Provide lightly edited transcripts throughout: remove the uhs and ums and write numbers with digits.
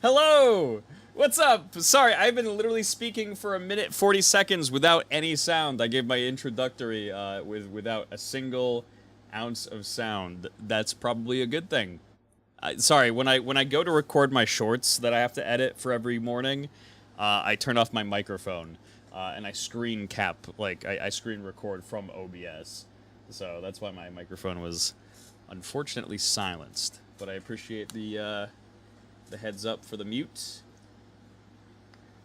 Hello! What's up? Sorry, I've been literally speaking for a minute 40 seconds without any sound. I gave my introductory without a single ounce of sound. That's probably a good thing. Sorry, when I go to record my shorts that I have to edit for every morning, I turn off my microphone and I screen cap, like I screen record from OBS. So that's why my microphone was unfortunately silenced. But I appreciate the heads up for the mute.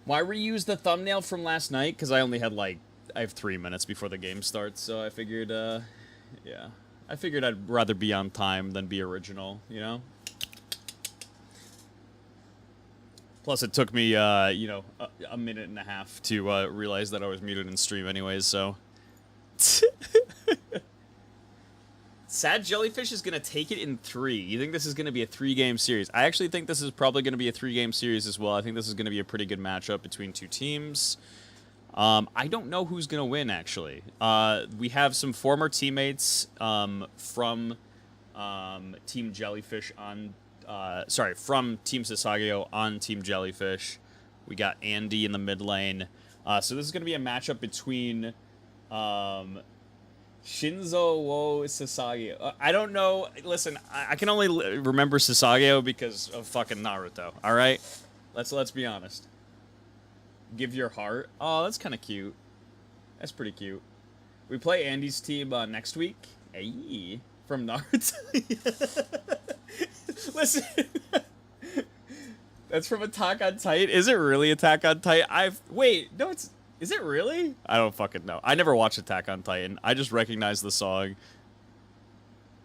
Why reuse the thumbnail from last night? Because I only had I have 3 minutes before the game starts, so I figured, yeah. I figured I'd rather be on time than be original, you know? Plus, it took me, you know, a minute and a half to realize that I was muted in stream anyways, so. Sad Jellyfish is going to take it in 3. You think this is going to be a 3-game series? I actually think this is probably going to be a 3-game series as well. I think this is going to be a pretty good matchup between two teams. I don't know who's going to win, actually. We have some former teammates from Team Jellyfish on... sorry, from Team SASAGEYO on Team Jellyfish. We got Andy in the mid lane. So this is going to be a matchup between... SHINZOU SASAGEYO. I don't know. Listen, I can only remember SASAGEYO because of fucking Naruto. All right, let's be honest. Give your heart. Oh, that's kind of cute. That's pretty cute. We play Andy's team next week. Hey, from Naruto. Listen, that's from Attack on Titan. Is it really Attack on Titan? Wait. No, it's. Is it really? I don't fucking know. I never watched Attack on Titan. I just recognize the song.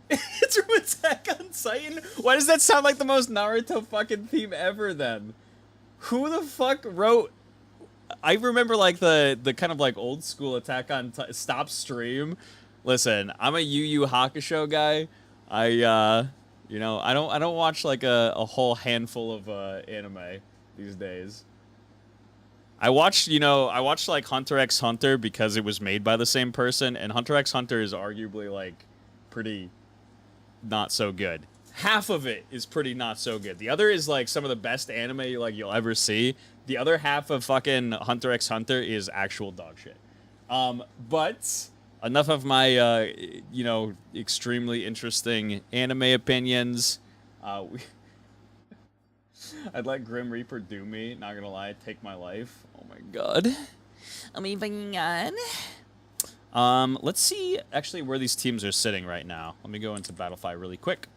It's from Attack on Titan? Why does that sound like the most Naruto fucking theme ever then? Who the fuck wrote... I remember like the kind of like old school Attack on Titan... Stop stream. Listen, I'm a Yu Yu Hakusho guy. You know, I don't watch like a whole handful of anime these days. I watched like Hunter x Hunter because it was made by the same person, and Hunter x Hunter is arguably, like, pretty not so good. Half of it is pretty not so good. The other is, like, some of the best anime, like, you'll ever see. The other half of fucking Hunter x Hunter is actual dog shit. But enough of my, you know, extremely interesting anime opinions. I'd let Grim Reaper do me, not gonna lie, take my life. Oh my god. Oh my god. Let's see actually where these teams are sitting right now. Let me go into Battlefy really quick.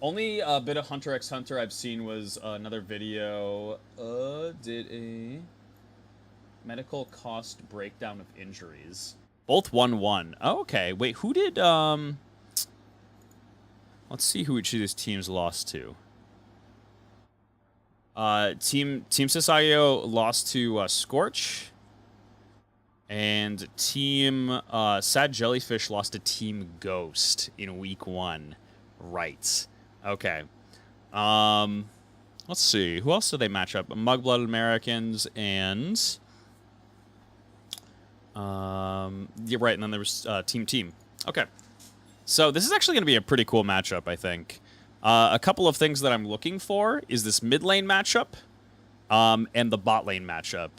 Only a bit of Hunter x Hunter I've seen was another video. Did a medical cost breakdown of injuries. Both 1-1. Oh, okay. Wait, who did, let's see who each of these teams lost to. Team SASAGEYO lost to Scorch. And Team Sad Jellyfish lost to Team Ghost in week 1. Right. Okay. Let's see. Who else did they match up? Mugblood Americans and... yeah, right, and then there was Team. Okay. So this is actually going to be a pretty cool matchup, I think. A couple of things that I'm looking for is this mid lane matchup and the bot lane matchup.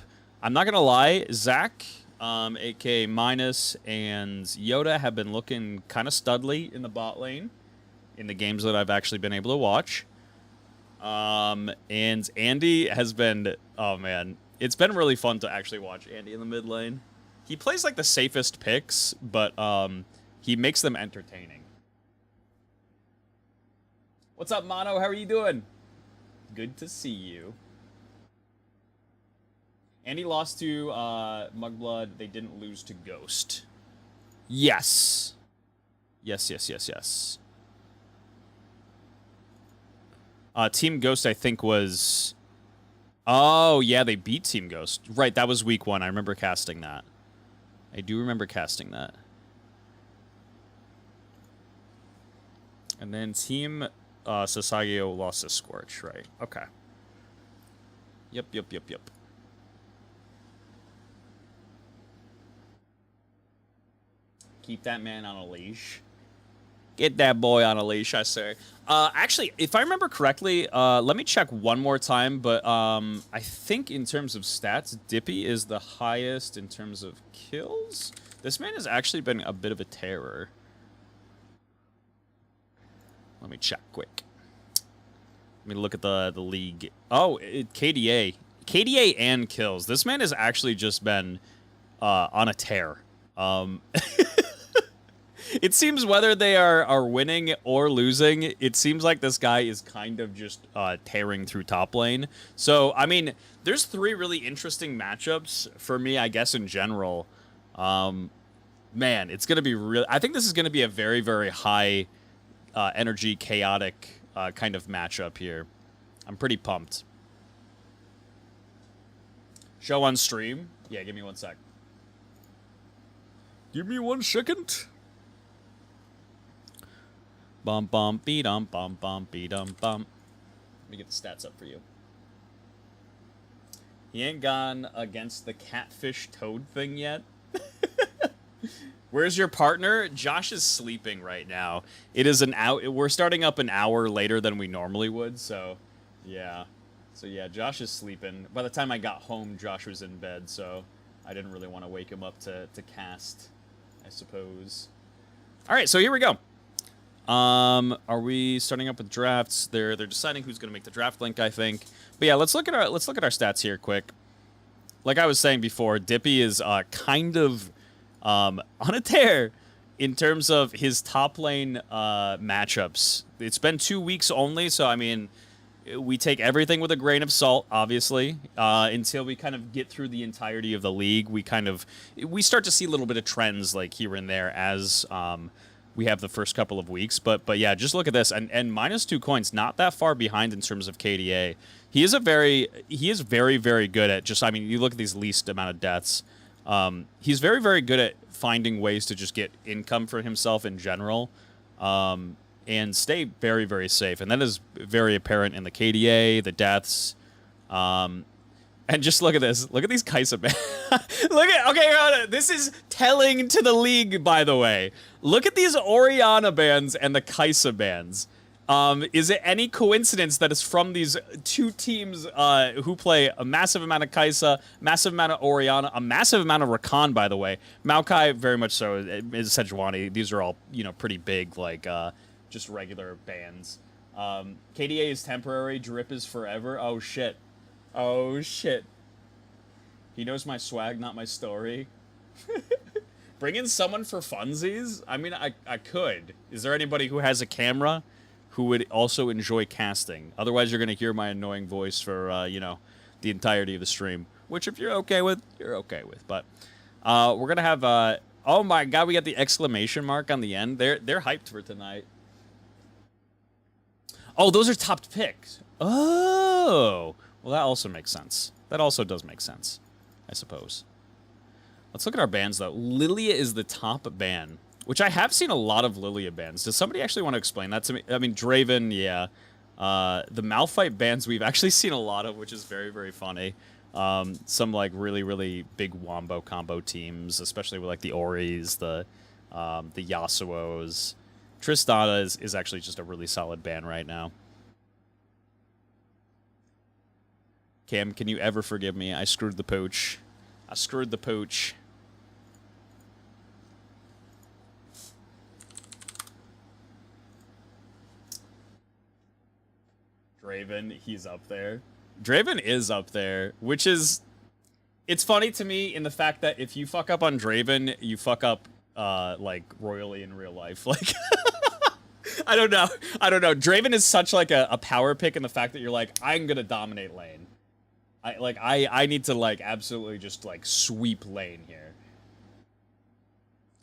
I'm not going to lie, Zach, a.k.a. Minus, and Yoda have been looking kind of studly in the bot lane in the games that I've actually been able to watch. And Andy has been... Oh, man. It's been really fun to actually watch Andy in the mid lane. He plays, like, the safest picks, but... he makes them entertaining. What's up, Mono? How are you doing? Good to see you. Andy lost to Mugblood. They didn't lose to Ghost. Yes. Yes. Team Ghost, I think, was... Oh, yeah, they beat Team Ghost. Right, that was week 1. I remember casting that. I do remember casting that. And then Team SASAGEYO lost to Scorch, right? Okay. Yep. Keep that man on a leash. Get that boy on a leash, I say. Actually, if I remember correctly, let me check one more time, but I think in terms of stats, Dippy is the highest in terms of kills. This man has actually been a bit of a terror. Let me check quick. Let me look at the league. Oh, KDA. KDA and kills. This man has actually just been on a tear. It seems whether they are winning or losing, it seems like this guy is kind of just tearing through top lane. So, I mean, there's 3 really interesting matchups for me, I guess, in general. Man, it's going to be real. I think this is going to be a very, very high energy, chaotic kind of matchup here. I'm pretty pumped. Show on stream? Yeah, give me 1 sec. Give me 1 second. Bum bum be dum bum bum be dum bum. Let me get the stats up for you. He ain't gone against the catfish toad thing yet. Where's your partner? Josh is sleeping right now. It is an hour. We're starting up an hour later than we normally would, so yeah. So yeah, Josh is sleeping. By the time I got home, Josh was in bed, so I didn't really want to wake him up to cast, I suppose. All right, so here we go. Are we starting up with drafts? They're deciding who's going to make the draft link, I think. But yeah, let's look at our stats here quick. Like I was saying before, Dippy is kind of on a tear in terms of his top lane matchups. It's been 2 weeks only, so I mean, we take everything with a grain of salt, obviously, until we kind of get through the entirety of the league. We start to see a little bit of trends like here and there as we have the first couple of weeks. But yeah, just look at this. And -2 coins, not that far behind in terms of KDA. He is very, very good at just, I mean, you look at these least amount of deaths. He's very, very good at finding ways to just get income for himself in general. And stay very, very safe. And that is very apparent in the KDA, the deaths. And just look at this. Look at these Kaisa bands. Okay, this is telling to the league, by the way. Look at these Orianna bands and the Kaisa bands. Is it any coincidence that it's from these 2 teams who play a massive amount of Kaisa, massive amount of Orianna, a massive amount of Rakan, by the way. Maokai, very much so, is Sejuani. These are all, you know, pretty big, like, just regular bands. KDA is temporary, Drip is forever. Oh, shit. Oh, shit. He knows my swag, not my story. Bring in someone for funsies? I mean, I could. Is there anybody who has a camera who would also enjoy casting? Otherwise, you're going to hear my annoying voice for, you know, the entirety of the stream. Which, if you're okay with, you're okay with. But we're going to have... oh, my God, we got the exclamation mark on the end. They're hyped for tonight. Oh, those are topped picks. Oh... Well, that also makes sense. That also does make sense, I suppose. Let's look at our bans, though. Lilia is the top ban, which I have seen a lot of Lilia bans. Does somebody actually want to explain that to me? I mean, Draven, yeah. The Malphite bans we've actually seen a lot of, which is very, very funny. Some, like, really, really big wombo combo teams, especially with, like, the Oris, the Yasuos. Tristana is actually just a really solid ban right now. Cam, can you ever forgive me? I screwed the pooch. I screwed the pooch. Draven, he's up there. Draven is up there, which is... It's funny to me in the fact that if you fuck up on Draven, you fuck up, like, royally in real life. Like... I don't know. Draven is such, like, a power pick in the fact that you're like, I'm gonna dominate lane. I need to, like, absolutely just, like, sweep lane here.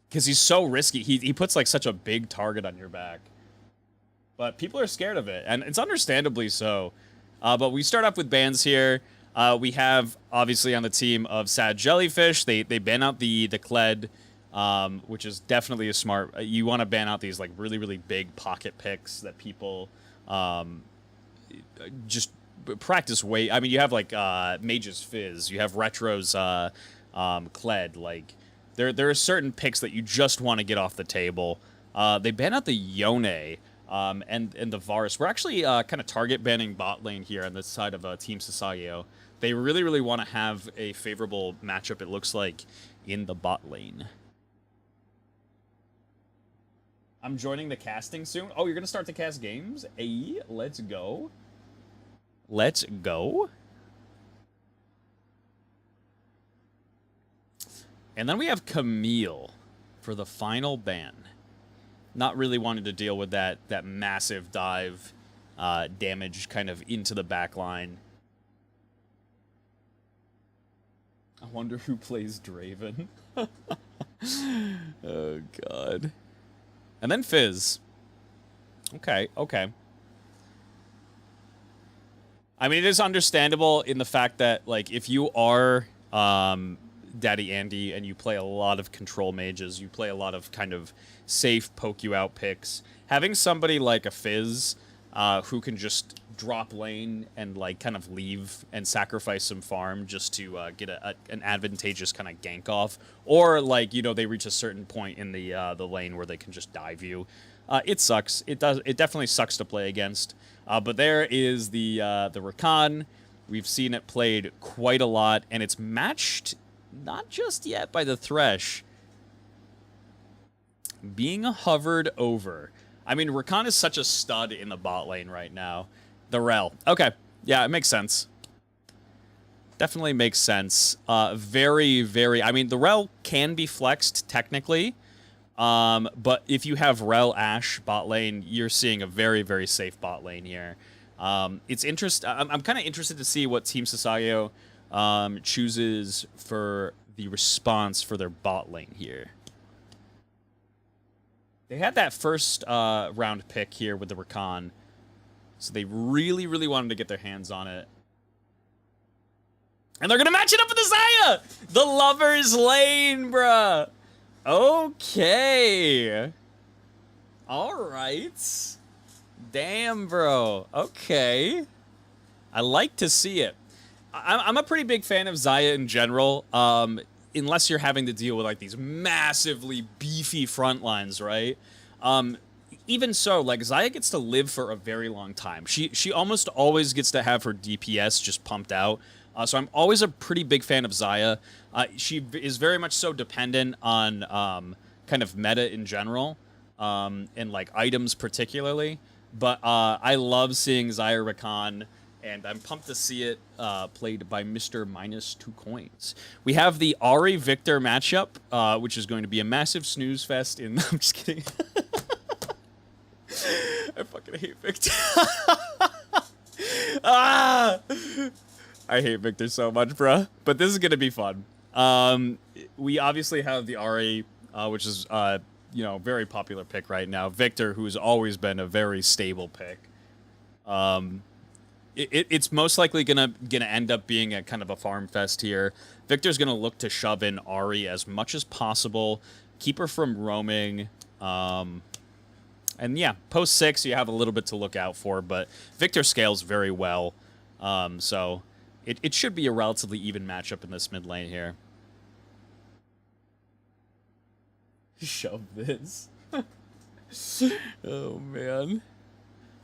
Because he's so risky. He puts, like, such a big target on your back. But people are scared of it, and it's understandably so. But we start off with bans here. We have, obviously, on the team of Sad Jellyfish, they ban out the Kled, which is definitely a smart... You want to ban out these, like, really, really big pocket picks that people just... practice way. I mean, you have like Mage's Fizz, you have Retro's Kled. Like, there are certain picks that you just want to get off the table. They ban out the Yone and the Varus. We're actually kind of target banning bot lane here on this side of Team SASAGEYO. They really want to have a favorable matchup, it looks like, in the bot lane. I'm joining the casting soon. Oh, you're going to start to cast games? Hey, let's go. Let's go. And then we have Camille for the final ban. Not really wanting to deal with that massive dive damage kind of into the back line. I wonder who plays Draven. Oh, God. And then Fizz. Okay. I mean, it is understandable in the fact that, like, if you are Daddy Andy and you play a lot of control mages, you play a lot of kind of safe poke you out picks, having somebody like a Fizz who can just drop lane and, like, kind of leave and sacrifice some farm just to get an advantageous kind of gank off, or, like, you know, they reach a certain point in the lane where they can just dive you. It sucks. It definitely sucks to play against. But there is the Rakan. We've seen it played quite a lot, and it's matched not just yet by the Thresh being hovered over. I mean, Rakan is such a stud in the bot lane right now. The Rel. Okay. Yeah, it makes sense. Definitely makes sense. Very... I mean, the Rel can be flexed, technically. But if you have Rel Ashe bot lane, you're seeing a very safe bot lane here. It's I'm kind of interested to see what Team SASAGEYO chooses for the response for their bot lane here. They had that first round pick here with the Rakan, so they really wanted to get their hands on it. And they're going to match it up with the Xayah! The Lover's Lane, bruh! Okay. Alright. Damn, bro. Okay. I like to see it. I'm a pretty big fan of Xayah in general, unless you're having to deal with, like, these massively beefy front lines, right? Even so, like, Xayah gets to live for a very long time. She almost always gets to have her DPS just pumped out. So I'm always a pretty big fan of Xayah. She is very much so dependent on kind of meta in general, and, like, items particularly. But I love seeing Xayah Rakan, and I'm pumped to see it played by Mr. -2 coins. We have the Ahri Victor matchup, which is going to be a massive snooze fest in... I'm just kidding. I fucking hate Victor. I hate Victor so much, bruh. But this is going to be fun. We obviously have the Ahri, which is, you know, very popular pick right now. Victor, who's always been a very stable pick. It's most likely gonna end up being a kind of a farm fest here. Victor's gonna look to shove in Ahri as much as possible, keep her from roaming. And yeah, post 6 you have a little bit to look out for, but Victor scales very well. So it should be a relatively even matchup in this mid lane here. Shove this. Oh, man.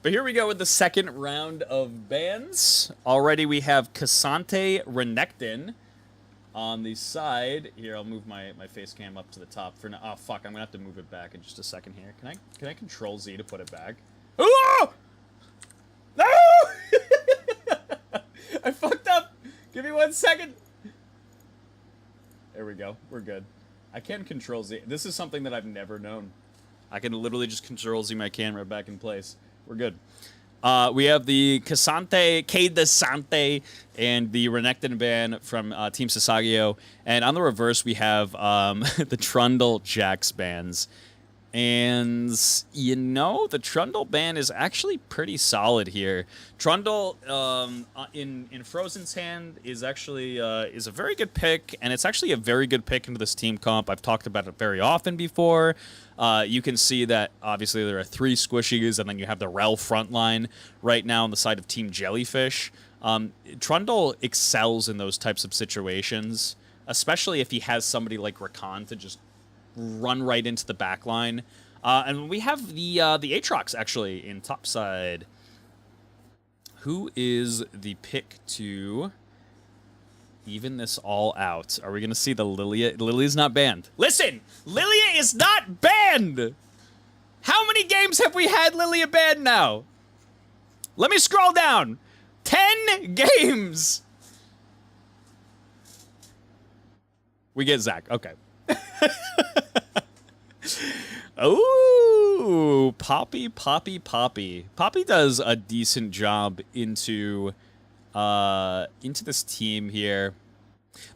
But here we go with the second round of bans. Already we have Cassante Renekton on the side. Here, I'll move my face cam up to the top for now. Oh, fuck, I'm gonna have to move it back in just a second here. Can I Control Z to put it back? Oh! No! I fucked up! Give me 1 second! There we go. We're good. I can Control Z. This is something that I've never known. I can literally just Control Z my camera back in place. We're good. We have the Cassante, Sante, and the Renekton ban from Team SASAGEYO. And on the reverse, we have the Trundle Jax bans. And, you know, the Trundle ban is actually pretty solid here. Trundle, in Frozen's hand, is actually is a very good pick, and it's actually a very good pick into this team comp. I've talked about it very often before. You can see that, obviously, there are 3 squishies, and then you have the Rel frontline right now on the side of Team Jellyfish. Trundle excels in those types of situations, especially if he has somebody like Rakan to just run right into the back line. And we have the Aatrox actually in topside. Who is the pick to even this all out? Are we going to see the Lilia? Lilia's not banned. Listen! Lilia is not banned! How many games have we had Lilia banned now? Let me scroll down. 10 games! We get Zach. Okay. Oh, Poppy. Poppy does a decent job into this team here.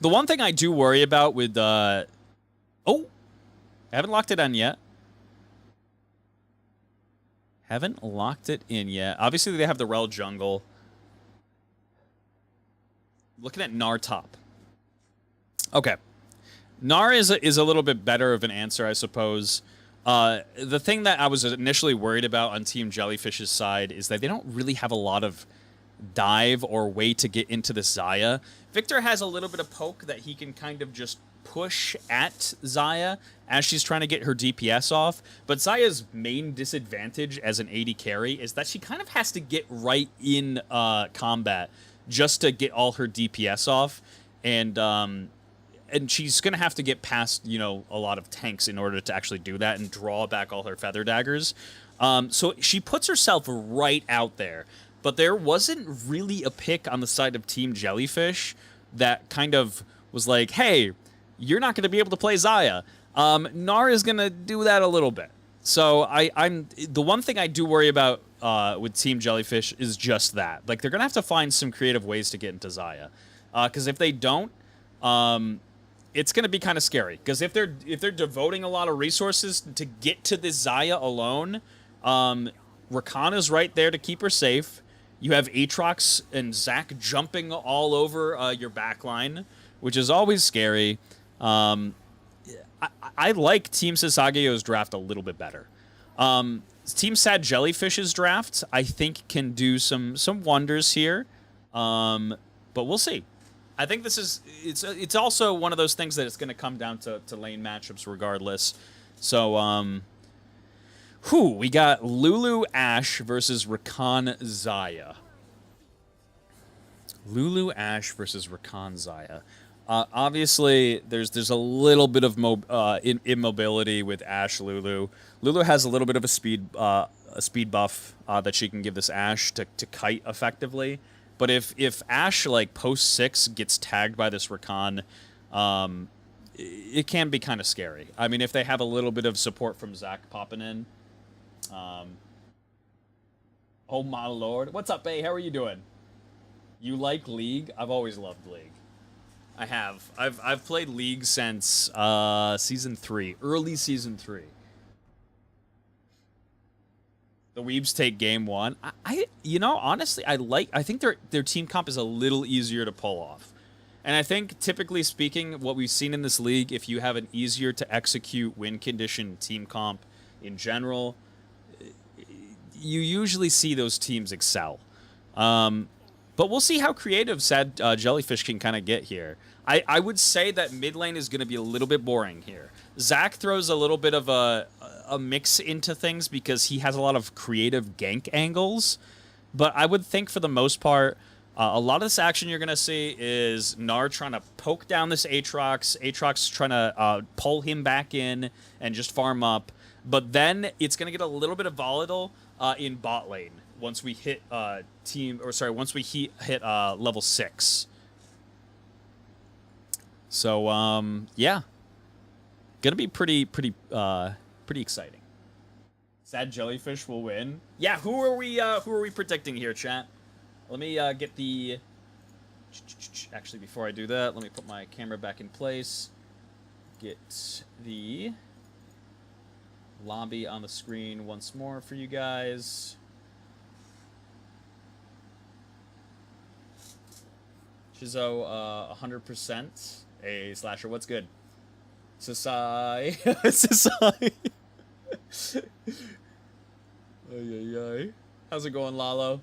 The one thing I do worry about with oh, I haven't locked it in yet. Haven't locked it in yet. Obviously, they have the Rel jungle. Looking at Gnar top. Okay. Gnar is a little bit better of an answer, I suppose. The thing that I was initially worried about on Team Jellyfish's side is that they don't really have a lot of dive or way to get into the Xayah. Victor has a little bit of poke that he can kind of just push at Xayah as she's trying to get her DPS off, but Xayah's main disadvantage as an AD carry is that she kind of has to get right in combat just to get all her DPS off, and she's going to have to get past, you know, a lot of tanks in order to actually do that and draw back all her feather daggers. So she puts herself right out there. But there wasn't really a pick on the side of Team Jellyfish that kind of was like, hey, you're not going to be able to play Xayah. Gnar is going to do that a little bit. So I'm the one thing I do worry about with Team Jellyfish is just that. Like, they're going to have to find some creative ways to get into Xayah. Because if they don't, it's going to be kind of scary. Because if they're devoting a lot of resources to get to this Xayah alone, Rakana's right there to keep her safe. You have Aatrox and Zac jumping all over your backline, which is always scary. I like Team Sasageyo's draft a little bit better. Team Sad Jellyfish's draft, I think, can do some wonders here, but we'll see. I think this is it's also one of those things that it's going to come down to lane matchups regardless. So we got Lulu Ashe versus Rakan Xayah. Lulu Ashe versus Rakan Xayah. Obviously, there's a little bit of immobility with Ashe Lulu. Lulu has a little bit of a speed buff that she can give this Ashe to kite effectively. But if Ashe, like, post 6 gets tagged by this Rakan, it can be kind of scary. I mean, if they have a little bit of support from Zac popping in. Oh my lord. What's up, Bay? How are you doing? You like League? I've always loved League. I have. I've played League since season 3, early season 3. The Weebs take game 1. You know, honestly, I think their team comp is a little easier to pull off. And I think, typically speaking, what we've seen in this league, if you have an easier to execute win condition team comp in general, you usually see those teams excel. But we'll see how creative Sad Jellyfish can kind of get here. I would say that mid lane is going to be a little bit boring here. Zac throws a little bit of a mix into things because he has a lot of creative gank angles. But I would think for the most part, a lot of this action you're going to see is Gnar trying to poke down this Aatrox. Aatrox trying to pull him back in and just farm up. But then it's going to get a little bit of volatile in bot lane once we hit once we hit level 6. So yeah, gonna be pretty exciting. Sad Jellyfish will win. Yeah, who are we predicting here, chat? Let me get the. Actually, before I do that, let me put my camera back in place. Get the lobby on the screen once more for you guys. SHINZOU, 100%. Hey, Slasher, what's good? Sasai. Sasai. Ay. How's it going, Lalo?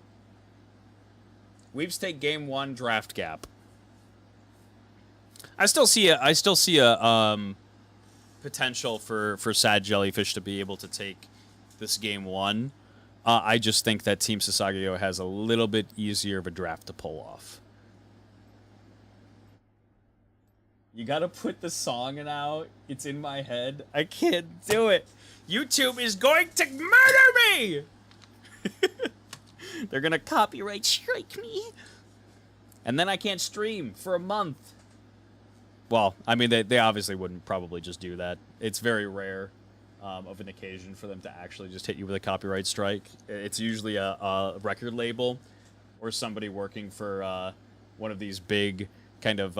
Weebs take game 1 draft gap. I still see a potential for Sad Jellyfish to be able to take this game one. I just think that Team SASAGEYO has a little bit easier of a draft to pull off. You gotta put the song out. It's in my head. I can't do it. YouTube is going to murder me! They're gonna copyright strike me. And then I can't stream for a month. Well, I mean, they obviously wouldn't probably just do that. It's very rare of an occasion for them to actually just hit you with a copyright strike. It's usually a record label or somebody working for one of these big kind of...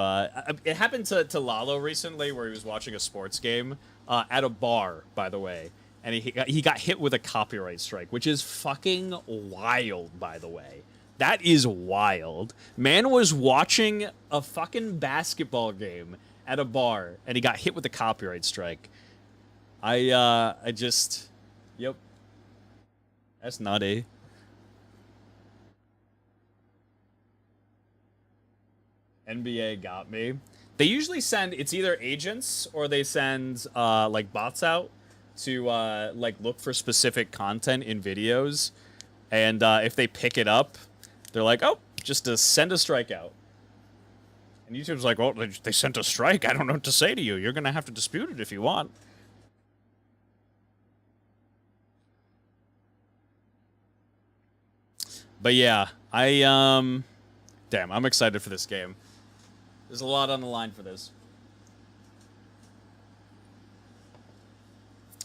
it happened to Lalo recently where he was watching a sports game at a bar, by the way. And he got hit with a copyright strike, which is fucking wild, by the way. That is wild. Man was watching a fucking basketball game at a bar, and he got hit with a copyright strike. I just... Yep. That's nutty. NBA got me. They usually send... It's either agents, or they send, like, bots out to, like, look for specific content in videos. And if they pick it up, they're like, oh, just to send a strike out. And YouTube's like, well, they sent a strike. I don't know what to say to you. You're going to have to dispute it if you want. But yeah, damn, I'm excited for this game. There's a lot on the line for this.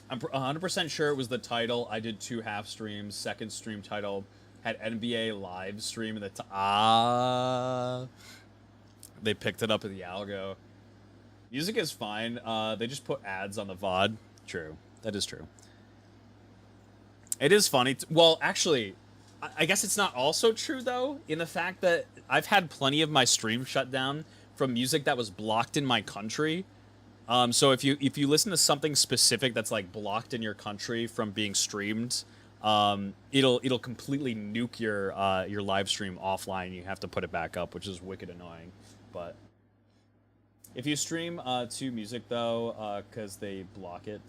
I'm 100% sure it was the title. I did 2 half streams. Second stream title had NBA live stream, and they picked it up at the algo. Music is fine. They just put ads on the VOD. True. That is true. It is funny. Well, actually, I guess it's not also true, though, in the fact that I've had plenty of my stream shut down from music that was blocked in my country. So if you listen to something specific that's like blocked in your country from being streamed, it'll completely nuke your live stream offline. You have to put it back up, which is wicked annoying. But if you stream to music though, because they block it,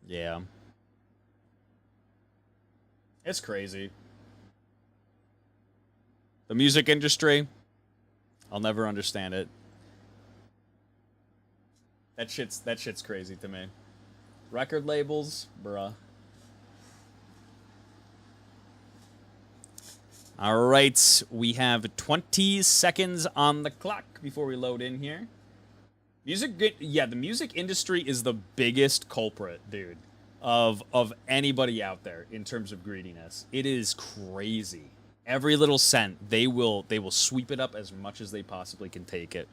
yeah, it's crazy. The music industry, I'll never understand it. That shit's crazy to me. Record labels, bruh. All right, we have 20 seconds on the clock before we load in here. The music industry is the biggest culprit, dude, of anybody out there in terms of greediness. It is crazy. Every little cent, they will sweep it up as much as they possibly can take it.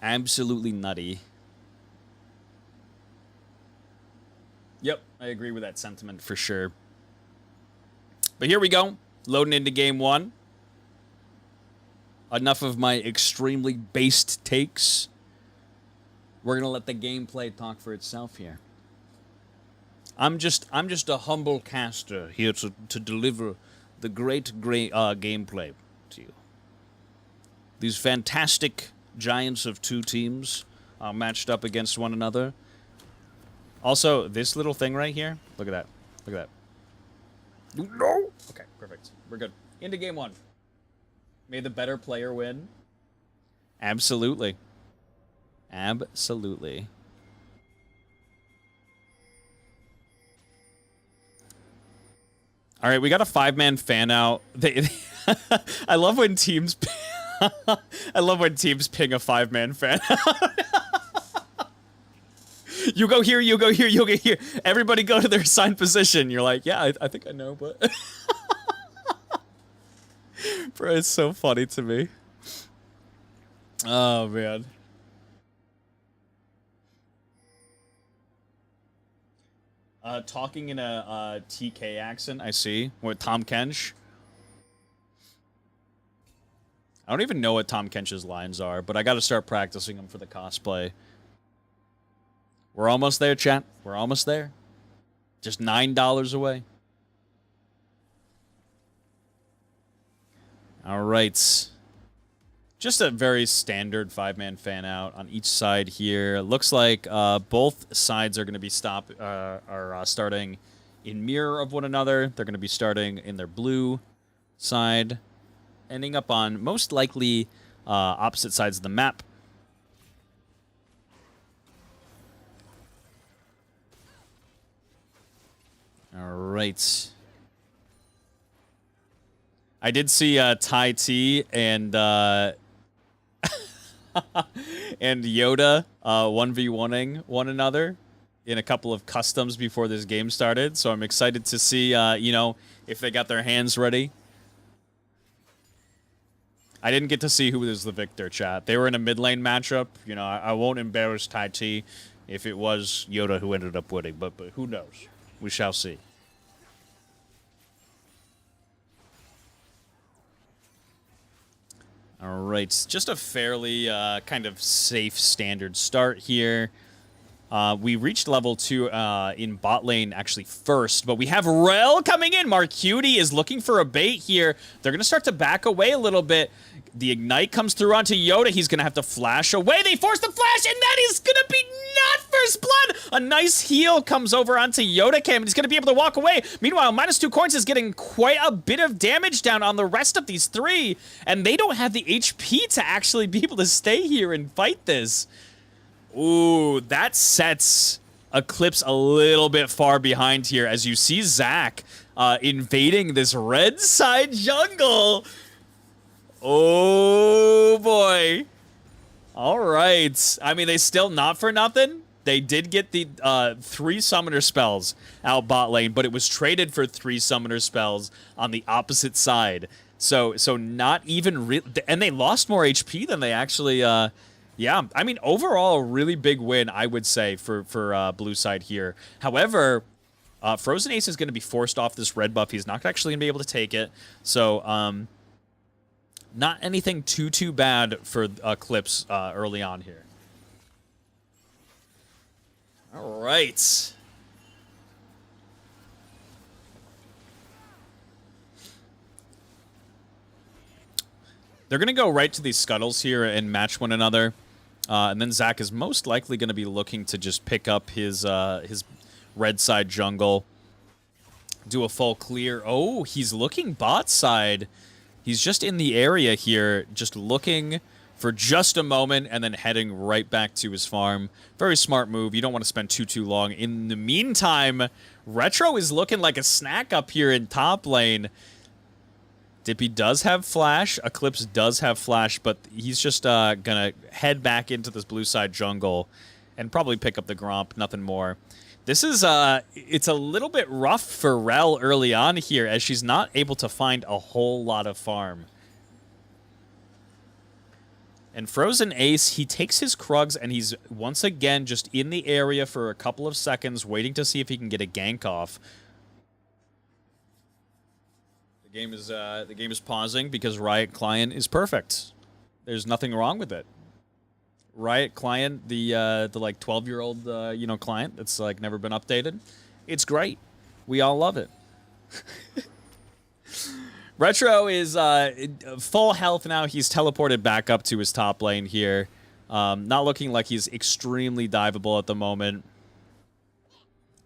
Absolutely nutty. Yep, I agree with that sentiment for sure. But here we go, loading into game one. Enough of my extremely based takes. We're gonna let the gameplay talk for itself here. I'm just a humble caster here to deliver the great gameplay to you. These fantastic giants of 2 teams are matched up against one another. Also, this little thing right here, look at that. Look at that. No! Okay, perfect. We're good. Into game one. May the better player win. Absolutely. Absolutely. All right, we got a 5-man fan out. I love when teams I love when teams ping a 5-man fan out. You go here, you go here, you go here. Everybody go to their assigned position. You're like, yeah, I think I know, but... Bro, it's so funny to me. Oh, man. Talking in a TK accent, I see. With Tom Kench. I don't even know what Tom Kench's lines are, but I gotta start practicing them for the cosplay. We're almost there, chat. We're almost there. Just $9 away. All right. Just a very standard 5-man fan out on each side here. Looks like both sides are going to be starting in mirror of one another. They're going to be starting in their blue side, ending up on most likely opposite sides of the map. All right. I did see Tai T and and Yoda 1v1ing one another in a couple of customs before this game started. So I'm excited to see, you know, if they got their hands ready. I didn't get to see who was the victor, chat. They were in a mid lane matchup. You know, I won't embarrass Tai T if it was Yoda who ended up winning, but who knows? We shall see. All right, just a fairly kind of safe standard start here. We reached level 2 in bot lane actually first, but we have Rel coming in. Marcuti is looking for a bait here. They're going to start to back away a little bit. The Ignite comes through onto Yoda. He's going to have to flash away. They force the flash, and that is going to be not first blood. A nice heal comes over onto Yoda Cam, and he's going to be able to walk away. Meanwhile, -2 coins is getting quite a bit of damage down on the rest of these three, and they don't have the HP to actually be able to stay here and fight this. Ooh, that sets Eclipse a little bit far behind here as you see Zach invading this red side jungle. Oh, boy. All right. I mean, they still not for nothing. They did get the 3 summoner spells out bot lane, but it was traded for 3 summoner spells on the opposite side. So not even and they lost more HP than they actually yeah, I mean, overall, a really big win, I would say, for blue side here. However, Frozen Ace is going to be forced off this red buff. He's not actually going to be able to take it. So, not anything too bad for Eclipse early on here. All right. They're going to go right to these scuttles here and match one another. And then Zach is most likely going to be looking to just pick up his red side jungle. Do a full clear. Oh, he's looking bot side. He's just in the area here, just looking for just a moment and then heading right back to his farm. Very smart move. You don't want to spend too long. In the meantime, Retro is looking like a snack up here in top lane. Dippy does have flash, Eclipse does have flash, but he's just gonna head back into this blue side jungle and probably pick up the Gromp, nothing more. This is, it's a little bit rough for Rel early on here as she's not able to find a whole lot of farm. And Frozen Ace, he takes his Krugs and he's once again just in the area for a couple of seconds waiting to see if he can get a gank off. The game is pausing because Riot Client is perfect. There's nothing wrong with it. Riot Client, the like 12-year-old you know, client that's like never been updated. It's great. We all love it. Retro is full health now. He's teleported back up to his top lane here. Not looking like he's extremely diveable at the moment.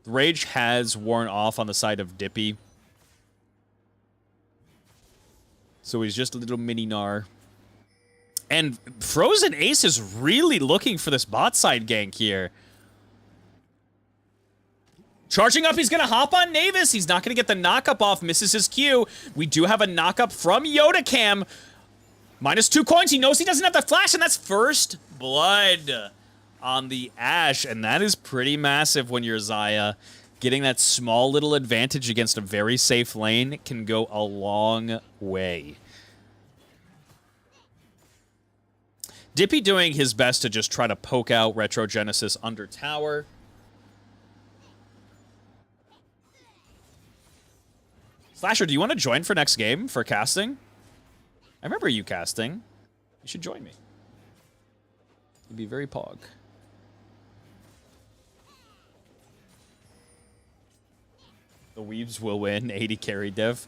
Rage has worn off on the side of Dippy. So he's just a little mini Gnar. And Frozen Ace is really looking for this bot side gank here. Charging up, he's going to hop on Navis. He's not going to get the knock-up off, misses his Q. We do have a knock-up from Yoda Cam. -2 coins, he knows he doesn't have the flash, and that's first blood on the Ashe. And that is pretty massive when you're Xayah. Getting that small little advantage against a very safe lane can go a long way. Dippy doing his best to just try to poke out Retro Genesis under tower. Slasher, do you want to join for next game for casting? I remember you casting. You should join me. You'd be very pog. The Weaves will win, 80 carry diff.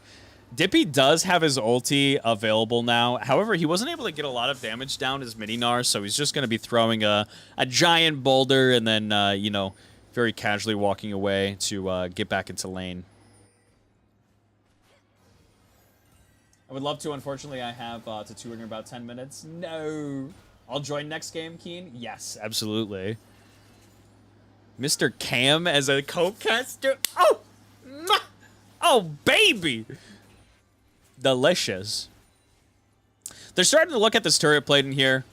Dippy does have his ulti available now. However, he wasn't able to get a lot of damage down his mini-Gnar, so he's just going to be throwing a giant boulder and then, you know, very casually walking away to get back into lane. I would love to. Unfortunately, I have to tour in about 10 minutes. No. I'll join next game, Keen. Yes, absolutely. Mr. Cam as a co-caster. Oh! Oh, baby! Delicious. They're starting to look at this turret plate in here.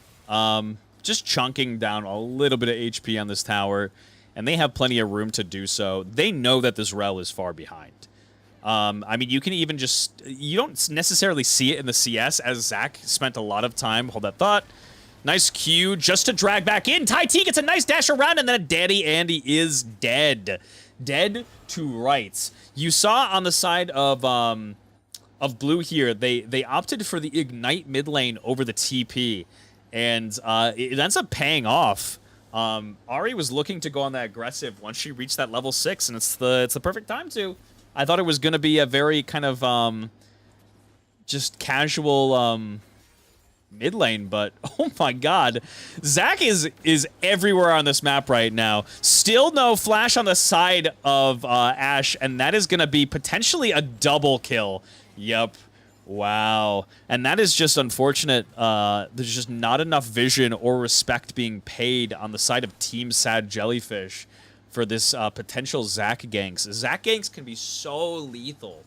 Just chunking down a little bit of HP on this tower. And they have plenty of room to do so. They know that this rel is far behind. I mean, you can even just... You don't necessarily see it in the CS, as Zach spent a lot of time... Hold that thought. Nice Q just to drag back in. Tai T gets a nice dash around, and then Daddy Andy is dead. Dead to rights. You saw on the side of blue here, they opted for the Ignite mid lane over the TP, and it ends up paying off. Ari was looking to go on that aggressive once she reached that level 6, and it's the perfect time to. I thought it was going to be a very kind of just casual mid lane, but oh my god, Zach is everywhere on this map right now. Still no flash on the side of Ashe, and that is going to be potentially a double kill. Yep. Wow. And that is just unfortunate. There's just not enough vision or respect being paid on the side of Team Sad Jellyfish for this potential Zach ganks. Zach ganks can be so lethal.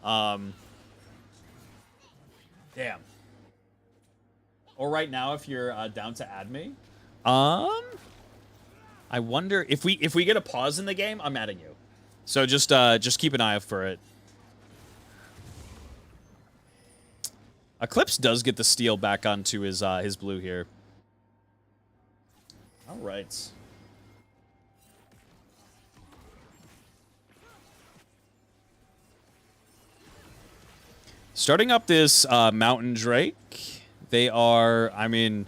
Damn. Or right now, if you're down to add me. I wonder if we get a pause in the game, I'm adding you. So just keep an eye out for it. Eclipse does get the steal back onto his blue here. All right. Starting up this Mountain Drake, they are, I mean,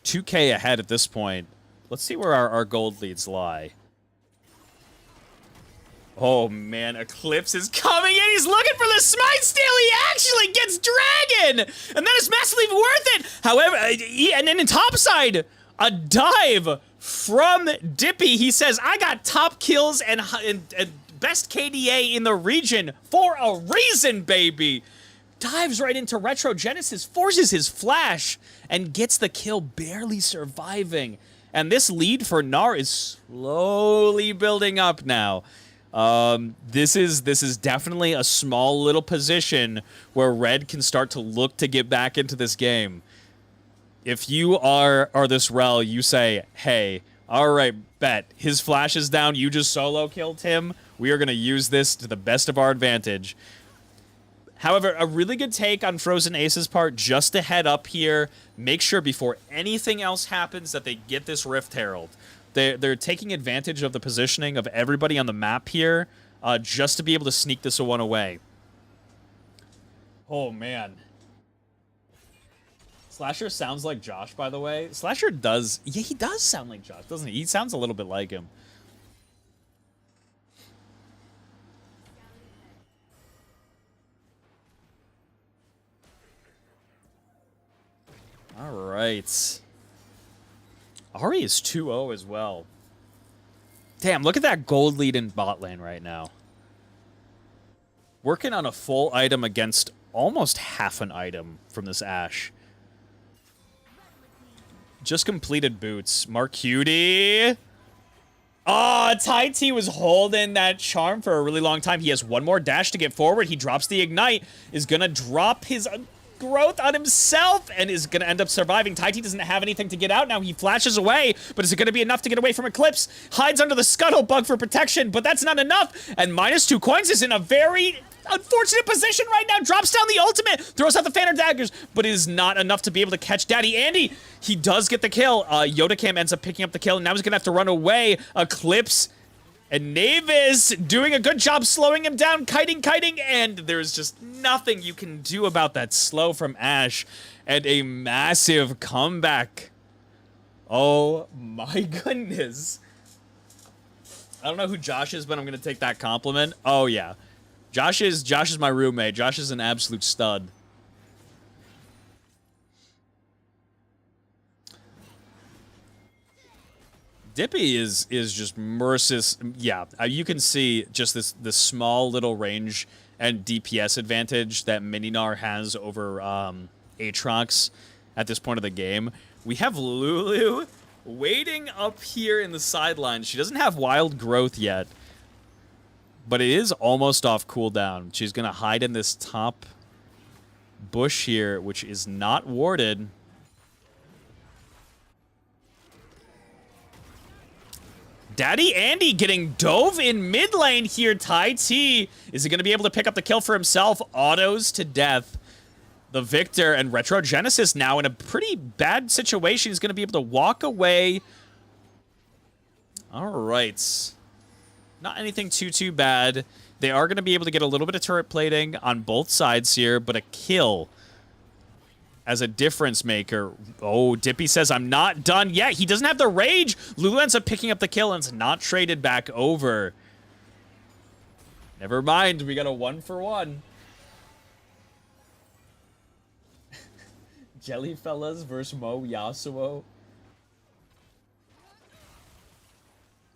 2K ahead at this point. Let's see where our gold leads lie. Oh, man, Eclipse is coming in. He's looking for the smite steal. He actually gets Dragon, and that is massively worth it. However, and then in topside, a dive from Dippy. He says, I got top kills and best KDA in the region for a reason, baby. Dives right into Retro Genesis, forces his flash, and gets the kill, barely surviving. And this lead for Gnar is slowly building up now. This is definitely a small little position where Red can start to look to get back into this game. If you are this rel, you say, hey, all right, bet. His flash is down. You just solo killed him. We are going to use this to the best of our advantage. However, a really good take on Frozen Ace's part, just to head up here, make sure before anything else happens that they get this Rift Herald. They're taking advantage of the positioning of everybody on the map here, just to be able to sneak this one away. Oh, man. Slasher sounds like Josh, by the way. Slasher does... Yeah, he does sound like Josh, doesn't he? He sounds a little bit like him. All right. Ari is 2-0 as well. Damn, look at that gold lead in bot lane right now. Working on a full item against almost half an item from this Ashe. Just completed boots. Marcuti. Oh, Tai T was holding that charm for a really long time. He has one more dash to get forward. He drops the ignite. Is going to drop his... growth on himself and is going to end up surviving. Tai T doesn't have anything to get out now. He flashes away, but is it going to be enough to get away from Eclipse? Hides under the scuttle bug for protection, but that's not enough. And -2 coins is in a very unfortunate position right now. Drops down the ultimate, throws out the Phantom Daggers, but it is not enough to be able to catch Daddy Andy. He does get the kill. Yodacam ends up picking up the kill, and now he's going to have to run away. Eclipse and Navis doing a good job slowing him down, kiting, and there's just nothing you can do about that slow from Ashe. And a massive comeback. Oh my goodness. I don't know who Josh is, but I'm going to take that compliment. Oh yeah. Josh is my roommate. Josh is an absolute stud. Dippy is just merciless. Yeah, you can see just this small little range and DPS advantage that Mininar has over Aatrox at this point of the game. We have Lulu waiting up here in the sidelines. She doesn't have wild growth yet, but it is almost off cooldown. She's going to hide in this top bush here, which is not warded. Daddy Andy getting dove in mid lane here. Tai T, is he going to be able to pick up the kill for himself? Autos to death. The Victor and Retro Genesis now in a pretty bad situation. He's going to be able to walk away. All right. Not anything too bad. They are going to be able to get a little bit of turret plating on both sides here, but a kill as a difference maker. Oh, Dippy says, I'm not done yet. He doesn't have the rage. Lulu ends up picking up the kill and it's not traded back over. Never mind. We got a 1-for-1. Jellyfellas versus Mo Yasuo.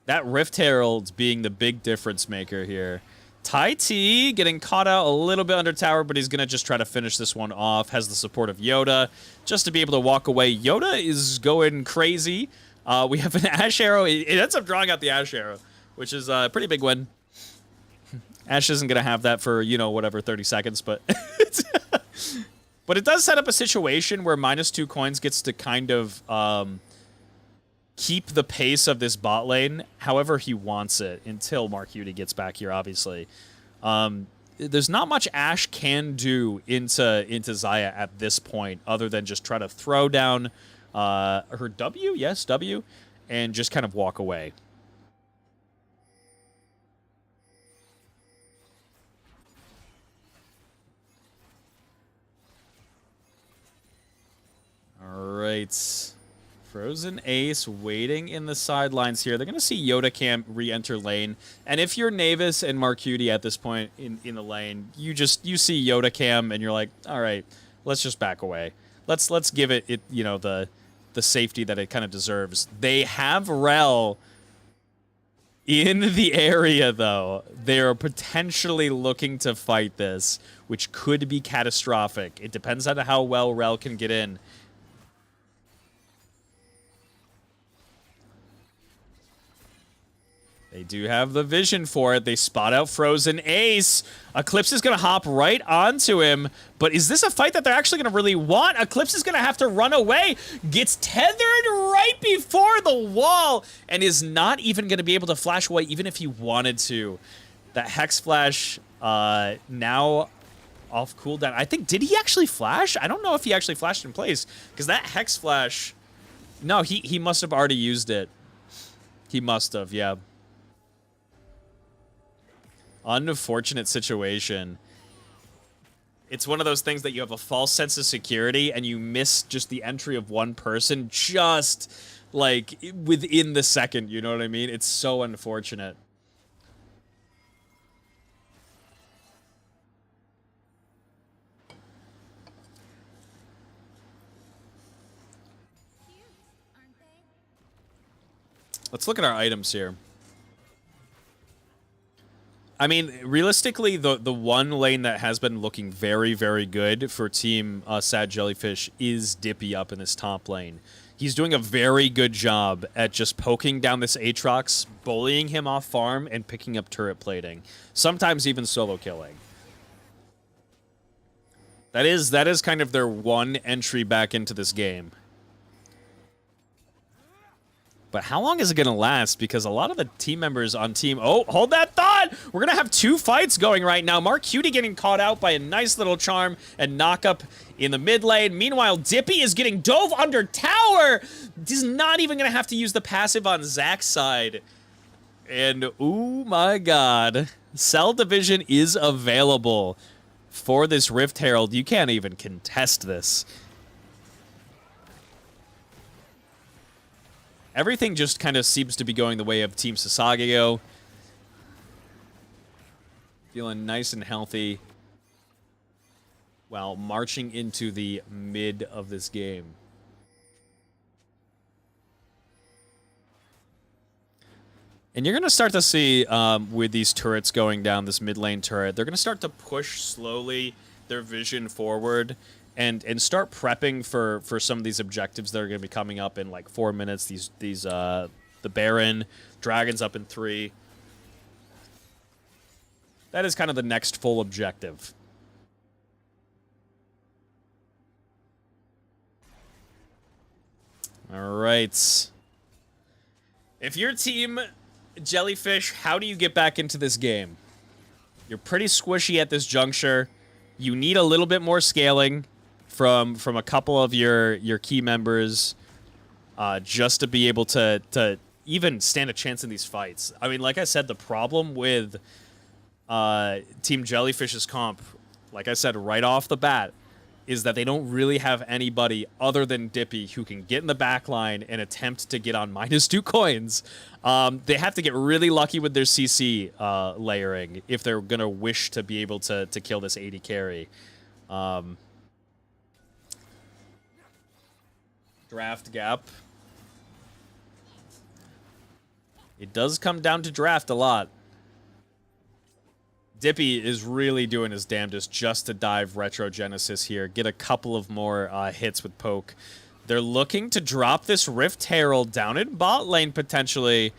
That Rift Herald's being the big difference maker here. Tai T getting caught out a little bit under tower, but he's going to just try to finish this one off. Has the support of Yoda just to be able to walk away. Yoda is going crazy. We have an Ash Arrow. It ends up drawing out the Ash Arrow, which is a pretty big win. Ash isn't going to have that for, you know, whatever, 30 seconds, but... But it does set up a situation where -2 coins gets to kind of keep the pace of this bot lane however he wants it until Mark Hudi gets back here, obviously. There's not much Ashe can do into Xayah at this point other than just try to throw down her W, yes, W, and just kind of walk away. Alright. Frozen Ace waiting in the sidelines here. They're going to see Yoda Cam re-enter lane. And if you're Navis and Marcuti at this point in the lane, you see Yoda Cam and you're like, alright, let's just back away. Let's give it you know, the safety that it kind of deserves. They have Rel in the area, though. They're potentially looking to fight this, which could be catastrophic. It depends on how well Rel can get in. They do have the vision for it. They spot out Frozen Ace. Eclipse is going to hop right onto him. But is this a fight that they're actually going to really want? Eclipse is going to have to run away. Gets tethered right before the wall. And is not even going to be able to flash away even if he wanted to. That Hex Flash now off cooldown. I think, did he actually flash? I don't know if he actually flashed in place. Because that Hex Flash... No, he must have already used it. He must have, yeah. Unfortunate situation. It's one of those things that you have a false sense of security and you miss just the entry of one person just like within the second, you know what I mean? It's so unfortunate. Let's look at our items here. I mean, realistically, the one lane that has been looking very, very good for Team Sad Jellyfish is Dippy up in this top lane. He's doing a very good job at just poking down this Aatrox, bullying him off farm, and picking up turret plating. Sometimes even solo killing. That is kind of their one entry back into this game. But how long is it going to last? Because a lot of the team members on team... Oh, hold that thought! We're going to have two fights going right now. Mark Hudi getting caught out by a nice little charm and knock up in the mid lane. Meanwhile, Dippy is getting dove under tower! He's not even going to have to use the passive on Zach's side. And, oh my god. Cell Division is available for this Rift Herald. You can't even contest this. Everything just kind of seems to be going the way of Team SASAGEYO. Feeling nice and healthy while marching into the mid of this game. And you're going to start to see, with these turrets going down, this mid lane turret, they're going to start to push slowly their vision forward and start prepping for some of these objectives that are going to be coming up in like 4 minutes. The Baron, Dragons up in 3. That is kind of the next full objective. All right. If your team Jellyfish, how do you get back into this game? You're pretty squishy at this juncture. You need a little bit more scaling from a couple of your key members just to be able to even stand a chance in these fights. I mean, like I said, the problem with Team Jellyfish's comp, like I said right off the bat, is that they don't really have anybody other than Dippy who can get in the back line and attempt to get on -2 coins. They have to get really lucky with their CC layering if they're going to wish to be able to kill this 80 carry. Draft gap. It does come down to draft a lot. Dippy is really doing his damnedest just to dive Retro Genesis here. Get a couple of more hits with poke. They're looking to drop this Rift Herald down in bot lane, potentially.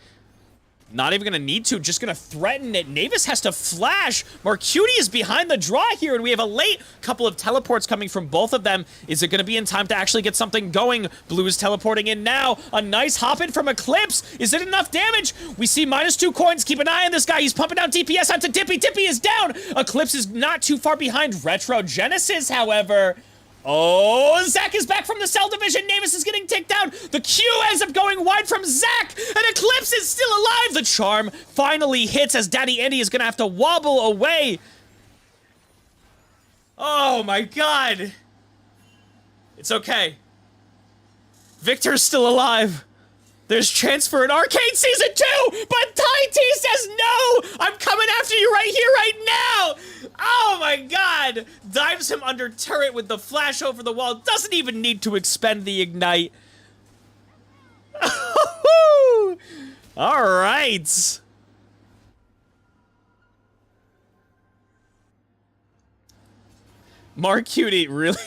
Not even going to need to, just going to threaten it. Navis has to flash. Marcuti is behind the draw here, and we have a late couple of teleports coming from both of them. Is it going to be in time to actually get something going? Blue is teleporting in now. A nice hop in from Eclipse. Is it enough damage? We see -2 coins. Keep an eye on this guy. He's pumping down DPS onto Dippy. Dippy is down. Eclipse is not too far behind Retro Genesis, however. Oh, Zac is back from the Cell Division. Navis is getting taken down. The Q ends up going wide from Zac, and Eclipse is still alive. The charm finally hits as Daddy Andy is going to have to wobble away. Oh, my God. It's okay. Victor's still alive. There's chance for an Arcade Season 2, but Tai T says no! I'm coming after you right here, right now! Oh my God! Dives him under turret with the flash over the wall. Doesn't even need to expend the ignite. All right. Marcuti really,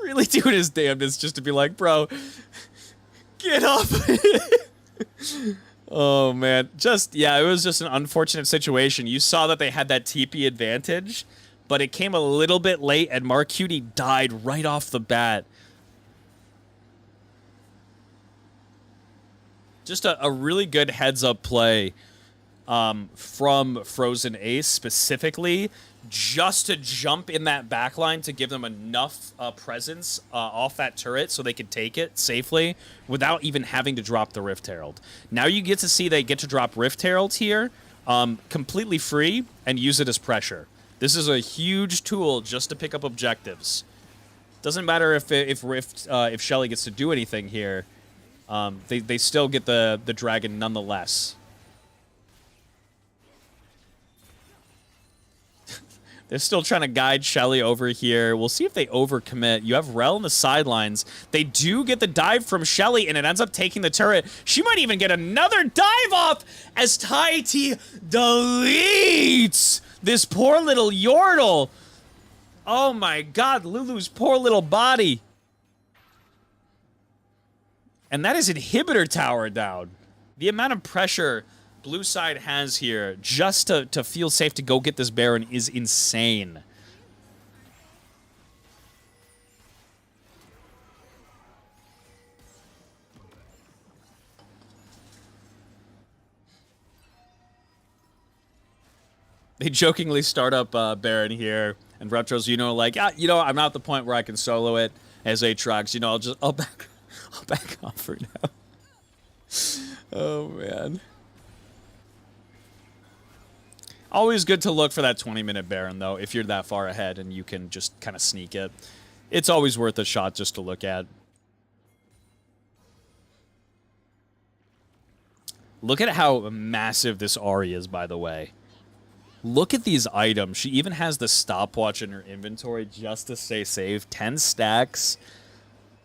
really doing his damnedest just to be like, bro, get up. Oh, man. Yeah, it was just an unfortunate situation. You saw that they had that TP advantage, but it came a little bit late, and Marcuti died right off the bat. Just a really good heads-up play from Frozen Ace specifically, just to jump in that backline to give them enough presence off that turret so they could take it safely without even having to drop the Rift Herald. Now you get to see they get to drop Rift Herald here completely free and use it as pressure. This is a huge tool just to pick up objectives. Doesn't matter if Shelly gets to do anything here. They still get the dragon nonetheless. They're still trying to guide Shelly over here. We'll see if they overcommit. You have Rel on the sidelines. They do get the dive from Shelly, and it ends up taking the turret. She might even get another dive off as Tai T deletes this poor little Yordle. Oh my God, Lulu's poor little body. And that is Inhibitor Tower down. The amount of pressure Blue side has here just to feel safe to go get this Baron is insane. They jokingly start up Baron here, and Retro's, like, I'm not at the point where I can solo it as Aatrox. I'll back off for now. Oh man. Always good to look for that 20-minute Baron, though, if you're that far ahead and you can just kind of sneak it. It's always worth a shot just to look at. Look at how massive this Ahri is, by the way. Look at these items. She even has the stopwatch in her inventory just to stay safe. 10 stacks.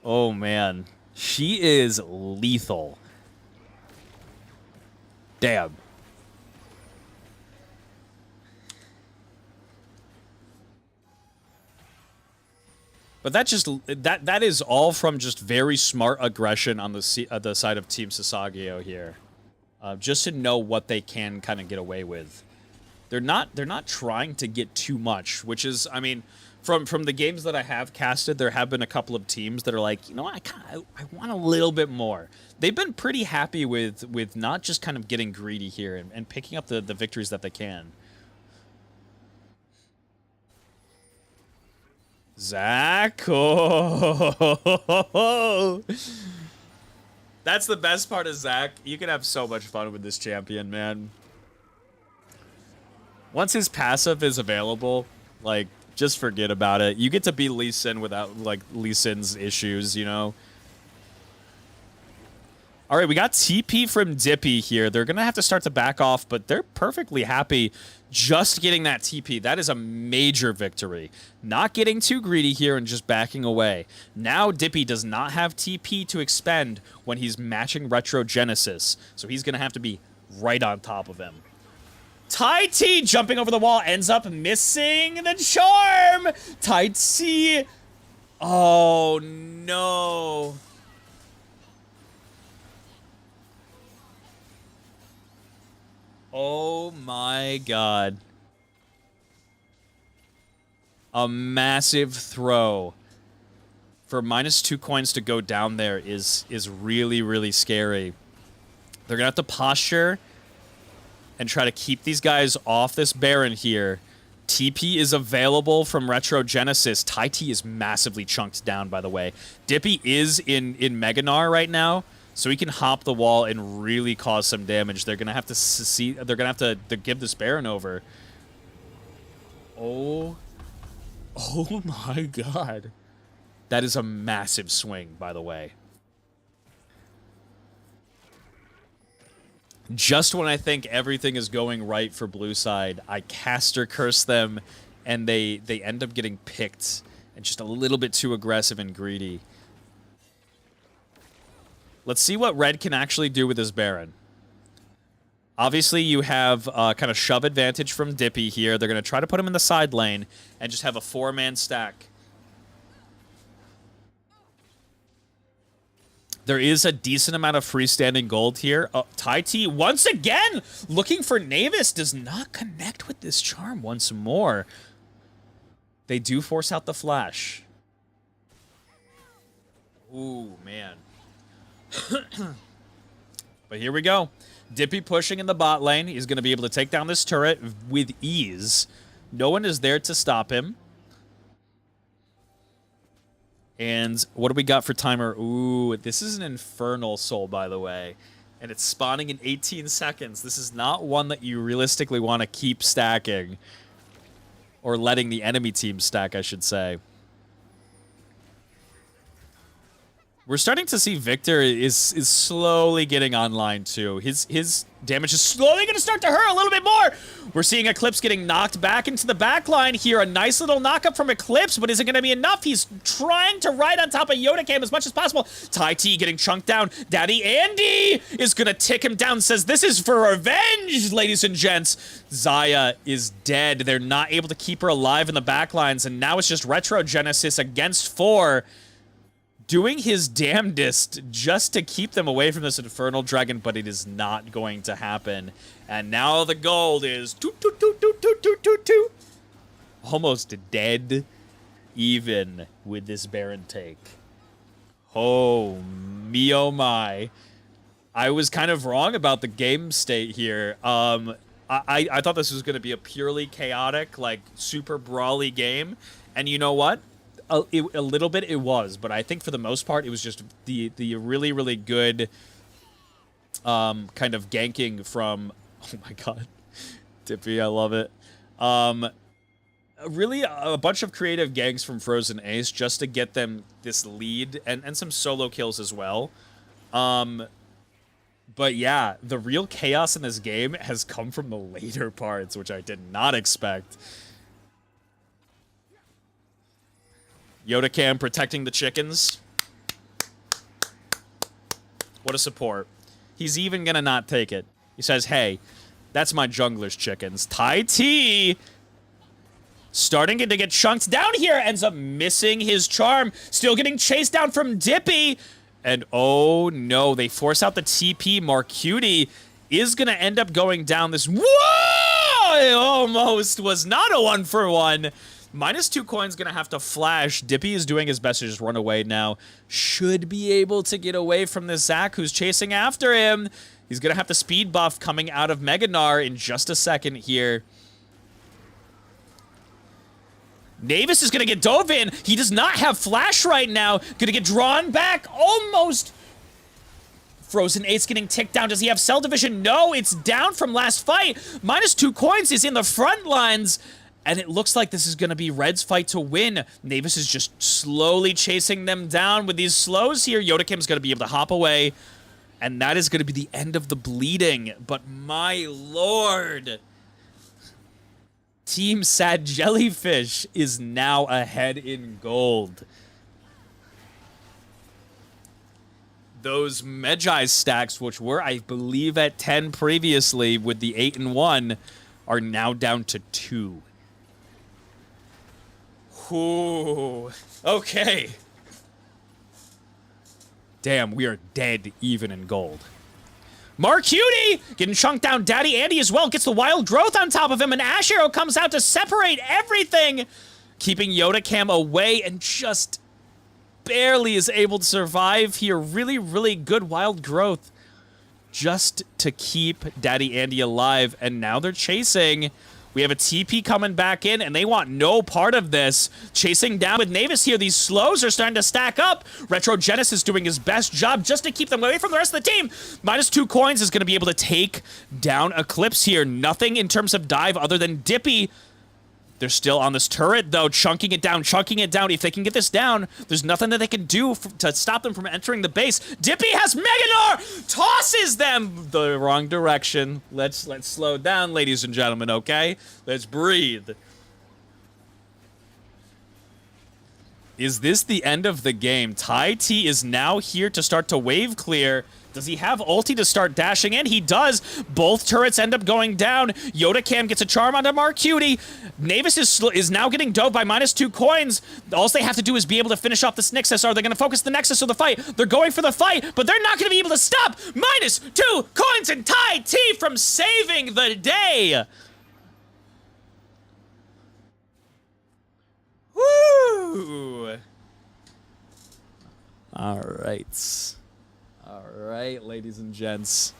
Oh, man. She is lethal. Damn. But that is all from just very smart aggression on the side of Team Sasageo here. Just to know what they can kind of get away with. They're not trying to get too much, which is, I mean, from the games that I have casted, there have been a couple of teams that are like, you know, I want a little bit more. They've been pretty happy with not just kind of getting greedy here and picking up the victories that they can. Zach, oh. That's the best part of Zach. You can have so much fun with this champion, man. Once his passive is available, like, just forget about it. You get to be Lee Sin without, like, Lee Sin's issues, you know? All right, we got TP from Dippy here. They're going to have to start to back off, but they're perfectly happy just getting that TP. That is a major victory. Not getting too greedy here and just backing away. Now Dippy does not have TP to expend when he's matching Retro Genesis, so he's going to have to be right on top of him. Tai T jumping over the wall ends up missing the charm. Tai T. Oh, no. Oh my god. A massive throw. For -2 coins to go down there is really, really scary. They're going to have to posture and try to keep these guys off this Baron here. TP is available from Retro Genesis. Tai T is massively chunked down, by the way. Dippy is in Meganar right now, so he can hop the wall and really cause some damage. They're gonna have to see. They're gonna have to give this Baron over. Oh my god, that is a massive swing, by the way. Just when I think everything is going right for blue side, I caster curse them, and they end up getting picked and just a little bit too aggressive and greedy. Let's see what red can actually do with his Baron. Obviously, you have kind of shove advantage from Dippy here. They're going to try to put him in the side lane and just have a 4-man stack. There is a decent amount of freestanding gold here. Tai T, once again, looking for Navis, does not connect with this charm once more. They do force out the flash. Ooh, man. But here we go. Dippy pushing in the bot lane. He's going to be able to take down this turret with ease. No one is there to stop him. And what do we got for timer? Ooh, this is an Infernal Soul, by the way. And it's spawning in 18 seconds. This is not one that you realistically want to keep stacking. Or letting the enemy team stack, I should say. We're starting to see Victor is slowly getting online, too. His damage is slowly going to start to hurt a little bit more. We're seeing Eclipse getting knocked back into the back line here. A nice little knockup from Eclipse, but is it going to be enough? He's trying to ride on top of Yoda Cam as much as possible. Tai T getting chunked down. Daddy Andy is going to tick him down. Says, this is for revenge, ladies and gents. Xayah is dead. They're not able to keep her alive in the back lines, and now it's just Retro Genesis against 4. Doing his damnedest just to keep them away from this Infernal Dragon, but it is not going to happen. And now the gold is almost dead even with this Baron take. Oh, me oh my. I was kind of wrong about the game state here. I thought this was going to be a purely chaotic, like, super brawly game. And you know what? A little bit it was, but I think for the most part it was just the really, really good kind of ganking from, oh my god, Dippy, I love it. Really a bunch of creative ganks from Frozen Ace just to get them this lead and some solo kills as well. But yeah, the real chaos in this game has come from the later parts, which I did not expect. Yodacam protecting the chickens. What a support. He's even gonna not take it. He says, hey, that's my jungler's chickens. Tai T starting to get chunked down here. Ends up missing his charm. Still getting chased down from Dippy. And oh no, they force out the TP. Marcuti is gonna end up going down this. Whoa! It almost was not a 1-for-1. -2 coins gonna have to flash. Dippy is doing his best to just run away now. Should be able to get away from this Zac who's chasing after him. He's gonna have the speed buff coming out of Meganar in just a second here. Navis is gonna get dove in. He does not have flash right now. Gonna get drawn back. Almost. Frozen 8's getting ticked down. Does he have cell division? No, it's down from last fight. -2 coins is in the front lines. And it looks like this is going to be Red's fight to win. Navis is just slowly chasing them down with these slows here. Yodakim's going to be able to hop away. And that is going to be the end of the bleeding. But my lord. Team Sad Jellyfish is now ahead in gold. Those Magi stacks, which were, I believe, at 10 previously with the 8 and 1, are now down to 2. Ooh, okay. Damn, we are dead even in gold. Marcuti getting chunked down. Daddy Andy as well gets the wild growth on top of him, and Ash Arrow comes out to separate everything, keeping Yodacam away and just barely is able to survive here. Really, really good wild growth just to keep Daddy Andy alive, and now they're chasing. We have a TP coming back in, and they want no part of this. Chasing down with Navis here. These slows are starting to stack up. Retro Genesis doing his best job just to keep them away from the rest of the team. -2 coins is going to be able to take down Eclipse here. Nothing in terms of dive other than Dippy. They're still on this turret, though, chunking it down, chunking it down. If they can get this down, there's nothing that they can do to stop them from entering the base. Dippy has Meganar! Tosses them the wrong direction. Let's slow down, ladies and gentlemen, okay? Let's breathe. Is this the end of the game? Tai T is now here to start to wave clear. Does he have ulti to start dashing in? He does. Both turrets end up going down. Yodacam gets a charm onto Marcuti. Navis is now getting dove by -2 coins. All they have to do is be able to finish off this Nexus. Are they going to focus the Nexus or the fight? They're going for the fight, but they're not going to be able to stop. -2 coins and Tai T from saving the day. Woo! All right. All right, ladies and gents.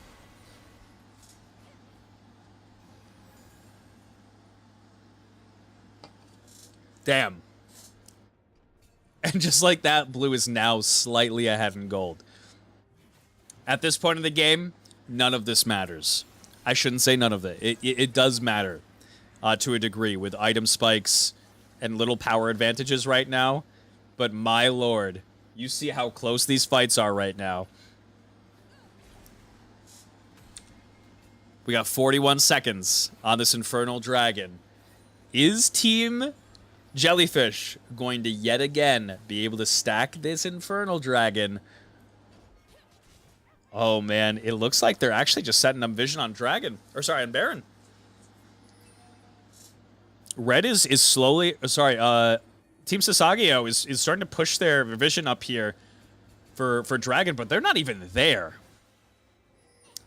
Damn. And just like that, blue is now slightly ahead in gold. At this point in the game, none of this matters. I shouldn't say none of it. It does matter to a degree with item spikes and little power advantages right now. But my lord, you see how close these fights are right now. We got 41 seconds on this Infernal Dragon. Is Team Jellyfish going to yet again be able to stack this Infernal Dragon? Oh man, it looks like they're actually just setting up vision on Dragon. Or sorry, on Baron. Red is slowly, Team SASAGEYO is starting to push their vision up here for Dragon, but they're not even there.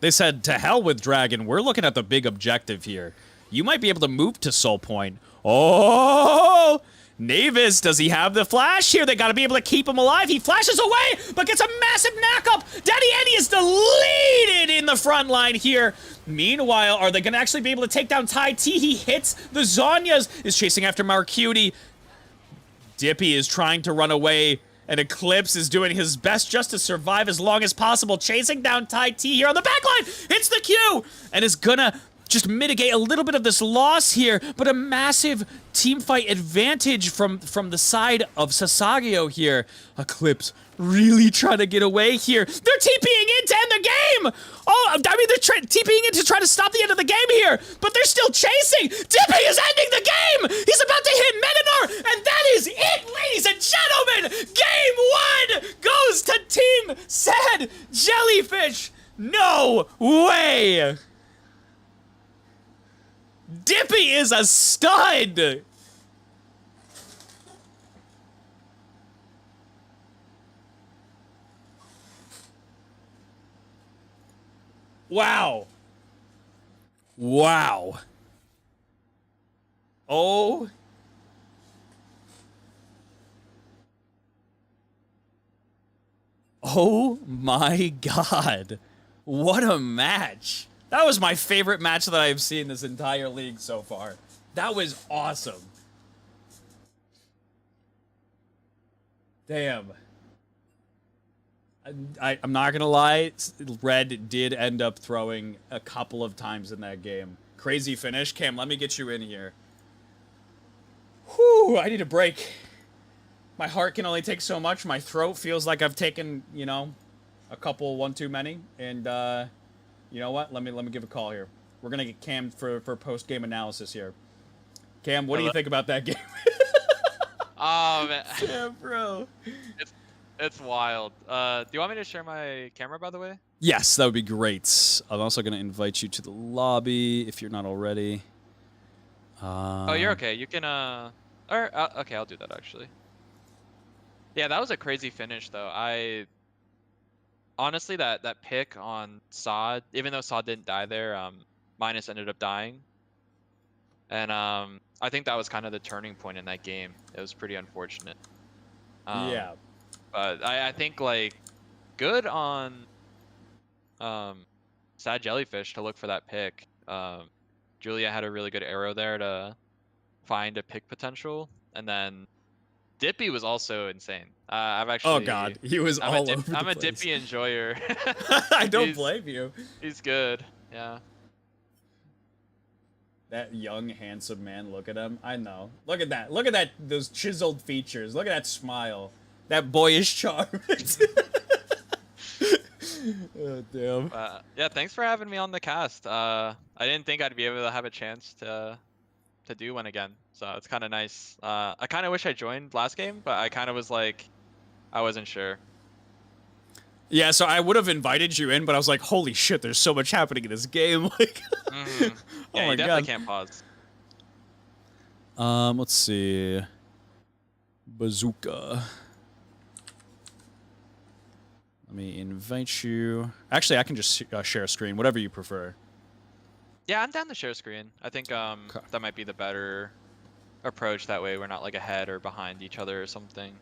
They said, to hell with Dragon. We're looking at the big objective here. You might be able to move to Soul Point. Oh! Navis, does he have the flash here? They got to be able to keep him alive. He flashes away, but gets a massive knock-up. Daddy Andy is deleted in the front line here. Meanwhile, are they going to actually be able to take down Tai T? He hits the Zhonya's, is chasing after Marcuti. Dippy is trying to run away. And Eclipse is doing his best just to survive as long as possible. Chasing down Tai T here on the backline. Hits the Q. And is gonna just mitigate a little bit of this loss here. But a massive team fight advantage from the side of SASAGEYO here. Eclipse really trying to get away here. They're TPing in to end the game! Oh, I mean, they're TPing in to try to stop the end of the game here, but they're still chasing! Dippy is ending the game! He's about to hit Meganor, and that is it, ladies and gentlemen! Game 1 goes to Team Sad Jellyfish! No way! Dippy is a stud! Wow. Wow. Oh. Oh my God. What a match. That was my favorite match that I've seen this entire league so far. That was awesome. Damn. I'm not gonna lie, Red did end up throwing a couple of times in that game. Crazy finish. Cam, let me get you in here. Whew, I need a break. My heart can only take so much. My throat feels like I've taken, you know, a couple one too many. And you know what? Let me give a call here. We're gonna get Cam for post-game analysis here. Cam, what do you think about that game? Oh man. Yeah, bro. It's wild. Do you want me to share my camera, by the way? Yes, that would be great. I'm also going to invite you to the lobby if you're not already. Oh, you're okay. You can, okay, I'll do that, actually. Yeah, that was a crazy finish, though. Honestly, that pick on Sod, even though Sod didn't die there, Minus ended up dying. And, I think that was kind of the turning point in that game. It was pretty unfortunate. Yeah. But I think, like, good on Sad Jellyfish to look for that pick. Julia had a really good arrow there to find a pick potential. And then Dippy was also insane. I've actually... Oh, God. He was all over the place. I'm a Dippy enjoyer. I don't blame you. He's good. Yeah. That young, handsome man, look at him. I know. Look at that. Look at that. Those chiseled features. Look at that smile. That boyish charm. Oh, damn. Yeah, thanks for having me on the cast. I didn't think I'd be able to have a chance to do one again, so it's kind of nice. I kind of wish I joined last game, but I kind of was like, I wasn't sure. Yeah, so I would have invited you in, but I was like, holy shit, there's so much happening in this game. Like, Yeah, oh my you definitely God. can't pause. Let's see. Bazooka. Let me invite you. Actually, I can just share a screen, whatever you prefer. Yeah, I'm down to share screen. I think that might be the better approach. That way we're not like ahead or behind each other or something.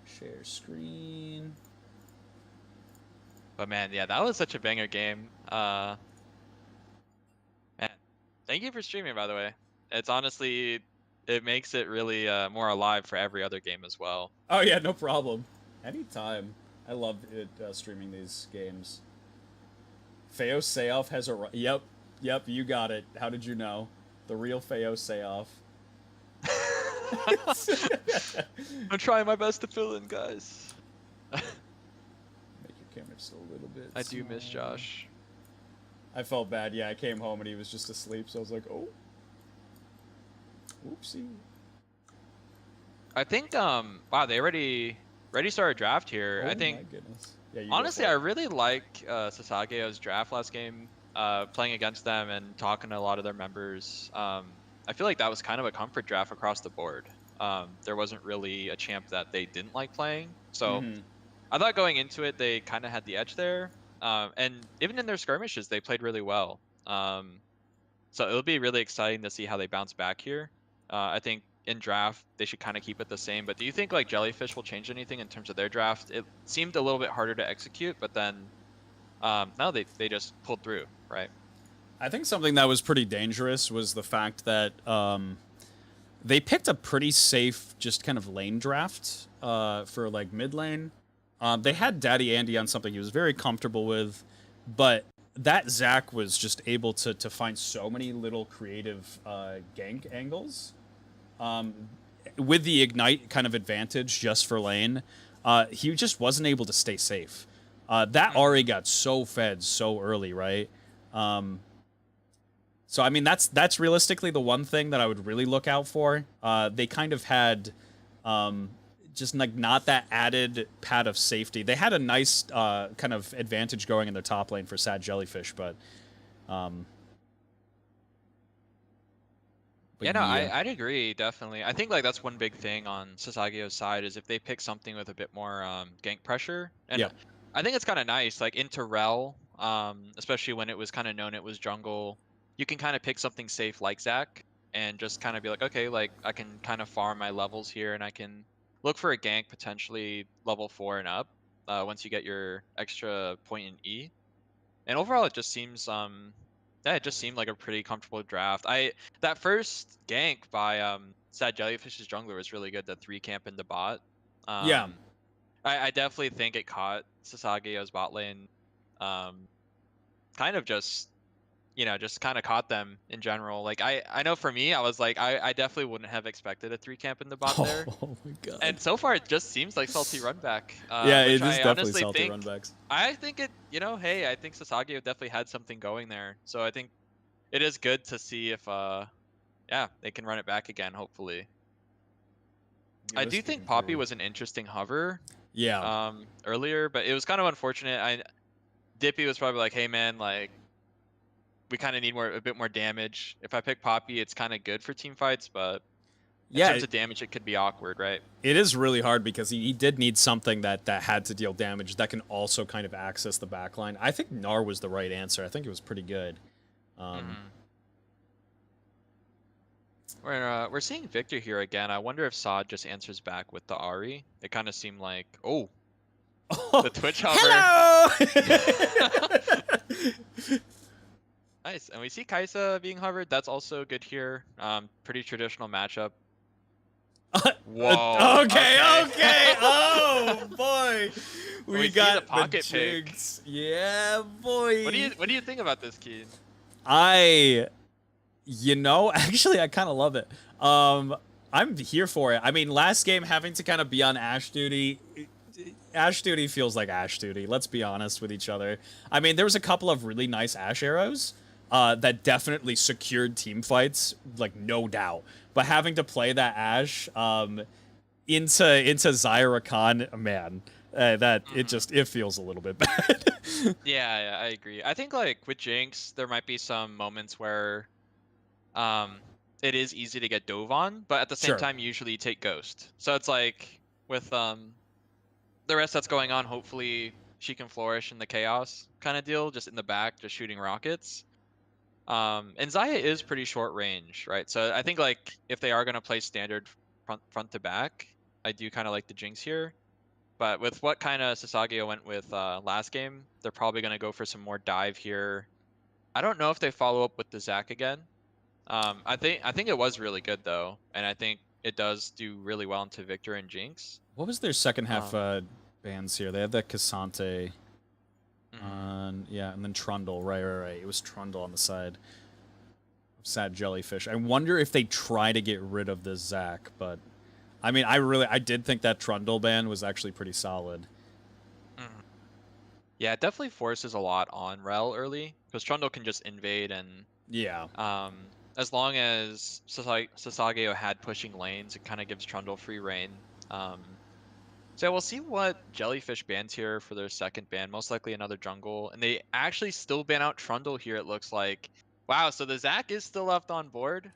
Share screen. But man, yeah, that was such a banger game. Man, thank you for streaming, by the way. It's honestly, it makes it really more alive for every other game as well. Oh yeah, no problem. Anytime. I love it streaming these games. Feo Seoff has a... Yep, you got it. How did you know? The real Feo Seoff. I'm trying my best to fill in, guys. Make your camera just a little bit I do miss Josh. I felt bad. Yeah, I came home and he was just asleep, so I was like, oh. Oopsie. I think, wow, they already started draft here. Oh I think, my goodness. Yeah, honestly, I really like SASAGEYO's draft last game, playing against them and talking to a lot of their members. I feel like that was kind of a comfort draft across the board. There wasn't really a champ that they didn't like playing. So I thought going into it, they kind of had the edge there. And even in their skirmishes, they played really well. So it'll be really exciting to see how they bounce back here. I think in draft, they should kind of keep it the same. But do you think like Jellyfish will change anything in terms of their draft? It seemed a little bit harder to execute, but then no, they just pulled through, right? I think something that was pretty dangerous was the fact that they picked a pretty safe, just kind of lane draft for like mid lane. They had Daddy Andy on something he was very comfortable with, but that Zach was just able to find so many little creative gank angles. With the Ignite kind of advantage just for lane, he just wasn't able to stay safe. That Ari got so fed so early, right? So I mean, that's realistically the one thing that I would really look out for. They kind of had just like not that added pad of safety. They had a nice kind of advantage going in their top lane for Sad Jellyfish, but Yeah, no, I'd agree, definitely. I think like that's one big thing on Sasageyo's side is if they pick something with a bit more gank pressure. And yeah, I think it's kind of nice, like into Rel, especially when it was kind of known it was jungle, you can kind of pick something safe like Zac and just kind of be like, okay, like I can kind of farm my levels here and I can look for a gank potentially level 4 and up once you get your extra point in E. And overall, it just seems yeah, it just seemed like a pretty comfortable draft. That first gank by Sad Jellyfish's jungler was really good. The 3 camp in the bot. yeah. Um, I definitely think it caught Sasageyo's bot lane. Um, kind of just just kind of caught them in general. Like I know for me, I was like I definitely wouldn't have expected a 3 camp in the bot there. Oh my god. And so far, it just seems like salty run back. Yeah, Which it is I definitely honestly salty think runbacks. I think it, hey, I think Sasageyo definitely had something going there. So I think it is good to see if, yeah, they can run it back again, hopefully. I do think Poppy was an interesting hover Yeah. earlier, but it was kind of unfortunate. Dippy was probably like, hey, man, like, we kind of need a bit more damage. If I pick Poppy, it's kind of good for team fights, but in Yeah, terms of damage, it could be awkward, right? it is really hard because he did need something that had to deal damage that can also kind of access the backline. I think Gnar was the right answer. I think it was pretty good. We're seeing Victor here again. I wonder if Sod just answers back with the Ari. It kind of seemed like, oh, the Twitch hover. Hello! Nice. And we see Kaisa being hovered. That's also good here. Pretty traditional matchup. Whoa. Okay. Oh boy, we got the pocket jigs. Yeah, boy. What do you think about this, Keen? Actually, I kind of love it. I'm here for it. I mean, last game having to kind of be on Ash duty. Ash duty feels like Ash duty. Let's be honest with each other. I mean, there was a couple of really nice Ash arrows that definitely secured team fights, like no doubt. But having to play that Ash into Zyra Khan, man, it feels a little bit bad. Yeah, I agree. I think like with Jinx, there might be some moments where it is easy to get dove on, but at the same time, usually you take Ghost. So it's like with the rest that's going on, hopefully she can flourish in the chaos kind of deal, just in the back, just shooting rockets. And Xayah is pretty short range, right? So I think like if they are gonna play standard front to back, I do kind of like the Jinx here. But with what kind of Sasageyo went with last game, they're probably gonna go for some more dive here. I don't know if they follow up with the Zac again. I think it was really good though, and I think it does do really well into Victor and Jinx. What was their second half bans here? They had that Cassante. Yeah, and then Trundle. Right. It was Trundle on the side. Sad Jellyfish. I wonder if they try to get rid of the Zac, but I mean, I did think that Trundle ban was actually pretty solid. Yeah, it definitely forces a lot on Rel early because Trundle can just invade and yeah. As long as Sasageyo had pushing lanes, it kind of gives Trundle free reign. So we'll see what Jellyfish bans here for their second ban. Most likely another jungle. And they actually still ban out Trundle here, it looks like. Wow, so the Zac is still left on board.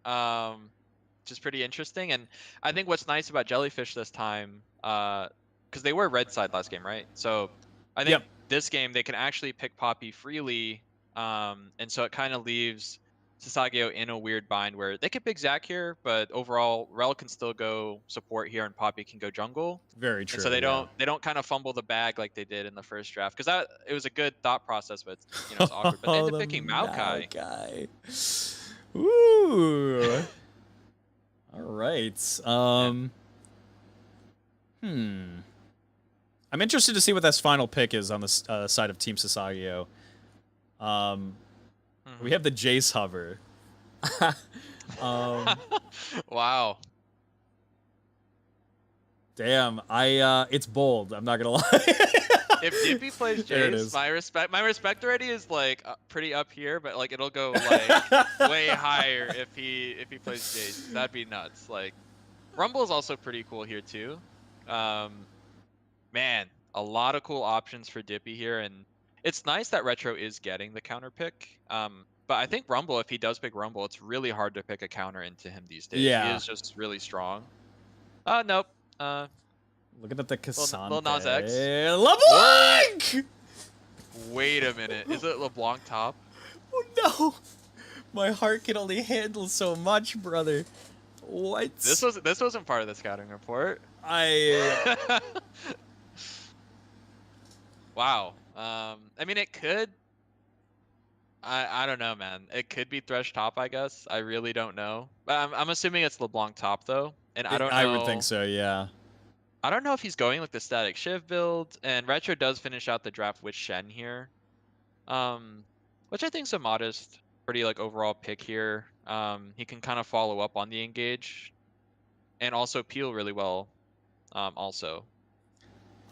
Which is pretty interesting. And I think what's nice about Jellyfish this time, because they were red side last game, right? So I think this game they can actually pick Poppy freely. And so it kind of leaves Sasageyo in a weird bind where they could pick Zac here, but overall Rel can still go support here and Poppy can go jungle. Very true. And so they don't kind of fumble the bag like they did in the first draft, because it was a good thought process, but it's awkward. But they ended up picking Maokai. Ooh. All right. I'm interested to see what this final pick is on the side of Team Sasageyo. We have the Jace hover. Wow. Damn, it's bold. I'm not gonna lie. If Dippy plays There it Jace, is. my respect already is like pretty up here, but like it'll go like way higher if he plays Jace. That'd be nuts. Like Rumble is also pretty cool here too. Man, a lot of cool options for Dippy here, and it's nice that Retro is getting the counter pick. But I think Rumble, if he does pick Rumble, it's really hard to pick a counter into him these days. He Yeah. is just really strong. Nope. Looking at the Lil Nas X. Cassante. What? LeBlanc! Wait a minute. Is it LeBlanc top? Oh no! My heart can only handle so much, brother. What? This wasn't part of the scouting report. I Wow. I mean, it could. I don't know, man. It could be Thresh top, I guess. I really don't know. But I'm assuming it's LeBlanc top though, and I don't know. I would think so, yeah. I don't know if he's going like the static shiv build, and Retro does finish out the draft with Shen here, which I think is a modest, pretty like overall pick here. He can kind of follow up on the engage, and also peel really well, also.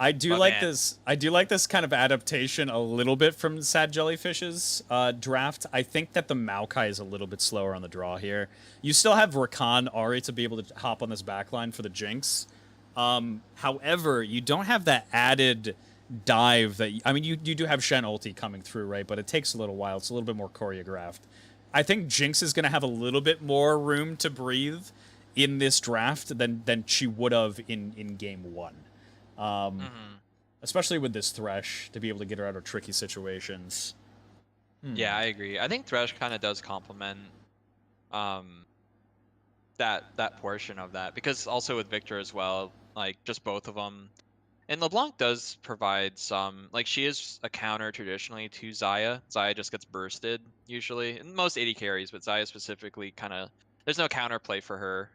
I do But like man. this. I do like this kind of adaptation a little bit from Sad Jellyfish's draft. I think that the Maokai is a little bit slower on the draw here. You still have Rakan, Ari to be able to hop on this backline for the Jinx. However, you don't have that added dive that I mean, you do have Shen ulti coming through, right? But it takes a little while. It's a little bit more choreographed. I think Jinx is going to have a little bit more room to breathe in this draft than she would have in game one. Especially with this Thresh, to be able to get her out of tricky situations. Yeah, I agree. I think Thresh kind of does complement that portion of that, because also with Victor as well, like just both of them. And LeBlanc does provide some, like she is a counter traditionally to Xayah. Xayah just gets bursted usually, in most AD carries, but Xayah specifically kind of, there's no counter play for her.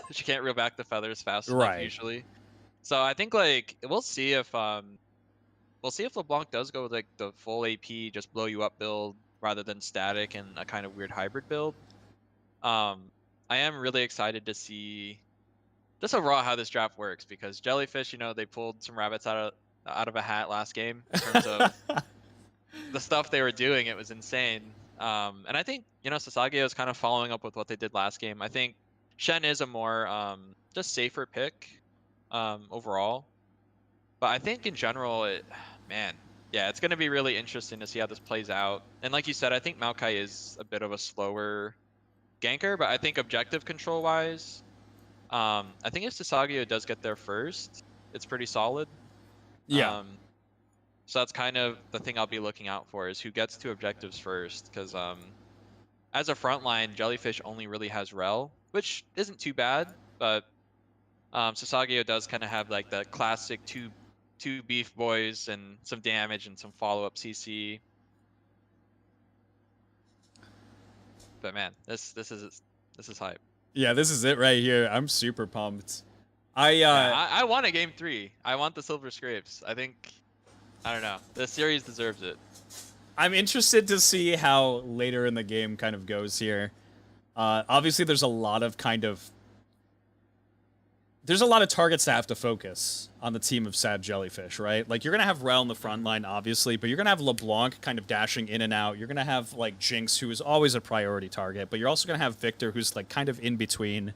She can't reel back the feathers fast enough usually. So I think like we'll see if LeBlanc does go with like the full AP, just blow you up build rather than static and a kind of weird hybrid build. I am really excited to see just overall how this draft works, because Jellyfish, you know, they pulled some rabbits out of a hat last game in terms of the stuff they were doing. It was insane. And I think, you know, Sasageyo is kind of following up with what they did last game. I think Shen is a more just safer pick overall. But I think in general, man, yeah, it's going to be really interesting to see how this plays out. And like you said, I think Maokai is a bit of a slower ganker, but I think objective control wise, I think if Sasageyo does get there first, it's pretty solid. Yeah. So that's kind of the thing I'll be looking out for, is who gets to objectives first, because as a frontline, Jellyfish only really has Rel, which isn't too bad, but Sasageyo does kind of have like the classic two beef boys and some damage and some follow-up CC. But man, this is hype. Yeah, this is it right here. I'm super pumped. I want a game 3. I want the silver scrapes. I don't know. The series deserves it. I'm interested to see how later in the game kind of goes here. Obviously, there's a lot of targets to have to focus on the team of Sad Jellyfish, right? Like, you're going to have Rel in the front line, obviously, but you're going to have LeBlanc kind of dashing in and out. You're going to have, like, Jinx, who is always a priority target, but you're also going to have Victor, who's, like, kind of in between.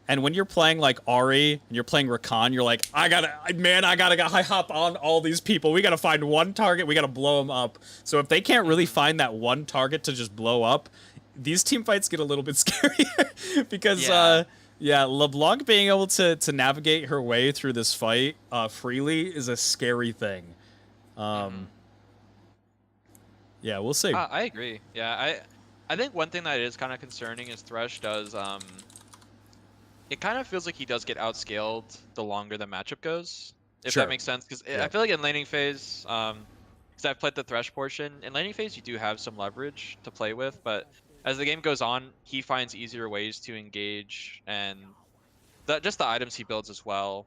And when you're playing, like, Ari, and you're playing Rakan, you're like, I gotta hop on all these people. We gotta find one target, we gotta blow them up. So if they can't really find that one target to just blow up, these team fights get a little bit scarier. Because, yeah, LeBlanc being able to navigate her way through this fight freely is a scary thing. Yeah, we'll see. I agree. Yeah, I think one thing that is kind of concerning is Thresh does it kind of feels like he does get outscaled the longer the matchup goes, if that makes sense. Because I feel like in laning phase, because I've played the Thresh portion, in laning phase you do have some leverage to play with, but as the game goes on, he finds easier ways to engage, and just the items he builds as well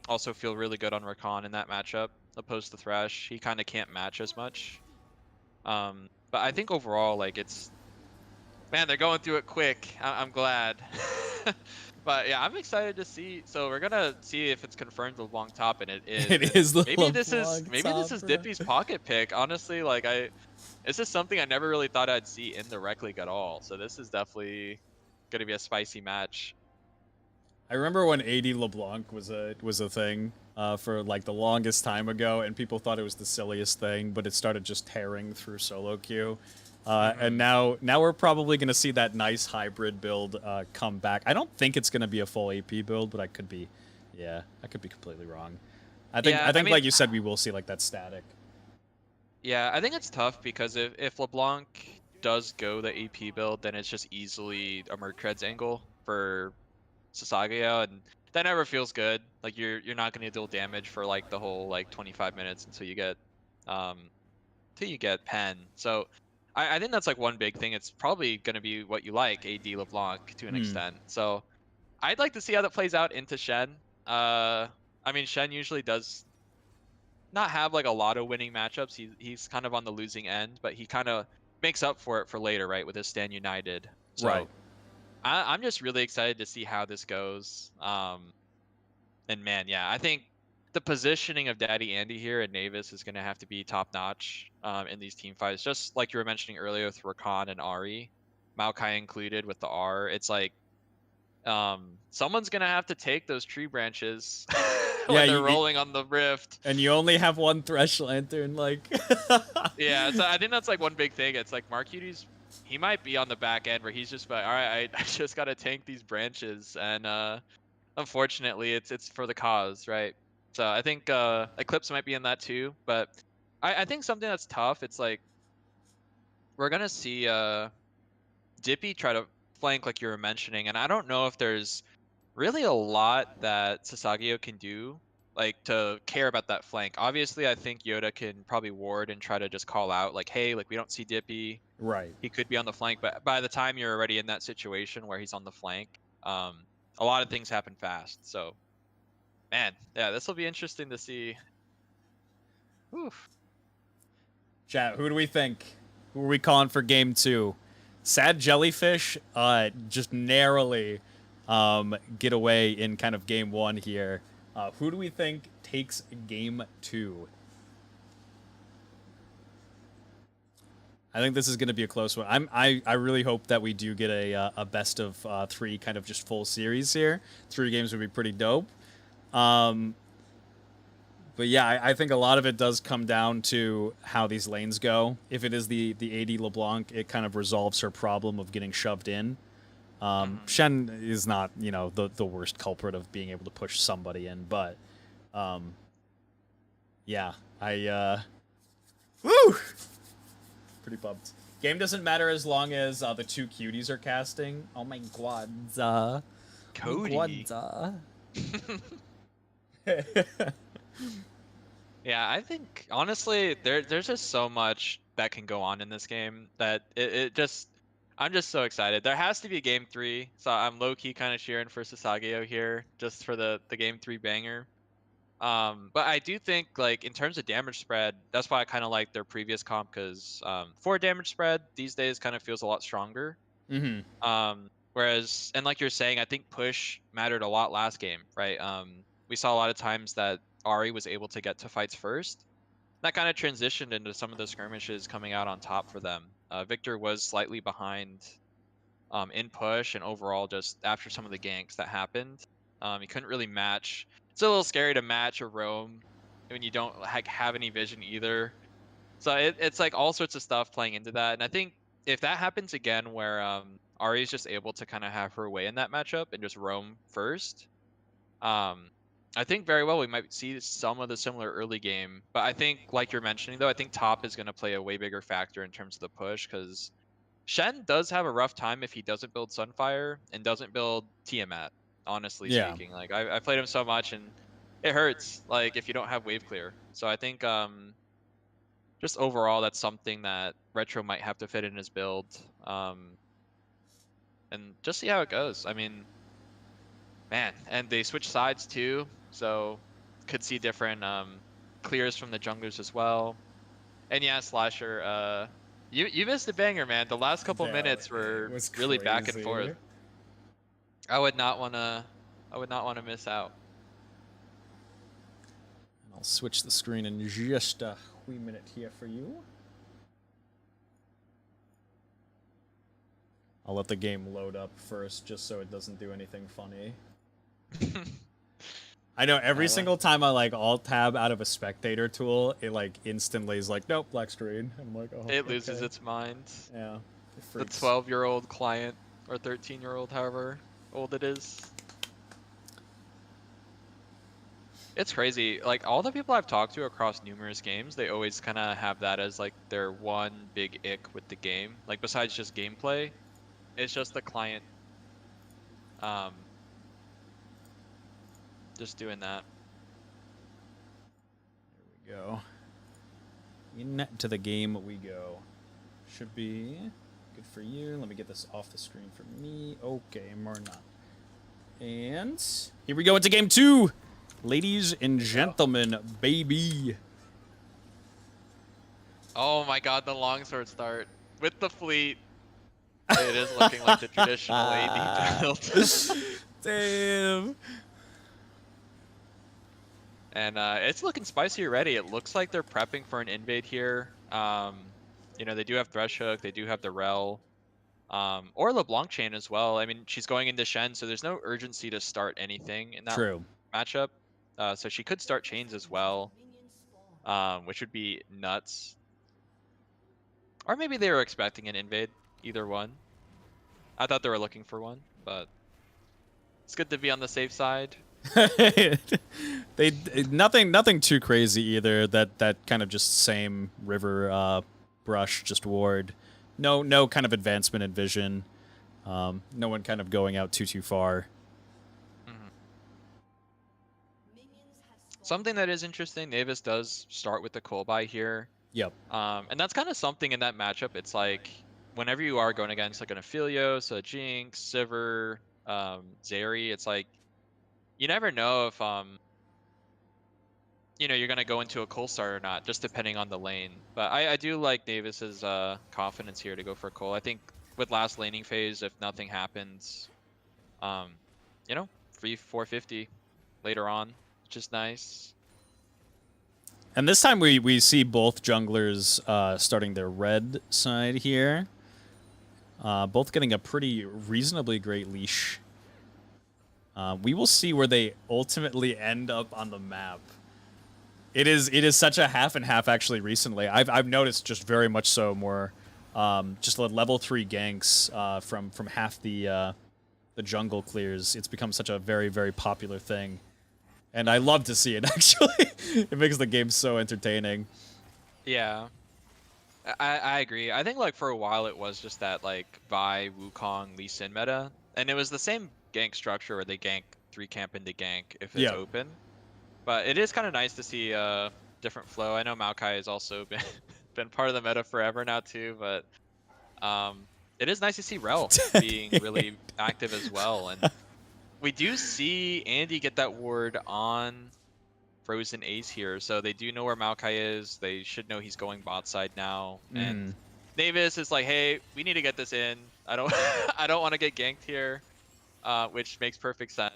also feel really good on Rakan in that matchup, opposed to Thresh. He kind of can't match as much. But I think overall, like, it's Man, they're going through it quick. I'm glad. But yeah, I'm excited to see. So we're gonna see if it's confirmed with long top, and it is. It And is the LeBlanc maybe this is top, Dippy's pocket pick. Honestly, like this is something I never really thought I'd see in the rec league at all. So this is definitely gonna be a spicy match. I remember when AD LeBlanc was a thing for like the longest time ago, and people thought it was the silliest thing, but it started just tearing through solo queue. And now we're probably going to see that nice hybrid build come back. I don't think it's going to be a full AP build, but I could be, yeah, I could be completely wrong. I think Yeah, I mean, like you said, we will see like that static. yeah, I think it's tough because if LeBlanc does go the AP build, then it's just easily a Mercred's angle for Sasageyo, and that never feels good. Like you're not gonna deal damage for like the whole like 25 minutes um until you get pen. So I think that's like one big thing. It's probably gonna be what you like, AD LeBlanc to an Hmm. extent. So I'd like to see how that plays out into Shen. I mean Shen usually does not have like a lot of winning matchups. He's kind of on the losing end, but he kind of makes up for it for later, right, with his Stand United. Right. So I'm just really excited to see how this goes. And man, yeah, I think the positioning of Daddy Andy here and Navis is going to have to be top notch in these team fights. Just like you were mentioning earlier with Rakan and Ari, Maokai included with the R. It's like someone's going to have to take those tree branches Yeah, when they're rolling on the rift. and you only have one Thresh Lantern, like. Yeah, so I think that's like one big thing. It's like Mark Cutie's, he might be on the back end where he's just like, all right, I just got to tank these branches, and unfortunately, it's for the cause, right? So I think Eclipse might be in that too, but I think something that's tough. It's like we're gonna see Dippy try to flank like you were mentioning, and I don't know if there's really a lot that Sasageyo can do like to care about that flank. Obviously, I think Yoda can probably ward and try to just call out like, hey, like we don't see Dippy. Right. He could be on the flank, but by the time you're already in that situation where he's on the flank, a lot of things happen fast. So man, yeah, this will be interesting to see. Oof. Chat, who do we think? Who are we calling for game 2? Sad Jellyfish just narrowly get away in kind of game 1 here. Who do we think takes game 2? I think this is going to be a close one. I really hope that we do get a best of 3 kind of just full series here. 3 games would be pretty dope. But yeah, I think a lot of it does come down to how these lanes go. If it is the AD LeBlanc, it kind of resolves her problem of getting shoved in. Shen is not, the worst culprit of being able to push somebody in, but yeah, woo! Pretty pumped. Game doesn't matter as long as the 2 cuties are casting. Oh my god. Cody. Yeah, I think honestly, there's just so much that can go on in this game that it just I'm just so excited. There has to be game 3, so I'm low key kind of cheering for Sasageyo here, just for the game 3 banger. But I do think like in terms of damage spread, that's why I kind of like their previous comp because 4 damage spread these days kind of feels a lot stronger. Mm-hmm. Whereas, and like you're saying, I think push mattered a lot last game, right? We saw a lot of times that Ari was able to get to fights first. That kind of transitioned into some of the skirmishes coming out on top for them. Victor was slightly behind in push and overall just after some of the ganks that happened. He couldn't really match. It's a little scary to match a roam when you don't like have any vision either. So it's like all sorts of stuff playing into that. And I think if that happens again where Ari is just able to kind of have her way in that matchup and just roam first, I think very well we might see some of the similar early game. But I think like you're mentioning though, I think top is going to play a way bigger factor in terms of the push because Shen does have a rough time if he doesn't build Sunfire and doesn't build Tiamat, honestly Yeah. speaking. Like I played him so much and it hurts like if you don't have wave clear. So I think just overall that's something that Retro might have to fit in his build. And just see how it goes. I mean, man, and they switch sides too, so could see different clears from the junglers as well. And yeah, Slasher, You missed a banger, man. The last couple Yeah, minutes it were was really back and forth. crazy. I would not wanna miss out. I'll switch the screen in just a wee minute here for you. I'll let the game load up first, just so it doesn't do anything funny. I know every single time I like alt tab out of a spectator tool, it like instantly is like, nope, black screen. I'm like, oh, It loses okay. its mind. Yeah. The 12-year-old client or 13-year-old, however old it is. It's crazy. Like all the people I've talked to across numerous games, they always kind of have that as like their one big ick with the game. Like besides just gameplay, it's just the client. Just doing that. There we go. Into the game we go. Should be good for you. Let me get this off the screen for me. Okay, more not. And here we go into game 2. Ladies and gentlemen, baby. Oh my god, the longsword start with the fleet. It is looking like the traditional AD build. Damn. And it's looking spicy already. It looks like they're prepping for an invade here. You know, they do have Thresh Hook, they do have the Rel, or LeBlanc Chain as well. I mean, she's going into Shen, so there's no urgency to start anything in that True. matchup. So she could start chains as well, which would be nuts. Or maybe they were expecting an invade. Either one. I thought they were looking for one, but it's good to be on the safe side. They nothing too crazy either. That kind of just same river brush, just ward. No kind of advancement in vision. No one kind of going out too far. Mm-hmm. Something that is interesting, Navis does start with the Kolbai here. Yep. And that's kind of something in that matchup. It's like whenever you are going against like an Aphelios, a Jinx, Sivir, Zeri, it's like you never know if you know, you're gonna go into a Cole start or not, just depending on the lane. But I do like Davis's confidence here to go for Cole. I think with last laning phase, if nothing happens, you know, free 450 later on, which is nice. And this time we see both junglers starting their red side here. Both getting a pretty reasonably great leash. We will see where they ultimately end up on the map. It is such a half and half actually recently. I've noticed just very much so more just level 3 ganks from half the jungle clears. It's become such a very popular thing. And I love to see it, actually. It makes the game so entertaining. Yeah. I agree. I think like for a while it was just that like Vi, Wukong, Lee Sin meta. And it was the same gank structure where they gank 3 camp into gank if it's open. But it is kind of nice to see a different flow. I know Maokai has also been part of the meta forever now too, but it is nice to see Rel being really active as well. And we do see Andy get that ward on Frozen Ace here, so they do know where Maokai is. They should know he's going bot side now. And Navis is like, hey, we need to get this in. I don't I don't want to get ganked here, which makes perfect sense.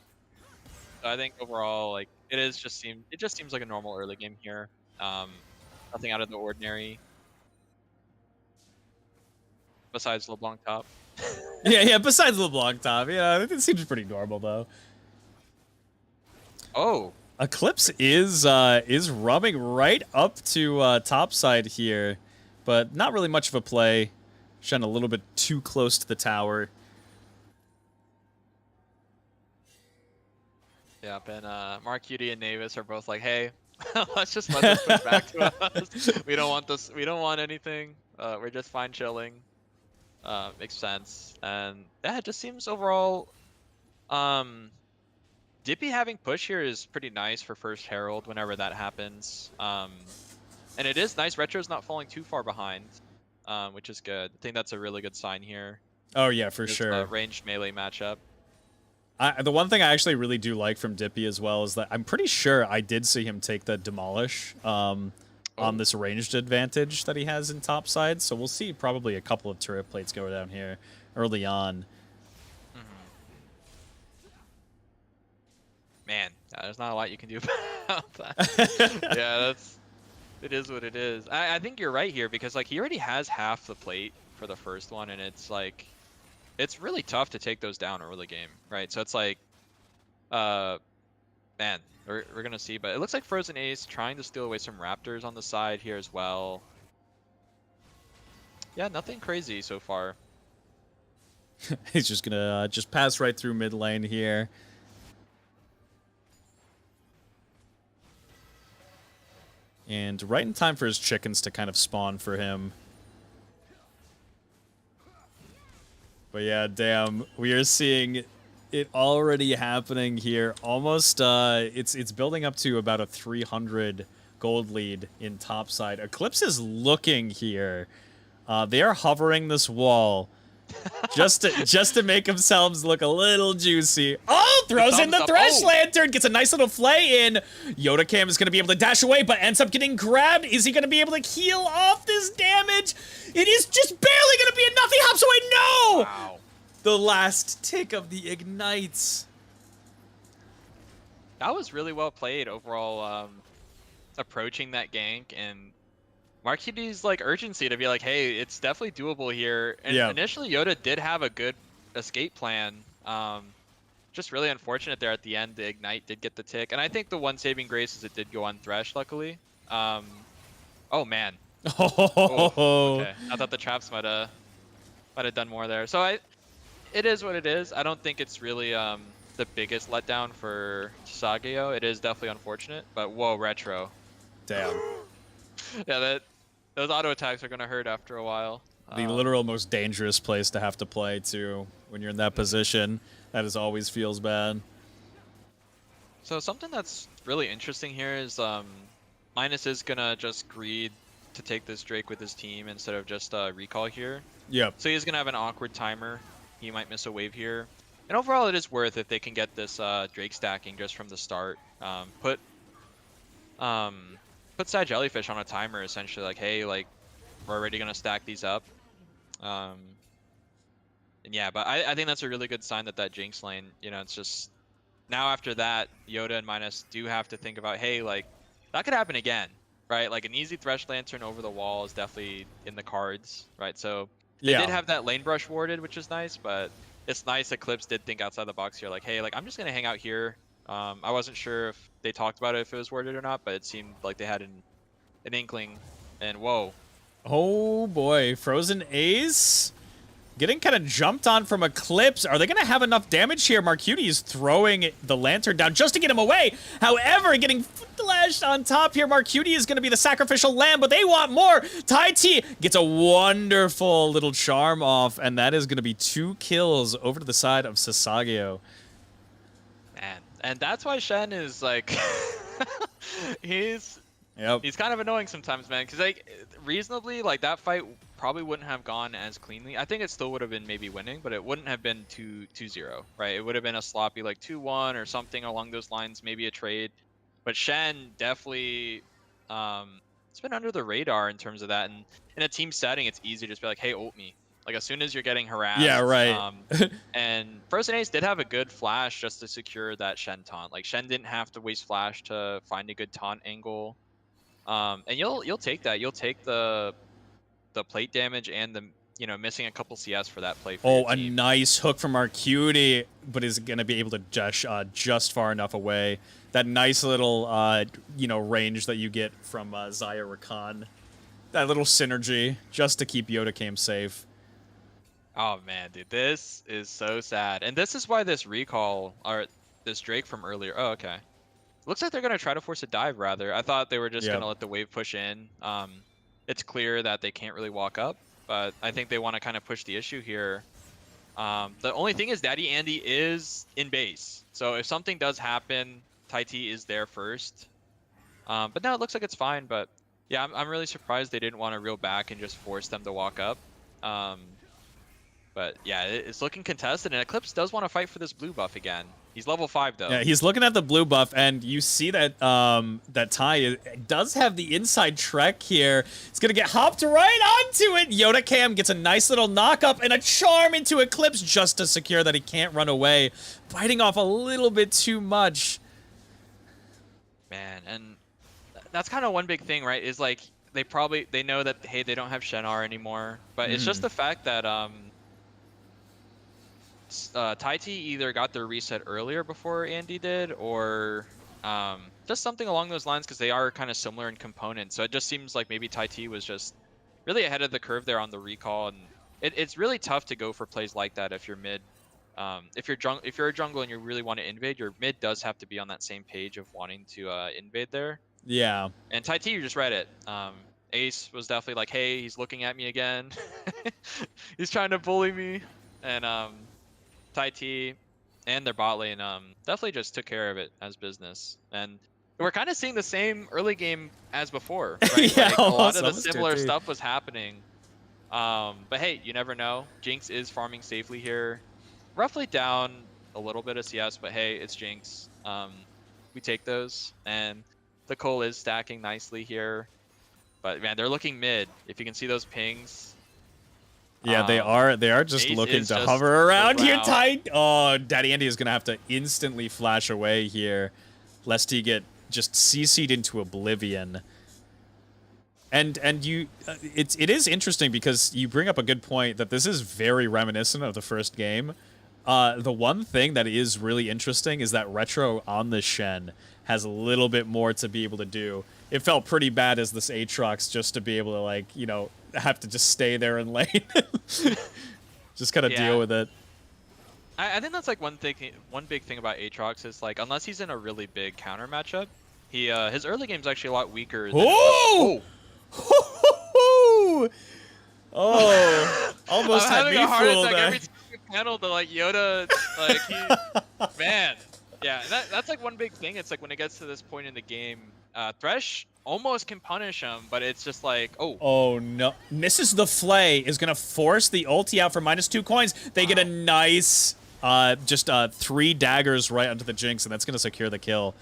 So I think overall, like it just seems like a normal early game here. Nothing out of the ordinary. Besides LeBlanc top. yeah. Besides LeBlanc top, yeah, it seems pretty normal though. Oh, Eclipse is rubbing right up to top side here, but not really much of a play. Shen a little bit too close to the tower. yeah, and Mark Cutie and Navis are both like, hey, let's just let this push back to us. We don't want this. We don't want anything. We're just fine chilling. Makes sense. And yeah, it just seems overall, Dippy having push here is pretty nice for first Herald whenever that happens. And it is nice Retro's not falling too far behind, which is good. I think that's a really good sign here. Oh yeah, for sure. Ranged melee matchup. The one thing I actually really do like from Dippy as well is that I'm pretty sure I did see him take the Demolish. on this ranged advantage that he has in top side. So we'll see probably a couple of turret plates go down here early on. Man, there's not a lot you can do about that. Yeah, it is what it is. I think you're right here because like he already has half the plate for the first one, and it's like it's really tough to take those down early game, right? So it's like, man, we're gonna see, but it looks like Frozen Ace trying to steal away some Raptors on the side here as well. Yeah, nothing crazy so far. He's just gonna just pass right through mid lane here. And right in time for his chickens to kind of spawn for him. But yeah, damn, we are seeing it already happening here. Almost, it's building up to about a 300 gold lead in topside. Eclipse is looking here. They are hovering this wall. just to make themselves look a little juicy. Oh, throws in the Thresh Lantern, gets a nice little flay in. Yoda Cam is going to be able to dash away, but ends up getting grabbed. Is he going to be able to heal off this damage? It is just barely going to be enough. He hops away. No! Wow. The last tick of the ignites. That was really well played overall, approaching that gank and Marquitti's like urgency to be like, hey, it's definitely doable here. And initially Yoda did have a good escape plan. Just really unfortunate there at the end. The ignite did get the tick. And I think the one saving grace is it did go on Thresh, luckily. Oh man. Oh, okay. I thought the traps might have done more there. So it is what it is. I don't think it's really the biggest letdown for SASAGEYO. It is definitely unfortunate, but whoa, retro. Damn. Yeah, those auto attacks are gonna hurt after a while. The literal most dangerous place to have to play too when you're in that position. That is always feels bad. So something that's really interesting here is Minus is gonna just greed to take this Drake with his team instead of just recall here. Yep. So he's gonna have an awkward timer. He might miss a wave here. And overall, it is worth if they can get this Drake stacking just from the start. Put Sad Jellyfish on a timer, essentially, like, hey, like, we're already gonna stack these up. And yeah, but I think that's a really good sign that Jinx lane, you know, it's just now after that, Yoda and Minus do have to think about, hey, like, that could happen again, right? Like an easy Thresh Lantern over the wall is definitely in the cards, right? So they did have that lane brush warded, which is nice, but it's nice Eclipse did think outside the box here, like, hey, like, I'm just gonna hang out here. I wasn't sure if they talked about it, if it was worded or not, but it seemed like they had an inkling. And whoa. Oh boy, Frozen Ace getting kind of jumped on from Eclipse. Are they going to have enough damage here? Marcuti is throwing the lantern down just to get him away. However, getting flashed on top here. Marcuti is going to be the sacrificial lamb, but they want more. Tai T gets a wonderful little charm off, and that is going to be 2 kills over to the side of SASAGEYO. And that's why Shen is like, he's kind of annoying sometimes, man. Because like reasonably, like that fight probably wouldn't have gone as cleanly. I think it still would have been maybe winning, but it wouldn't have been 2-0, right? It would have been a sloppy like 2-1 or something along those lines, maybe a trade. But Shen definitely, it's been under the radar in terms of that. And in a team setting, it's easy to just be like, hey, ult me. Like, as soon as you're getting harassed. Yeah, right. And Frozen Ace did have a good flash just to secure that Shen taunt. Like, Shen didn't have to waste flash to find a good taunt angle. And you'll take that. You'll take the plate damage and the, you know, missing a couple CS for that play for your team. A nice hook from Arcuti, but is going to be able to dash just far enough away. That nice little, you know, range that you get from Xayah Rakan. That little synergy just to keep Yoda Cam safe. Oh man, dude, this is so sad. And this is why this recall, or this Drake from earlier, oh, okay. Looks like they're going to try to force a dive, rather. I thought they were just going to let the wave push in. It's clear that they can't really walk up, but I think they want to kind of push the issue here. The only thing is Daddy Andy is in base. So if something does happen, Tai T is there first. But now it looks like it's fine, but yeah, I'm really surprised they didn't want to reel back and just force them to walk up. But yeah, it's looking contested, and Eclipse does want to fight for this blue buff again. He's level 5 though. Yeah, he's looking at the blue buff, and you see that that Tai does have the inside trek here. It's gonna get hopped right onto it. Yoda Cam gets a nice little knock up and a charm into Eclipse just to secure that he can't run away, biting off a little bit too much. Man, and that's kind of one big thing, right? Is like they know that, hey, they don't have Shenar anymore, but it's just the fact that Tai either got their reset earlier before Andy did, or just something along those lines, because they are kind of similar in components. So it just seems like maybe Tai was just really ahead of the curve there on the recall, and it's really tough to go for plays like that if you're mid. If you're a jungle and you really want to invade, your mid does have to be on that same page of wanting to invade there. Yeah. And Tai, you just read it. Ace was definitely like, hey, he's looking at me again. He's trying to bully me. And Tai and their bot lane definitely just took care of it as business. And we're kind of seeing the same early game as before, right? Yeah, like, a lot of the similar stuff was happening. But hey, you never know. Jinx is farming safely here. Roughly down a little bit of CS, but hey, it's Jinx. We take those, and the Cole is stacking nicely here. But man, they're looking mid. If you can see those pings. Yeah, they are just Ace looking to just hover around here around. tight. Oh, Daddy Andy is gonna have to instantly flash away here, lest he get just CC'd into oblivion. And you, it is interesting because you bring up a good point that this is very reminiscent of the first game. The one thing that is really interesting is that Retro on the Shen has a little bit more to be able to do. It felt pretty bad as this Aatrox just to be able to, like, you know, have to just stay there in lane. Just kind of deal with it. I think that's like one big thing about Aatrox is, like, unless he's in a really big counter matchup, his early game's actually a lot weaker than Oh, almost I'm had me having a heart fooled. attack every time you panel to, like, Yoda, like, man. Yeah, that's like one big thing. It's like when it gets to this point in the game, Thresh almost can punish him, but it's just like, oh no, misses the flay, is gonna force the ulti out for -2 coins. They get a nice just 3 daggers right onto the Jinx, and that's gonna secure the kill.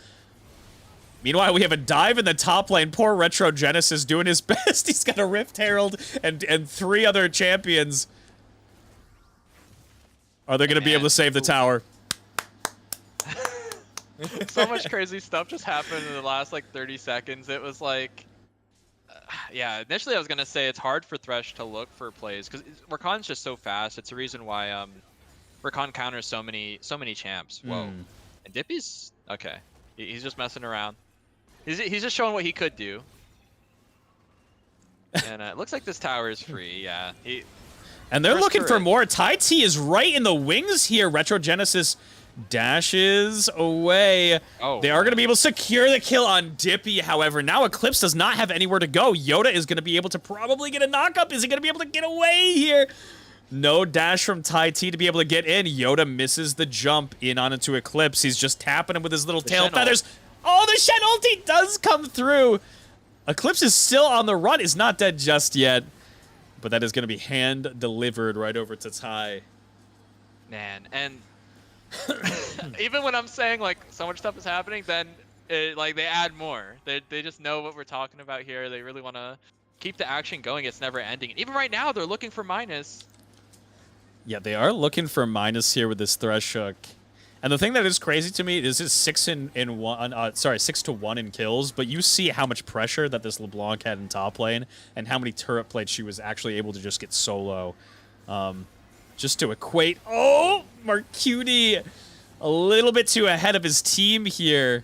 Meanwhile, we have a dive in the top lane. Poor Retro Genesis doing his best. He's got a Rift Herald and 3 other champions. Are they going to be able to save the tower? so much crazy stuff just happened in the last, like, 30 seconds. It was like, yeah, initially I was going to say it's hard for Thresh to look for plays, because Rakan's just so fast. It's a reason why Rakan counters so many champs. Whoa. And Dippy's, okay. He's just messing around. He's just showing what he could do. And it looks like this tower is free, yeah. And they're looking for more. Tai is right in the wings here. Retro Genesis dashes away. Oh, they are going to be able to secure the kill on Dippy, however. Now Eclipse does not have anywhere to go. Yoda is going to be able to probably get a knock-up. Is he going to be able to get away here? No dash from Tai to be able to get in. Yoda misses the jump in onto Eclipse. He's just tapping him with his little tail feathers. Oh, the Shen ulti does come through. Eclipse is still on the run. Is not dead just yet. But that is going to be hand-delivered right over to Tai. Man, and even when I'm saying, like, so much stuff is happening, then, like, they add more. They just know what we're talking about here. They really want to keep the action going. It's never ending. And even right now, they're looking for minus. Yeah, they are looking for minus here with this Thresh hook. And the thing that is crazy to me is it's 6 to 1 in kills, but you see how much pressure that this LeBlanc had in top lane and how many turret plates she was actually able to just get solo. Just to equate, oh, Marcuti a little bit too ahead of his team here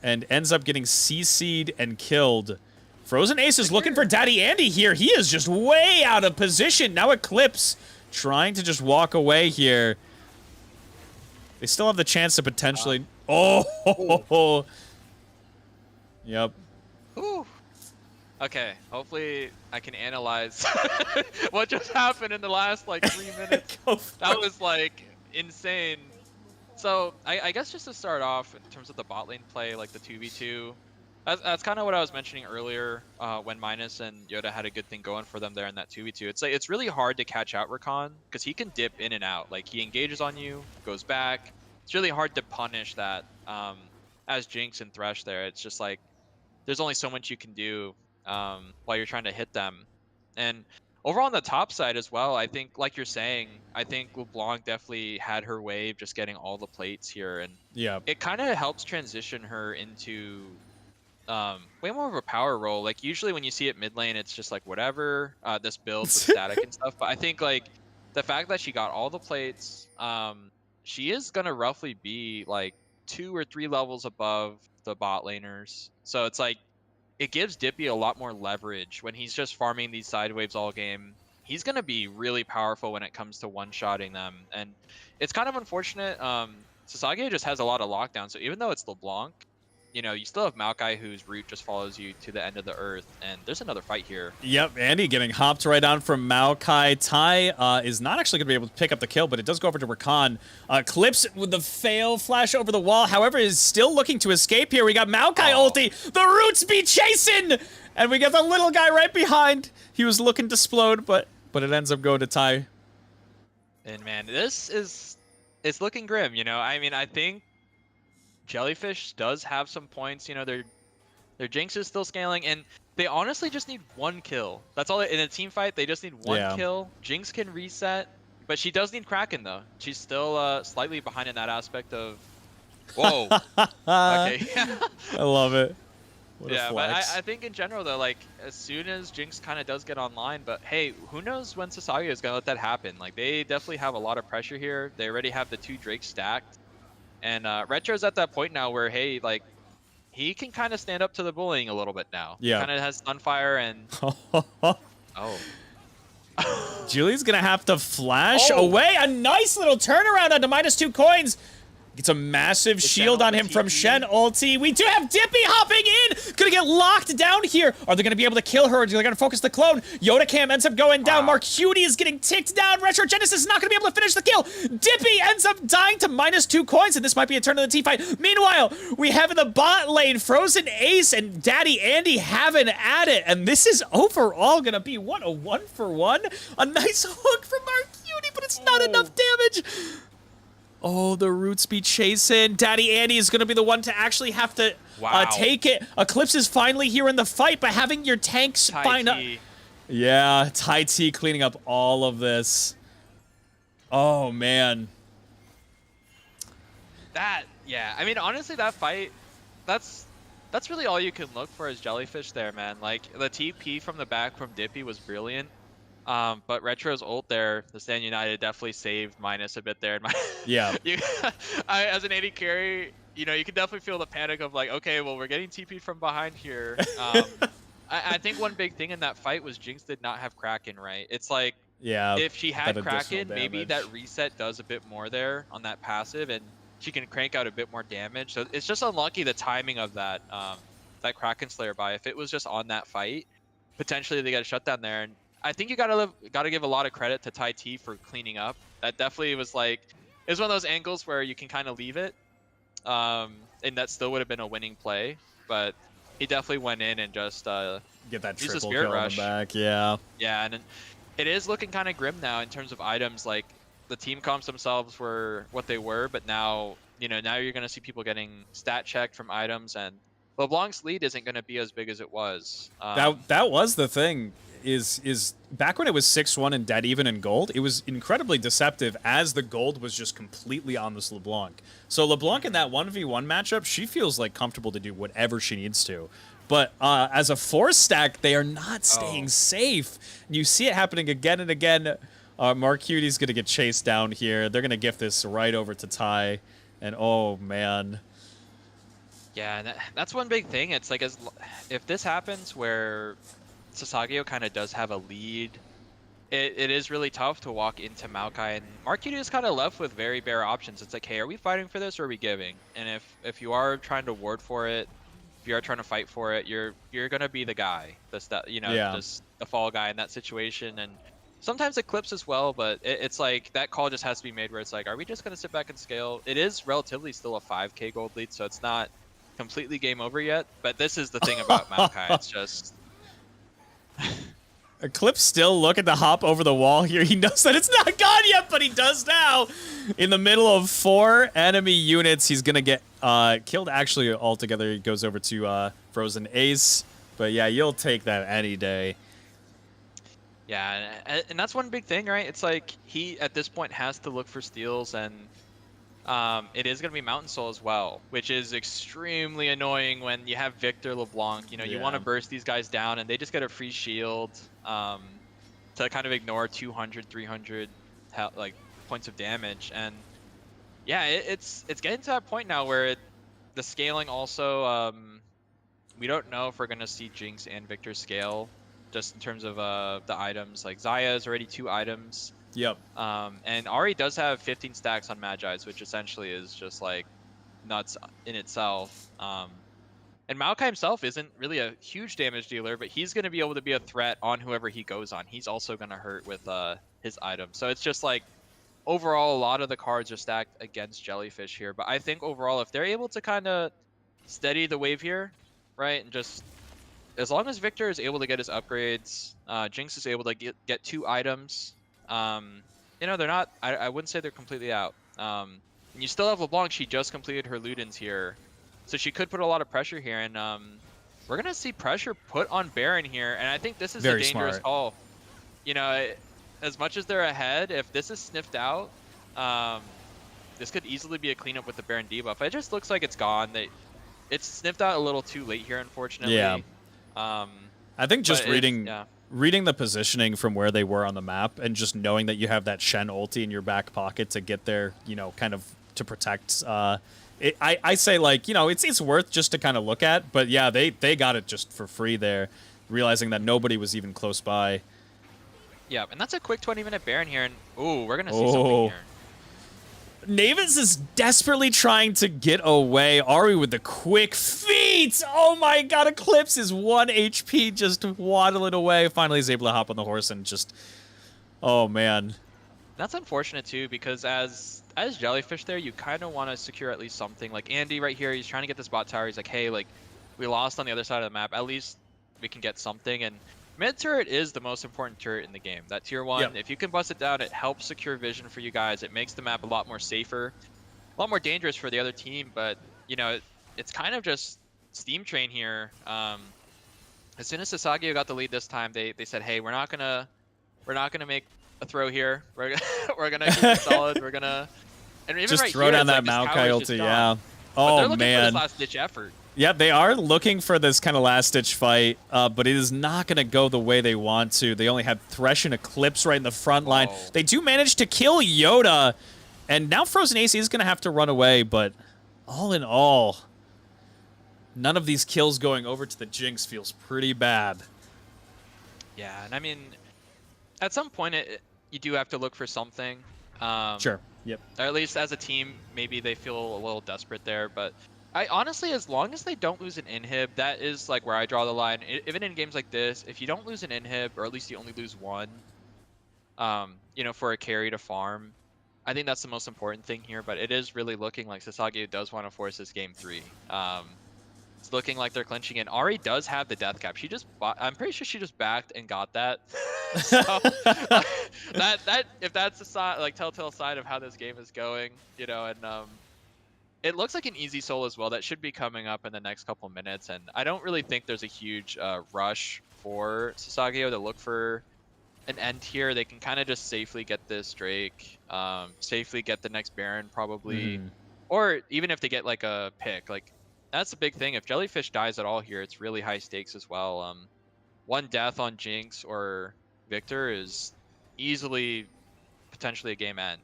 and ends up getting CC'd and killed. Frozen Ace is looking for Daddy Andy here. He is just way out of position. Now Eclipse trying to just walk away here. They still have the chance to potentially... Oh! Yep. Ooh. Okay, hopefully I can analyze what just happened in the last, like, 3 minutes. That was, like, insane. So, I guess just to start off, in terms of the bot lane play, like the 2v2, that's kind of what I was mentioning earlier when Minus and Yoda had a good thing going for them there in that 2v2. It's like, it's really hard to catch out Rakan, because he can dip in and out. Like, he engages on you, goes back, it's really hard to punish that as Jinx and Thresh there. It's just like there's only so much you can do while you're trying to hit them. And over on the top side as well, I think, like you're saying, I think LeBlanc definitely had her wave just getting all the plates here, and Yeah. it kind of helps transition her into way more of a power role. Like usually when you see it mid lane, it's just like whatever, this build with static and stuff. But I think like the fact that she got all the plates, she is gonna roughly be like 2 or 3 levels above the bot laners. So it's like it gives Dippy a lot more leverage when he's just farming these side waves all game. He's gonna be really powerful when it comes to one-shotting them, and it's kind of unfortunate. Sasage just has a lot of lockdown, so even though it's LeBlanc, you know, you still have Maokai whose route just follows you to the end of the earth, and there's another fight here. Yep, Andy getting hopped right on from Maokai. Tai is not actually going to be able to pick up the kill, but it does go over to Rakan. Clips with the fail flash over the wall, however, is still looking to escape here. We got Maokai ulti. The roots be chasing! And we got the little guy right behind. He was looking to explode, but it ends up going to Tai. And man, it's looking grim, you know? I mean, I think Jellyfish does have some points, you know, their Jinx is still scaling, and they honestly just need 1 kill. That's all. In a team fight, they just need 1 kill. Jinx can reset, but she does need Kraken, though. She's still slightly behind in that aspect of... Whoa. Okay. I love it. What yeah, a but flex. I think in general, though, like, as soon as Jinx kind of does get online, but hey, who knows when Sasageo is going to let that happen? Like, they definitely have a lot of pressure here. They already have the 2 Drakes stacked. And Retro's at that point now where, hey, like, he can kind of stand up to the bullying a little bit now. Yeah. Kind of has Sunfire and... oh. Julie's going to have to flash away. A nice little turnaround onto -2 coins. Gets a massive shield on him from Shen ulti. We do have Dippy hopping in. Gonna get locked down here. Are they gonna be able to kill her? Or are they gonna focus the clone? Yoda Cam ends up going down. Mark Cutie is getting ticked down. Retro Genesis is not gonna be able to finish the kill. Dippy ends up dying to -2 coins, and this might be a turn of the team fight. Meanwhile, we have in the bot lane Frozen Ace and Daddy Andy having at it, and this is overall gonna be what, a 1-for-1? A nice hook from Mark Cutie, but it's not enough damage. Oh, the roots be chasing. Daddy Andy is going to be the one to actually have to take it. Eclipse is finally here in the fight, but having your tanks find up. Yeah, Tai T cleaning up all of this. Oh, man. Yeah, I mean, honestly, that fight, that's really all you can look for as Jellyfish there, man. Like, the TP from the back from Dippy was brilliant. But Retro's ult there, the Stand United definitely saved Minus a bit there. Yeah. As an AD carry, you know, you can definitely feel the panic of like, okay, well, we're getting TP from behind here. I think one big thing in that fight was Jinx did not have Kraken, right? It's like, if she had Kraken, maybe that reset does a bit more there on that passive, and she can crank out a bit more damage. So it's just unlucky the timing of that that Kraken Slayer buy. If it was just on that fight, potentially they got a shutdown there. And I think you gotta give a lot of credit to Tai T for cleaning up. That definitely was like, it was one of those angles where you can kind of leave it, and that still would have been a winning play. But he definitely went in and just get that used triple the Spirit kill Rush. in the back. Yeah. Yeah, and it is looking kind of grim now in terms of items. Like the team comps themselves were what they were, but now now you're gonna see people getting stat checked from items, and LeBlanc's lead isn't gonna be as big as it was. That was the thing. Is back when it was 6-1 and dead even in gold, it was incredibly deceptive as the gold was just completely on this LeBlanc. So LeBlanc in that 1v1 matchup, she feels like comfortable to do whatever she needs to. But as a 4-stack, they are not staying safe. You see it happening again and again. Mark Cutie's going to get chased down here. They're going to gift this right over to Tai. And oh, man. Yeah, and that's one big thing. It's like, if this happens where Sasageo kind of does have a lead, it is really tough to walk into Maokai, and Marquita is kind of left with very bare options. It's like, hey, are we fighting for this or are we giving? And if you are trying to ward for it, if you are trying to fight for it, you're gonna be the guy just the fall guy in that situation. And sometimes Eclipse as well, but it's like that call just has to be made where it's like, are we just gonna sit back and scale? It is relatively still a 5k gold lead, so it's not completely game over yet, but this is the thing about Maokai. It's just Eclipse still looking to hop over the wall here. He knows that it's not gone yet, but he does now. In the middle of 4 enemy units, he's going to get killed actually altogether. He goes over to Frozen Ace. But yeah, you'll take that any day. Yeah, and that's one big thing, right? It's like he, at this point, has to look for steals, and it is going to be Mountain Soul as well, which is extremely annoying when you have Victor LeBlanc. You know, you want to burst these guys down, and they just get a free shield to kind of ignore 200, 300 like points of damage. And yeah, it's getting to that point now where the scaling also, we don't know if we're going to see Jinx and Victor scale, just in terms of the items. Like Xayah is already 2 items. Yep. And Ahri does have 15 stacks on Magi's, which essentially is just like nuts in itself. And Maokai himself isn't really a huge damage dealer, but he's going to be able to be a threat on whoever he goes on. He's also going to hurt with his items. So it's just like, overall, a lot of the cards are stacked against Jellyfish here. But I think overall, if they're able to kind of steady the wave here, right, and just as long as Victor is able to get his upgrades, Jinx is able to get 2 items. You know, they're not, I wouldn't say they're completely out. And you still have LeBlanc. She just completed her Ludens here, so she could put a lot of pressure here. And we're gonna see pressure put on Baron here, and I think this is a dangerous call. You know, as much as they're ahead, if this is sniffed out, this could easily be a cleanup with the Baron debuff. It just looks like it's gone. It's sniffed out a little too late here, unfortunately. Yeah. I think just reading the positioning from where they were on the map, and just knowing that you have that Shen ulti in your back pocket to get there, you know, kind of to protect. I say, like, you know, it's worth just to kind of look at, but yeah, they got it just for free there, realizing that nobody was even close by. Yeah, and that's a quick 20-minute Baron here, and ooh, we're gonna see something here. Navis is desperately trying to get away. Ahri with the quick feet. Oh my god, Eclipse is 1 HP just waddling away. Finally he's able to hop on the horse and just... Oh man. That's unfortunate too, because as Jellyfish there, you kind of want to secure at least something. Like Andy right here, he's trying to get this bot tower. He's like, hey, like, we lost on the other side of the map. At least we can get something. And mid turret is the most important turret in the game. That tier 1, if you can bust it down, it helps secure vision for you guys. It makes the map a lot more safer, a lot more dangerous for the other team. But you know, it's kind of just Steam Train here. As soon as SASAGEYO got the lead this time, they said, hey, we're not gonna make a throw here. We're gonna keep it solid. We're gonna even just right throw here, down that like, Maokai ulti. Yeah. But they're Oh looking man. for this last ditch effort. Yeah, they are looking for this kind of last-ditch fight, but it is not going to go the way they want to. They only had Thresh and Eclipse right in the front line. They do manage to kill Yoda, and now Frozen Ace is going to have to run away, but all in all, none of these kills going over to the Jinx feels pretty bad. Yeah, and I mean, at some point, you do have to look for something. Sure, yep. Or at least as a team, maybe they feel a little desperate there, but I honestly, as long as they don't lose an inhib, that is like where I draw the line. Even in games like this, if you don't lose an inhib, or at least you only lose 1, you know, for a carry to farm, I think that's the most important thing here. But it is really looking like SASAGEYO does want to force this game 3. It's looking like they're clinching it. Ahri does have the death cap. She just I'm pretty sure she just backed and got that. So that if that's a sign, like telltale sign of how this game is going, you know, and it looks like an easy soul as well. That should be coming up in the next couple minutes, and I don't really think there's a huge rush for SASAGEYO to look for an end here. They can kind of just safely get this Drake, safely get the next Baron probably, or even if they get like a pick, like that's the big thing. If Jellyfish dies at all here, it's really high stakes as well. 1 death on Jinx or Victor is easily potentially a game end,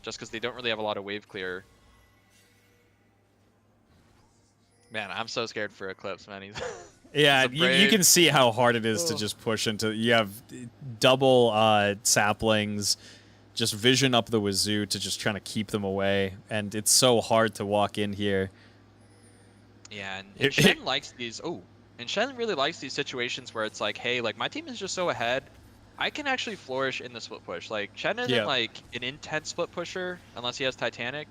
just because they don't really have a lot of wave clear. Man, I'm so scared for Eclipse, man. Yeah, you can see how hard it is to just push into... You have double saplings, just vision up the wazoo to just trying to keep them away, and it's so hard to walk in here. Yeah, and Shen likes these... Oh, and Shen really likes these situations where it's like, hey, like, my team is just so ahead, I can actually flourish in the split push. Like, Shen isn't like an intense split pusher unless he has Titanic.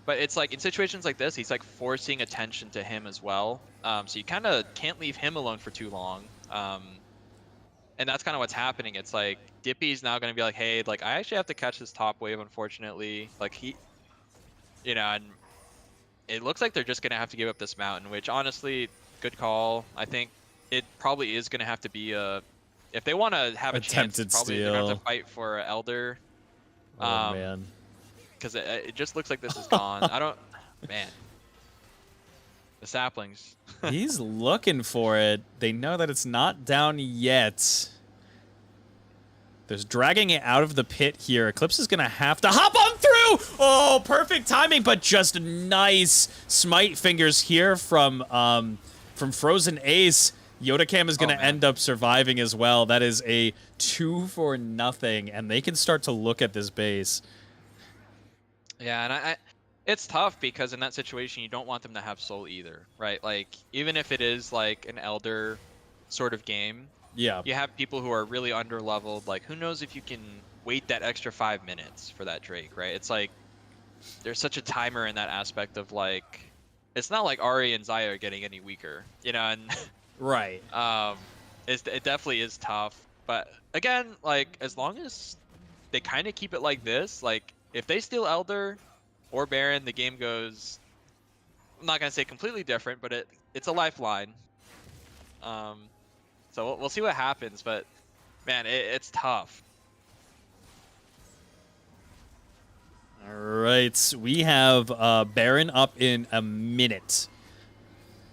But it's like in situations like this, he's like forcing attention to him as well. So you kind of can't leave him alone for too long. And that's kind of what's happening. It's like Dippy's now going to be like, hey, like I actually have to catch this top wave, unfortunately. Like he, and it looks like they're just going to have to give up this mountain, which honestly, good call. I think it probably is going to have to be if they want to have a chance, Attempted probably they're going to have steal. to fight for Elder. Oh man. Because it just looks like this is gone. I don't, man. The saplings. He's looking for it. They know that it's not down yet. There's dragging it out of the pit here. Eclipse is going to have to hop on through! Oh, perfect timing, but just nice smite fingers here from Frozen Ace. Yodacam is going to end up surviving as well. That is a 2-0, and they can start to look at this base. Yeah, and it's tough because in that situation, you don't want them to have soul either, right? Like, even if it is like an Elder sort of game, yeah, you have people who are really under-leveled. Like, who knows if you can wait that extra 5 minutes for that Drake, right? It's like, there's such a timer in that aspect of like, it's not like Ari and Zaya are getting any weaker, and right. it definitely is tough. But again, like, as long as they kind of keep it like this, like, if they steal Elder or Baron, the game goes, I'm not going to say completely different, but it's a lifeline. So we'll see what happens, but man, it's tough. All right, we have Baron up in a minute.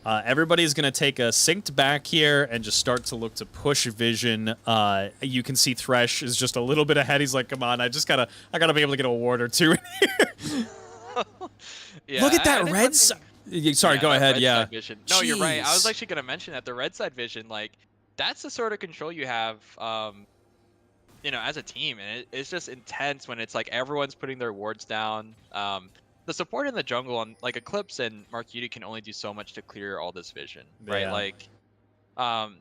Everybody's going to take a synced back here and just start to look to push vision. You can see Thresh is just a little bit ahead. He's like, come on, I gotta be able to get a ward or two in here. Yeah, look at that red side. Sorry, go ahead. Yeah. Vision. No, you're right. I was actually going to mention that the red side vision, like, that's the sort of control you have, as a team. And it's just intense when it's like everyone's putting their wards down. The support in the jungle on like Eclipse and Mark Yudi can only do so much to clear all this vision, right? Yeah. Like,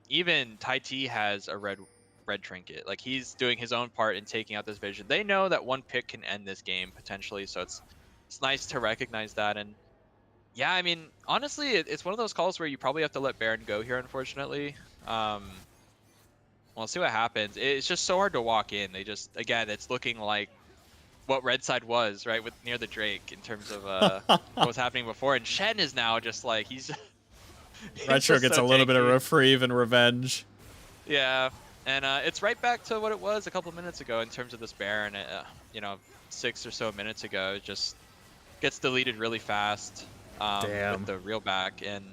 even Tai T has a red trinket. Like, he's doing his own part in taking out this vision. They know that one pick can end this game potentially, so it's nice to recognize that. And yeah, I mean, honestly, it's one of those calls where you probably have to let Baron go here, unfortunately. We'll see what happens. It's just so hard to walk in. They just, again, it's looking like what red side was, right, with near the Drake in terms of what was happening before. And Shen is now just like, he's Retro gets so a little tanky. bit of reprieve and revenge. Yeah, and it's right back to what it was a couple minutes ago in terms of this Baron. 6 or so minutes ago, it just gets deleted really fast with the reel back. And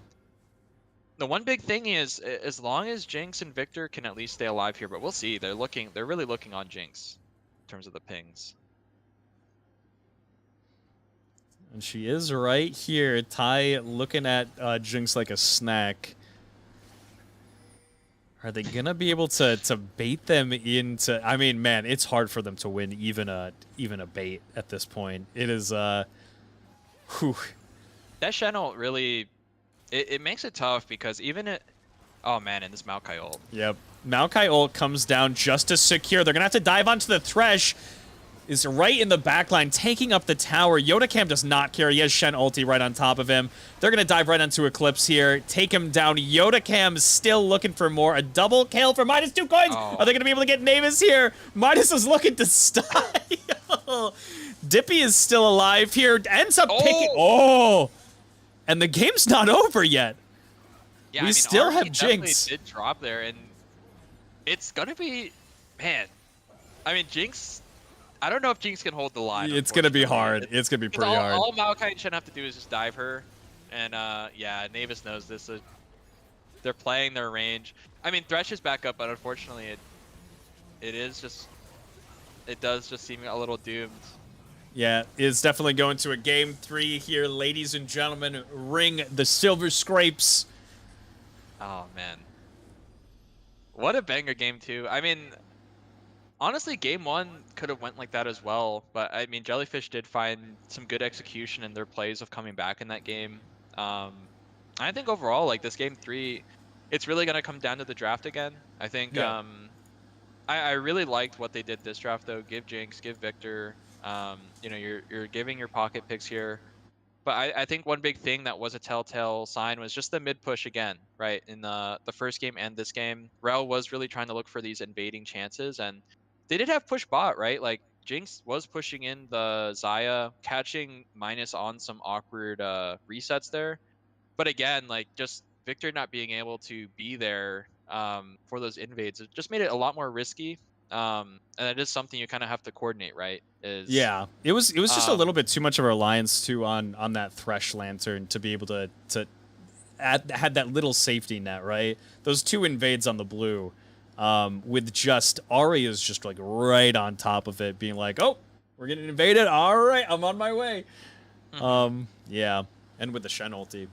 the one big thing is, as long as Jinx and Victor can at least stay alive here, but we'll see. They're really looking on Jinx in terms of the pings. And she is right here. Ty looking at Jinx like a snack. Are they gonna be able to bait them into? I mean, man, it's hard for them to win even a bait at this point. It is whew. That Shen ult really, it makes it tough because oh man, and this Maokai ult. Yep, Maokai ult comes down just to secure. They're gonna have to dive onto the Thresh. Is right in the backline, taking up the tower. Yodacam does not care. He has Shen ulti right on top of him. They're going to dive right onto Eclipse here, take him down. Yodacam is still looking for more. A double kill for -2 coins. Oh. Are they going to be able to get Navis here? Midas is looking to style. Dippy is still alive here. Ends up picking... Oh! And the game's not over yet. Yeah, we still Army have Jinx. Did drop there, and it's going to be... Man, I mean, Jinx... I don't know if Jinx can hold the line. It's going to be hard. It's going to be pretty hard. All Maokai and Shen have to do is just dive her. And, yeah, Navis knows this. They're playing their range. I mean, Thresh is back up, but unfortunately it does just seem a little doomed. Yeah, it's definitely going to a game 3 here, ladies and gentlemen. Ring the silver scrapes. Oh, man. What a banger game 2. I mean... Honestly, game 1 could have went like that as well, but I mean, Jellyfish did find some good execution in their plays of coming back in that game. I think overall, like this game 3, it's really going to come down to the draft again. I think I really liked what they did this draft though. Give Jinx, give Victor. You're giving your pocket picks here. But I think one big thing that was a telltale sign was just the mid push again, right? In the first game and this game, Rel was really trying to look for these invading chances, and they did have push bot, right? Like Jinx was pushing in the Xayah, catching minus on some awkward resets there. But again, like just Victor not being able to be there for those invades, it just made it a lot more risky. And it is something you kind of have to coordinate, right? Is Yeah, it was just a little um, bit too much of a reliance too on that Thresh Lantern to be able to had that little safety net, right? Those two invades on the blue, with just Ari is just like right on top of it, being like, "Oh, we're getting invaded. All right, I'm on my way." mhm. Yeah, and with the Shen ulti.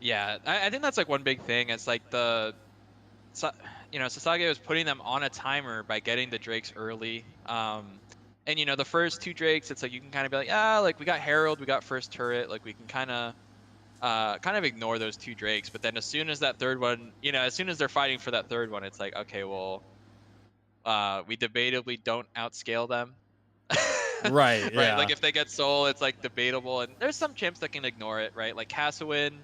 Yeah, I think that's like one big thing. It's like Sa- Sasage was putting them on a timer by getting the Drakes early. And the first two Drakes, it's like you can kind of be like, like we got Herald, we got first turret, like we can kind of ignore those two Drakes. But then as soon as that third one, as soon as they're fighting for that third one, it's like, okay, well, we debatably don't outscale them. Right. Right? Like Yeah. if they get Soul, it's like debatable, and there's some champs that can ignore it, right? Like Caswin,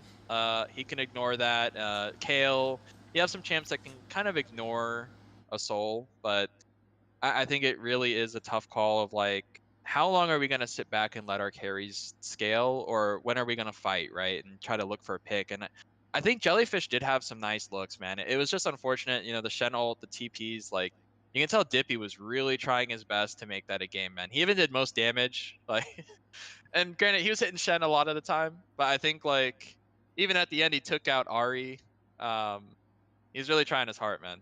he can ignore that. Kale, you have some champs that can kind of ignore a Soul, but I think it really is a tough call of like, how long are we gonna sit back and let our carries scale, or when are we gonna fight, right? And try to look for a pick. And I think Jellyfish did have some nice looks, man. It was just unfortunate, the Shen ult, the TPs, like you can tell Dippy was really trying his best to make that a game, man. He even did most damage, like, and granted he was hitting Shen a lot of the time, but I think like even at the end he took out Ari. Um, he's really trying his heart, man.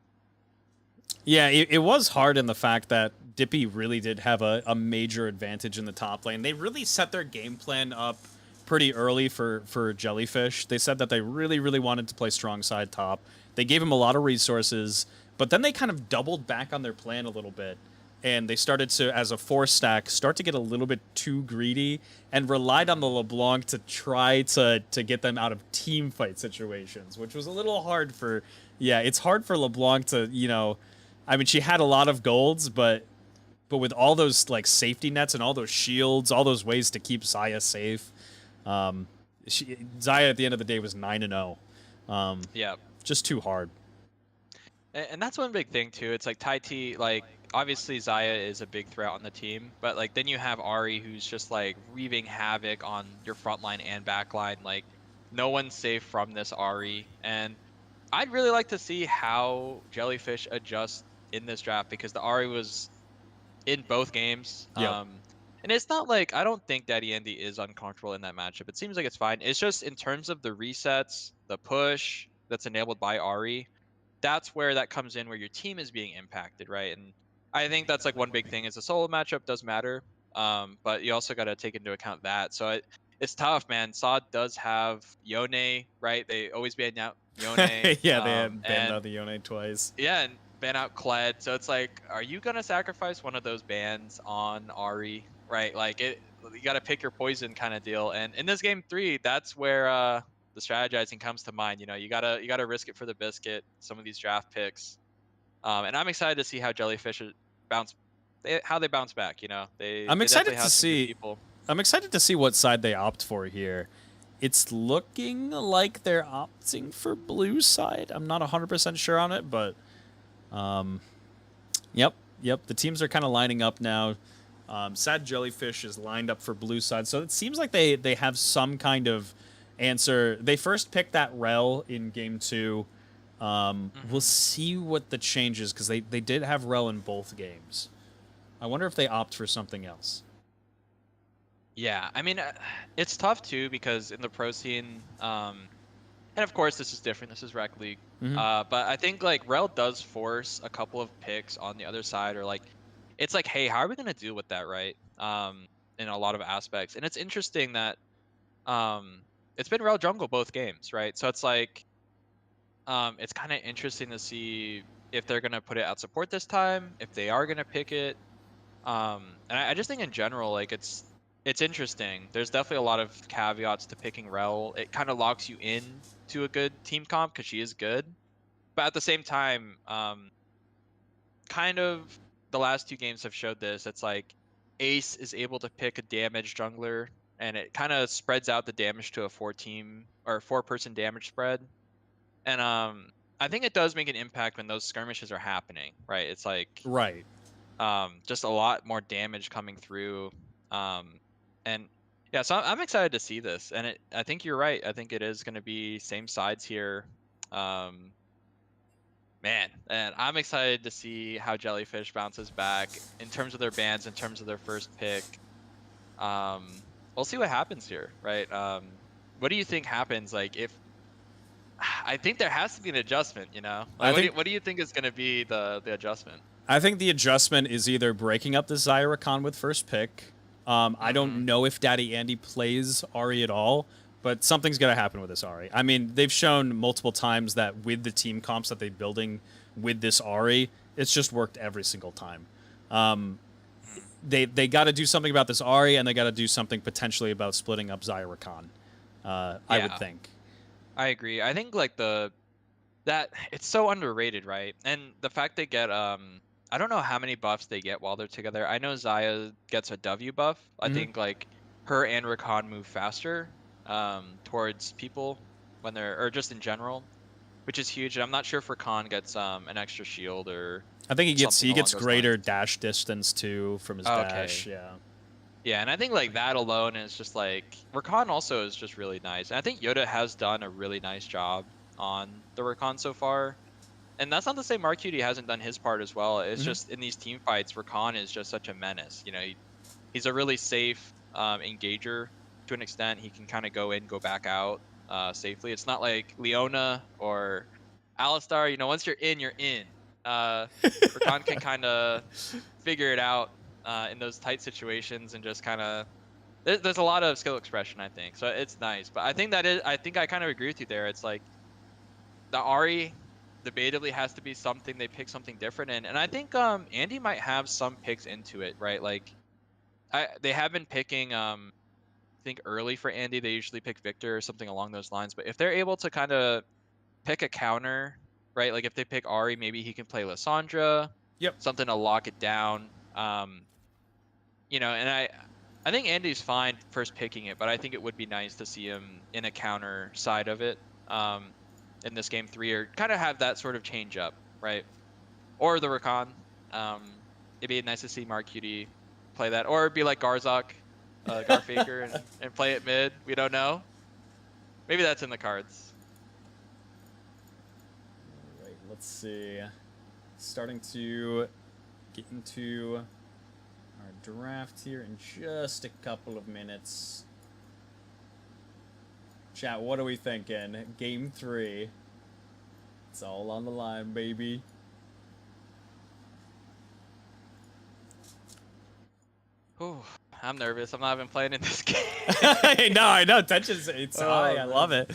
Yeah, it was hard in the fact that Dippy really did have a major advantage in the top lane. They really set their game plan up pretty early for Jellyfish. They said that they really wanted to play strong side top. They gave him a lot of resources, but then they kind of doubled back on their plan a little bit. And they started to, as a 4 stack, start to get a little bit too greedy and relied on the Hmm. LeBlanc to try to get them out of team fight situations, which was a little hard for. Yeah, it's hard for LeBlanc to, I mean, she had a lot of golds, but with all those like safety nets and all those shields, all those ways to keep Xayah safe, Xayah at the end of the day was 9-0. Yeah. Just too hard. And that's one big thing too. It's like Tai T, like obviously Xayah is a big threat on the team, but like then you have Ari who's just like wreaving havoc on your front line and back line. Like no one's safe from this Ari. And I'd really like to see how Jellyfish adjusts in this draft because the Ari was in both games. Yep. And it's not like I don't think Daddy Andy is uncomfortable in that matchup. It seems like it's fine. It's just in terms of the resets, the push that's enabled by Ari, that's where that comes in where your team is being impacted, right? And I think that's like one big thing is the solo matchup does matter, but you also got to take into account that. So it's tough, man. Sod does have Yone, right? They always ban out Yone, Yeah, they had banned and out the Yone twice. yeah, and ban out Kled. So it's like, are you gonna sacrifice one of those bans on Ari, right? Like you got to pick your poison kind of deal. And in this game 3, that's where the strategizing comes to mind. You gotta risk it for the biscuit. Some of these draft picks, and I'm excited to see how Jellyfish bounce, how they bounce back. They I'm they definitely excited to have some good see. people. I'm excited to see what side they opt for here. It's looking like they're opting for blue side. I'm not 100% sure on it, but yep. The teams are kind of lining up now. Sad Jellyfish is lined up for blue side, so it seems like they have some kind of answer. They first picked that Rel in game 2. We'll Hmm. see what the change is because they did have Rel in both games. I wonder if they opt for something else. Yeah, I mean, it's tough too because in the pro scene, and of course this is different. This is Rec League. Hmm. But I think like Rel does force a couple of picks on the other side, or like it's like, hey, how are we gonna deal with that, right? In a lot of aspects, and it's interesting that um, it's been Rel jungle both games, right? So it's like it's kind of interesting to see if they're gonna put it out support this time, if they are gonna pick it. And I just think in general, like it's interesting. There's definitely a lot of caveats to picking Rel. It kind of locks you in to a good team comp because she is good. But at the same time, kind of the last two games have showed this. It's like Ace is able to pick a damage jungler and it kind of spreads out the damage to a 4-person damage spread. And I think it does make an impact when those skirmishes are happening, right? It's like Right. just a lot more damage coming through. And yeah, so I'm excited to see this. And I think you're right. I think it is going to be same sides here. Man, and I'm excited to see how Jellyfish bounces back in terms of their bans, in terms of their first pick. We'll see what happens here, right? What do you think happens? Like, if I think there has to be an adjustment, you know? Like, what do you think is going to be the adjustment? I think the adjustment is either breaking up the Zyrakan with first pick. I don't know if Daddy Andy plays Ari at all, but something's going to happen with this Ari. I mean, they've shown multiple times that with the team comps that they're building with this Ari, it's just worked every single time. They got to do something about this Ari, and they got to do something potentially about splitting up Zyrakan. I would think. I agree. I think like that it's so underrated, right? And the fact they get I don't know how many buffs they get while they're together. I know Zaya gets a W buff. I think like her and Rakan move faster towards people when they're, or just in general, which is huge. And I'm not sure if Rakan gets an extra shield or I think he gets greater lines. dash distance too from his dash. Yeah. Yeah, and I think like that alone is just like Rakan also is just really nice. And I think Yoda has done a really nice job on the Rakan so far. And that's not to say Mark Cutie hasn't done his part as well. It's just in these team fights, Rakan is just such a menace. You know, he's a really safe engager to an extent. He can kind of go in, go back out safely. It's not like Leona or Alistar. You know, once you're in, you're in. Rakan can kind of figure it out in those tight situations and just kind of. There's a lot of skill expression, I think. So it's nice. But I think I kind of agree with you there. It's like the Ari debatably has to be something they pick something different in, and I think Andy might have some picks into it, right? Like they have been picking I think early for Andy they usually pick Victor or something along those lines, but if they're able to kind of pick a counter, right? Like if they pick Ari, maybe he can play Lissandra, something to lock it down. You know, and I think Andy's fine first picking it, but I think it would be nice to see him in a counter side of it. In this game 3, or kind of have that sort of change up, right? Or the Rakan. It'd be nice to see Mark Cutie play that, or be like Garzok, Garfaker, and play it mid. We don't know. Maybe that's in the cards. All right, let's see. Starting to get into our draft here in just a couple of minutes. Chat, what are we thinking? Game 3. It's all on the line, baby. Ooh, I'm nervous. I'm not even playing in this game. I know. It's high. I love it.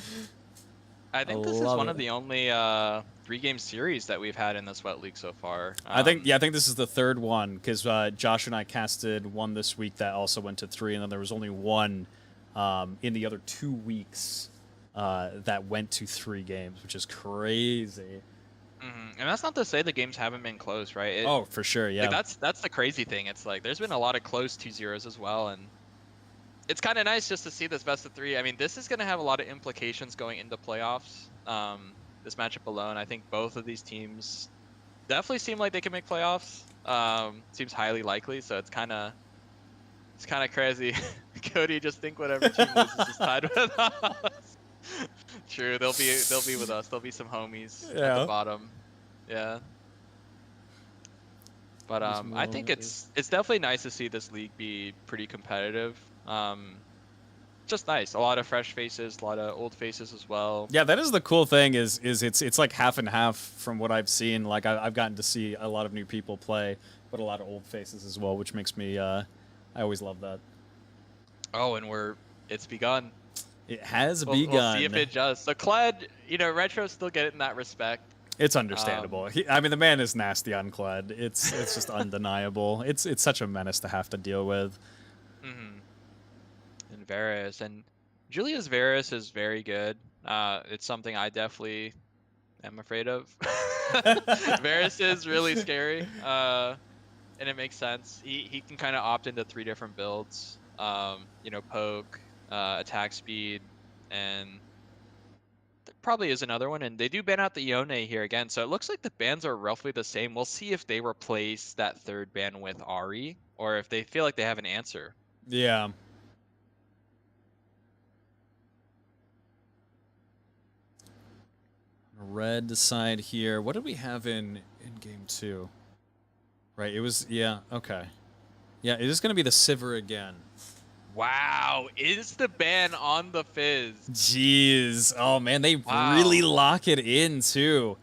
I think this is one of the only 3-game series that we've had in the Sweat League so far. I think this is the third one, because Josh and I casted one this week that also went to 3, and then there was only one in the other 2 weeks that went to 3 games, which is crazy. And that's not to say the games haven't been close, right? Oh, for sure, yeah. Like that's the crazy thing. It's like there's been a lot of close 2-0s as well, and it's kind of nice just to see this best of 3. I mean, this is going to have a lot of implications going into playoffs. This matchup alone, I think both of these teams definitely seem like they can make playoffs. Seems highly likely, so it's kind of crazy. Cody, just think whatever team loses is tied with us. True, they'll be with us. There'll be some homies at the bottom. Yeah. But I think it's definitely nice to see this league be pretty competitive. Just nice. A lot of fresh faces, a lot of old faces as well. Yeah, that is the cool thing. Is it's like half and half from what I've seen. Like I've gotten to see a lot of new people play, but a lot of old faces as well, which makes me. I always love that. Oh, and it's begun. It has begun. We'll see if it does. So Kled, you know, Retro still get it in that respect. It's understandable. I mean, the man is nasty on Kled. It's just undeniable. It's such a menace to have to deal with. And Varus, and Julius Varus is very good. It's something I definitely am afraid of. Varus is really scary, and it makes sense. He can kind of opt into 3 different builds. You know, poke, attack speed, and there probably is another one. And they do ban out the Yone here again, so it looks like the bans are roughly the same. We'll see if they replace that third ban with Ari, or if they feel like they have an answer. Yeah. Red side here. What did we have in game 2? Right, it was, yeah, okay. Yeah, it is going to be the Sivir again. Wow, is the ban on the Fizz? Jeez. Oh, man, they Wow. really lock it in, too.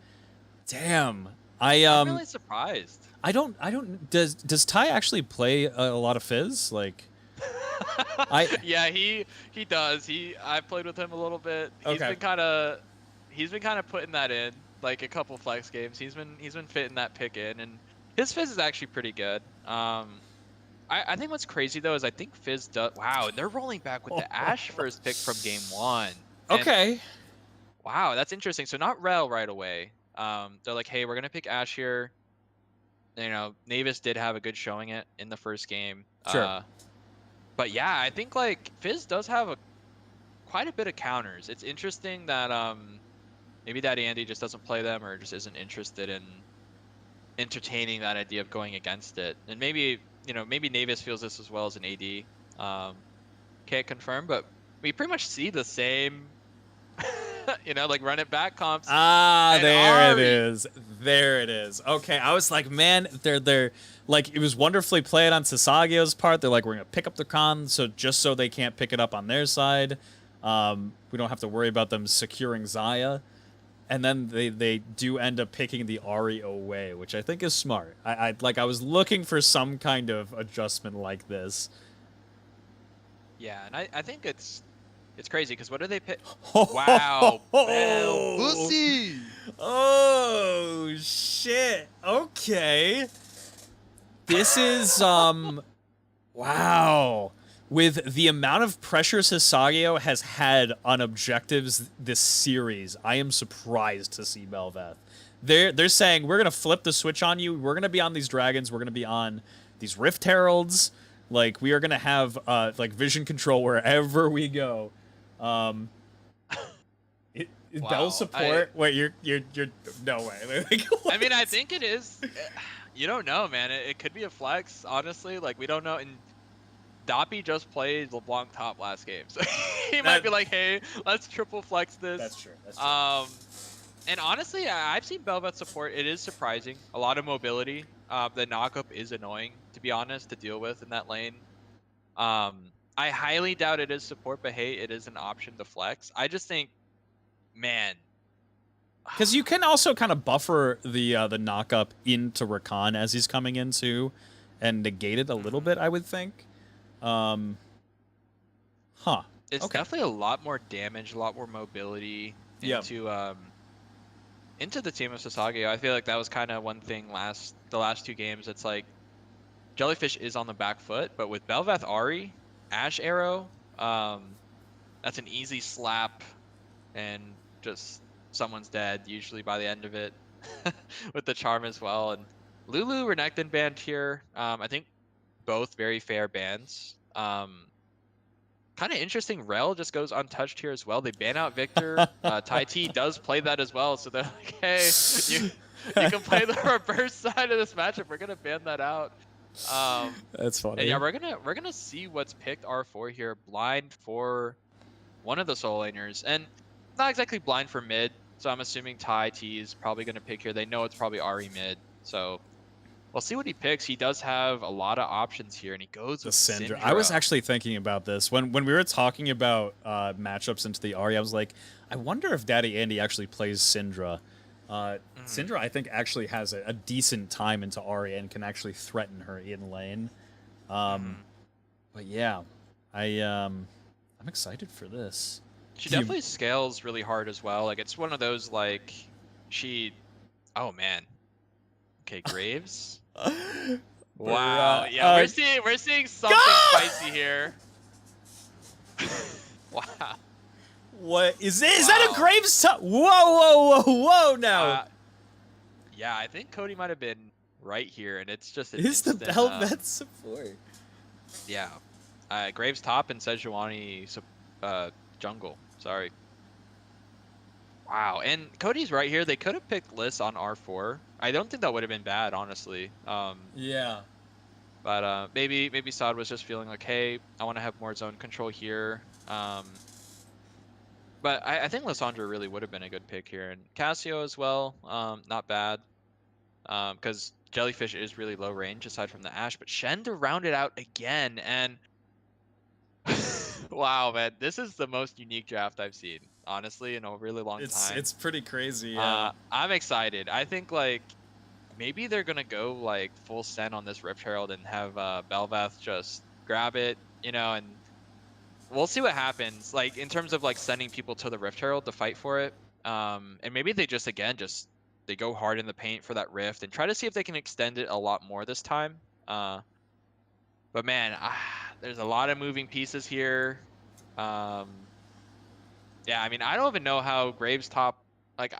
Damn. I'm really surprised. Does Ty actually play a lot of Fizz? Like, Yeah, he does. I've played with him a little bit. He's been kind of putting that in, like a couple flex games. He's been fitting that pick in, and his Fizz is actually pretty good. I think what's crazy though is I think Fizz does. Wow, and they're rolling back with the Ashe first pick from game 1. Okay. Wow, that's interesting. So not Rel right away. They're like, hey, we're gonna pick Ashe here. You know, Navis did have a good showing it in the first game. Sure. But yeah, I think like Fizz does have quite a bit of counters. It's interesting that maybe that Andy just doesn't play them or just isn't interested in entertaining that idea of going against it. And maybe, you know, maybe Navis feels this as well as an AD. Can't confirm, but we pretty much see the same, you know, like run it back comps. Ah, there Ari. it is. There it is. Okay, I was like, man, they're like, it was wonderfully played on Sasageyo's part. They're like, we're gonna pick up the con, so just so they can't pick it up on their side. We don't have to worry about them securing Xayah. And then they do end up picking the Ari away, which I think is smart. I was looking for some kind of adjustment like this. Yeah, and I think it's crazy because what do they pick? Wow, pussy. Oh shit. Okay. This is wow. With the amount of pressure Sasageyo has had on objectives this series, I am surprised to see Bel'Veth. They're saying we're gonna flip the switch on you. We're gonna be on these dragons. We're gonna be on these Rift Heralds. Like, we are gonna have like vision control wherever we go. Wow, Bell support. Wait, you're no way. Like, I mean, I think it is. You don't know, man. It could be a flex, honestly. Like, we don't know. And Doppy just played LeBlanc top last game, so he might be like, "Hey, let's triple flex this." That's true. That's true. And honestly, I've seen Bel'Veth support. It is surprising. A lot of mobility. The knockup is annoying, to be honest, to deal with in that lane. I highly doubt it is support, but hey, it is an option to flex. I just think, man, because you can also kind of buffer the knockup into Rakan as he's coming in too, and negate it a little bit, I would think. It's definitely a lot more damage, a lot more mobility into the team of Sasageyo. I feel like that was kind of one thing the last 2 games. It's like Jellyfish is on the back foot, but with Bel'Veth Ari, Ashe Arrow, that's an easy slap, and just someone's dead usually by the end of it, with the charm as well. And Lulu Renekton banned here. I think both very fair bans. Kind of interesting. Rel just goes untouched here as well. They ban out Victor. Tai T does play that as well, so they're like, hey, you can play the reverse side of this matchup. We're gonna ban that out. That's funny. And yeah, we're gonna see what's picked R4 here. Blind for one of the solo laners, and not exactly blind for mid. So I'm assuming Tai T is probably gonna pick here. They know it's probably Ari mid, so we'll see what he picks. He does have a lot of options here, and he goes with Syndra. I was actually thinking about this when we were talking about matchups into the Ari. I was like, I wonder if Daddy Andy actually plays Syndra. Syndra, I think, actually has a decent time into Ari and can actually threaten her in lane. But yeah, I'm excited for this. She definitely scales really hard as well. Like, it's one of those, like, oh man. Okay, Graves. Wow. Yeah, we're seeing something spicy here. Wow. What is it? Is that a Graves? Whoa! Now. Yeah, I think Cody might have been right here, and it's just is the Bel'Veth support? Yeah. Graves top and Sejuani jungle. Sorry. Wow, and Cody's right here. They could have picked Liss on R4. I don't think that would have been bad, honestly. Yeah. But maybe Saad was just feeling like, hey, I want to have more zone control here. But I think Lissandra really would have been a good pick here, and Cassio as well. Not bad. Because Jellyfish is really low range aside from the Ashe, but Shen to round it out again, and wow, man, this is the most unique draft I've seen, honestly, in a really long time. It's pretty crazy. Yeah. I'm excited. I think like maybe they're gonna go like full send on this Rift Herald and have Bel'Veth just grab it, you know, and we'll see what happens. Like in terms of like sending people to the Rift Herald to fight for it, and maybe they just they go hard in the paint for that Rift and try to see if they can extend it a lot more this time. But man, there's a lot of moving pieces here. Yeah, I mean, I don't even know how Graves top. Like,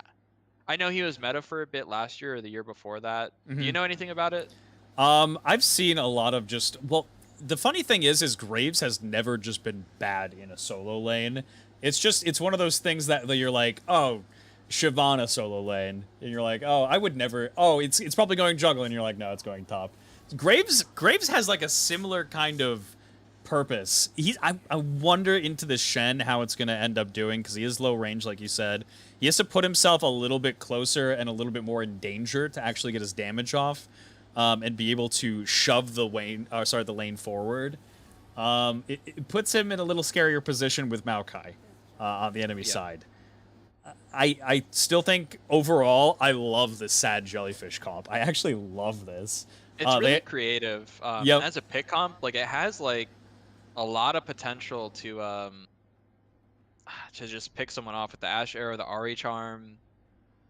I know he was meta for a bit last year or the year before that. Do you know anything about it? I've seen a lot of the funny thing is Graves has never just been bad in a solo lane. It's one of those things that you're like, oh, Shyvana solo lane, and you're like, oh, I would never. Oh, it's probably going jungle, and you're like, no, it's going top. Graves has like a similar kind of purpose. I wonder into the Shen how it's gonna end up doing, because he is low range, like you said. He has to put himself a little bit closer and a little bit more in danger to actually get his damage off, and be able to shove the lane forward. It puts him in a little scarier position with Maokai on the enemy side. I still think overall I love the sad Jellyfish comp. I actually love this. It's really creative. As a pick comp, like it has like a lot of potential to just pick someone off with the Ashe Arrow, the Ahri Charm,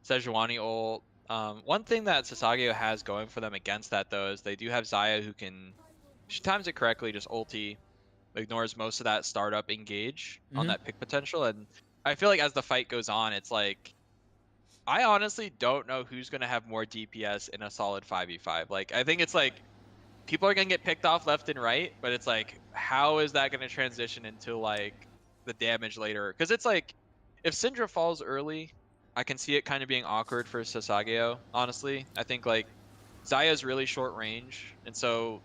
Sejuani ult. One thing that Sasageyo has going for them against that though is they do have Xayah who can, if she times it correctly, just ulti, ignores most of that startup engage on that pick potential. And I feel like as the fight goes on, it's like, I honestly don't know who's going to have more DPS in a solid 5v5. Like, I think it's like, people are going to get picked off left and right, but it's like, how is that going to transition into like the damage later? Because it's like, if Syndra falls early, I can see it kind of being awkward for Sasageyo, honestly. I think like Xayah's really short range, and so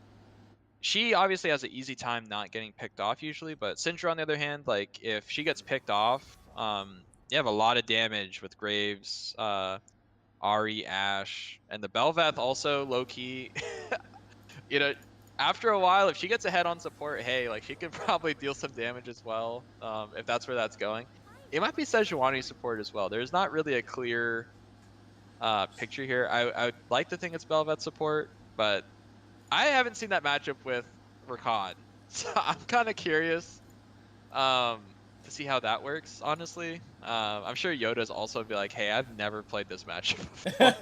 she obviously has an easy time not getting picked off usually, but Syndra on the other hand, like if she gets picked off, you have a lot of damage with Graves, Ahri, Ashe, and the Bel'Veth also low-key. You know, after a while, if she gets ahead on support, hey, like she could probably deal some damage as well, if that's where that's going. It might be Sejuani support as well. There's not really a clear picture here. I would like to think it's Bel'Veth support, but I haven't seen that matchup with Rakan, so I'm kind of curious to see how that works, honestly. I'm sure Yoda's also be like, hey, I've never played this matchup before.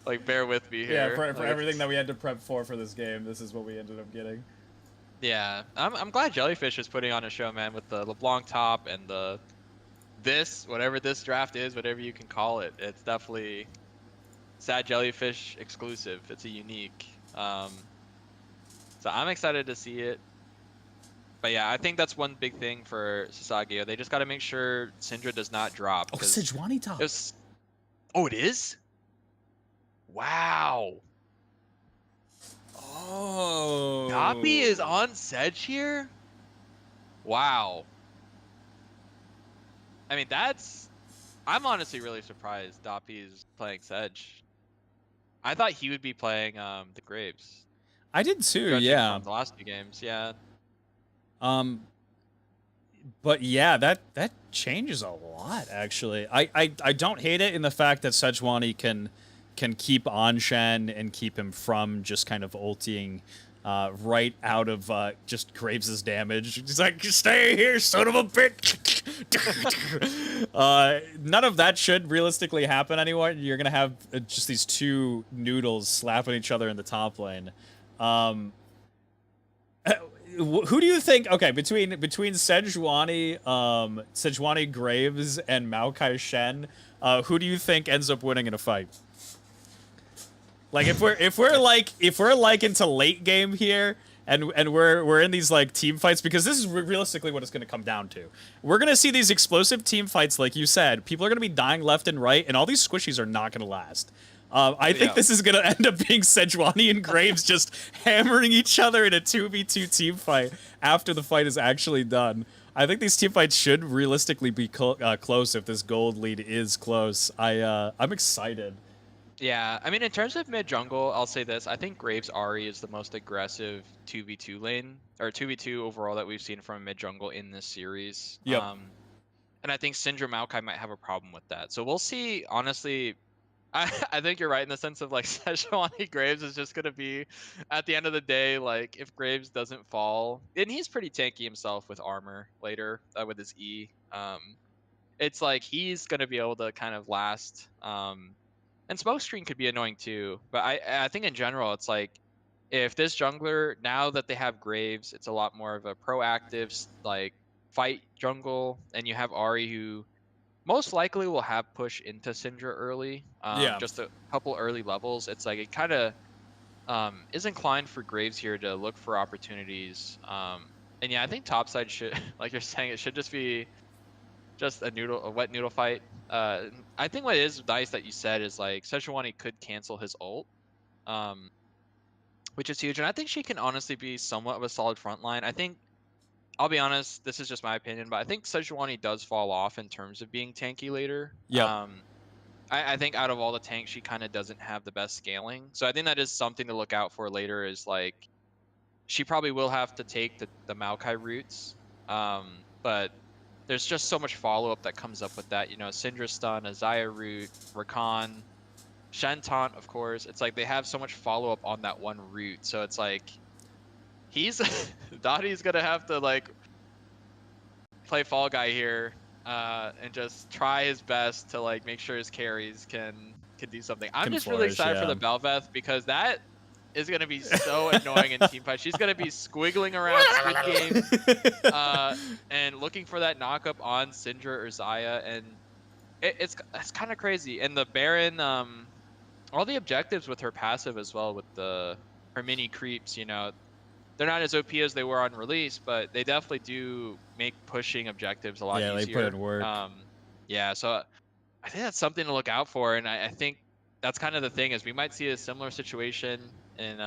Like, bear with me here. Yeah, for like, everything that we had to prep for this game, this is what we ended up getting. Yeah, I'm glad Jellyfish is putting on a show, man, with the LeBlanc top and whatever this draft is, whatever you can call it. It's definitely sad Jellyfish exclusive. It's a unique. So I'm excited to see it. But yeah, I think that's one big thing for Sasageyo. They just got to make sure Syndra does not drop. Oh, Sejuani top. Oh, it is? Wow. Oh. Doppy is on Sedge here? Wow. I mean, I'm honestly really surprised Doppy is playing Sedge. I thought he would be playing the Graves. I did too, yeah. From the last two games, yeah. But yeah, that changes a lot, actually. I don't hate it in the fact that Sejuani can keep on Shen and keep him from just kind of ulting right out of just Graves' damage. He's like, stay here, son of a bitch! None of that should realistically happen anymore. You're going to have just these two noodles slapping each other in the top lane. Who do you think? Okay, between Sejuani, Sejuani Graves, and Maokai Shen, who do you think ends up winning in a fight? Like if we're like into late game here, and we're in these like team fights because this is realistically what it's going to come down to. We're going to see these explosive team fights, like you said. People are going to be dying left and right, and all these squishies are not going to last. I think this is going to end up being Sejuani and Graves just hammering each other in a 2v2 team fight after the fight is actually done. I think these team fights should realistically be close if this gold lead is close. I'm excited. Yeah, I mean, in terms of mid jungle, I'll say this: I think Graves Ari is the most aggressive 2v2 lane or 2v2 overall that we've seen from mid jungle in this series. Yep. And I think Syndra Maokai might have a problem with that. So we'll see. Honestly, I think you're right in the sense of like Sejuani Graves is just gonna be, at the end of the day, like if Graves doesn't fall, and he's pretty tanky himself with armor later with his E. It's like he's gonna be able to kind of last. And Smokescreen could be annoying too, but I think in general it's like if this jungler, now that they have Graves, it's a lot more of a proactive like fight jungle, and you have Ari who most likely will have push into Syndra early, just a couple early levels. It's like it kind of is inclined for Graves here to look for opportunities. And yeah, I think topside should, like you're saying, it should just be just a wet noodle fight. I think what is nice that you said is like Sejuani could cancel his ult, which is huge, and I think she can honestly be somewhat of a solid front line. I think, I'll be honest, this is just my opinion, but I think Sejuani does fall off in terms of being tanky later. Yeah. I think out of all the tanks, she kind of doesn't have the best scaling, so I think that is something to look out for later. Is like she probably will have to take the Maokai routes, but there's just so much follow-up that comes up with that. You know, Syndra stun, a Xayah route, Rakan, Shen taunt, of course. It's like they have so much follow-up on that one route. So it's like Dottie's gonna have to like play Fall Guy here and just try his best to like make sure his carries can do something. I'm just really excited for the Bel'Veth because that is going to be so annoying in team fight. She's going to be squiggling around Squid Game and looking for that knockup on Syndra or Xayah, and it's kind of crazy. And the Baron, all the objectives with her passive as well, with her mini creeps, you know, they're not as OP as they were on release, but they definitely do make pushing objectives a lot easier. Yeah, they put in work. Yeah, so I think that's something to look out for, and I think that's kind of the thing, is we might see a similar situation in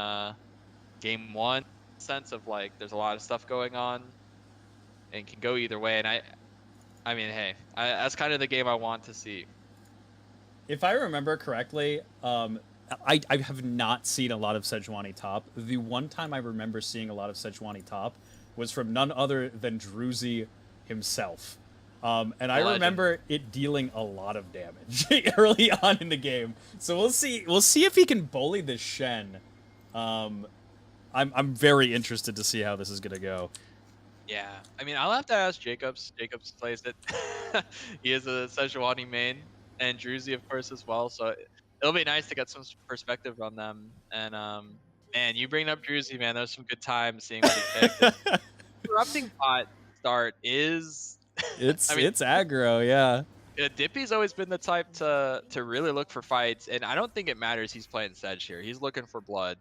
game one, sense of like there's a lot of stuff going on and can go either way. And I mean, hey, that's kind of the game I want to see. If I remember correctly, I have not seen a lot of Sejuani top. The one time I remember seeing a lot of Sejuani top was from none other than Druzy himself. And I remember it dealing a lot of damage early on in the game. So we'll see. We'll see if he can bully this Shen. I'm very interested to see how this is gonna go. Yeah, I mean, I'll have to ask Jacobs. Jacobs plays it. He is a Sejuani main, and Druzy, of course, as well. So it'll be nice to get some perspective on them. And man, you bring up Druzy, man. There's some good times seeing what he picked. Corrupting bot start is. It's aggro, yeah. Dippy's always been the type to really look for fights, and I don't think it matters he's playing Sedge here. He's looking for blood.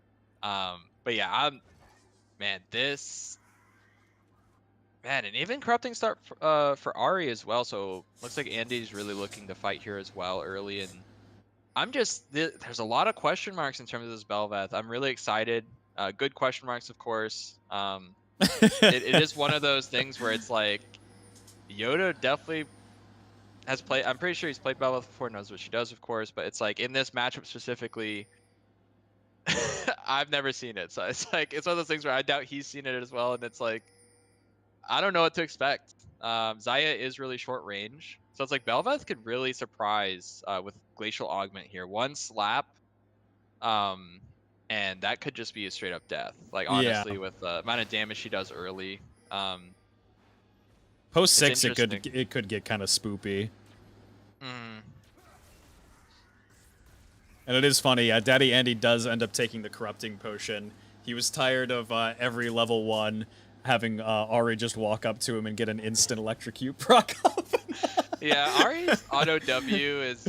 But yeah, and even corrupting start for Ari as well. So looks like Andy's really looking to fight here as well early, and there's a lot of question marks in terms of this Bel'Veth. I'm really excited. Good question marks, of course. It is one of those things where it's like, Yoda definitely has played. I'm pretty sure he's played Bel'Veth before, knows what she does, of course. But it's like in this matchup specifically, I've never seen it. So it's like it's one of those things where I doubt he's seen it as well. And it's like I don't know what to expect. Xayah is really short range, so it's like Bel'Veth could really surprise with Glacial Augment here. One slap, and that could just be a straight up death. Like honestly, with the amount of damage she does early. Post 6, it could get kind of spoopy. And it is funny, Daddy Andy does end up taking the corrupting potion. He was tired of every level 1 having Ari just walk up to him and get an instant electrocute proc off. Yeah, Ari's auto W is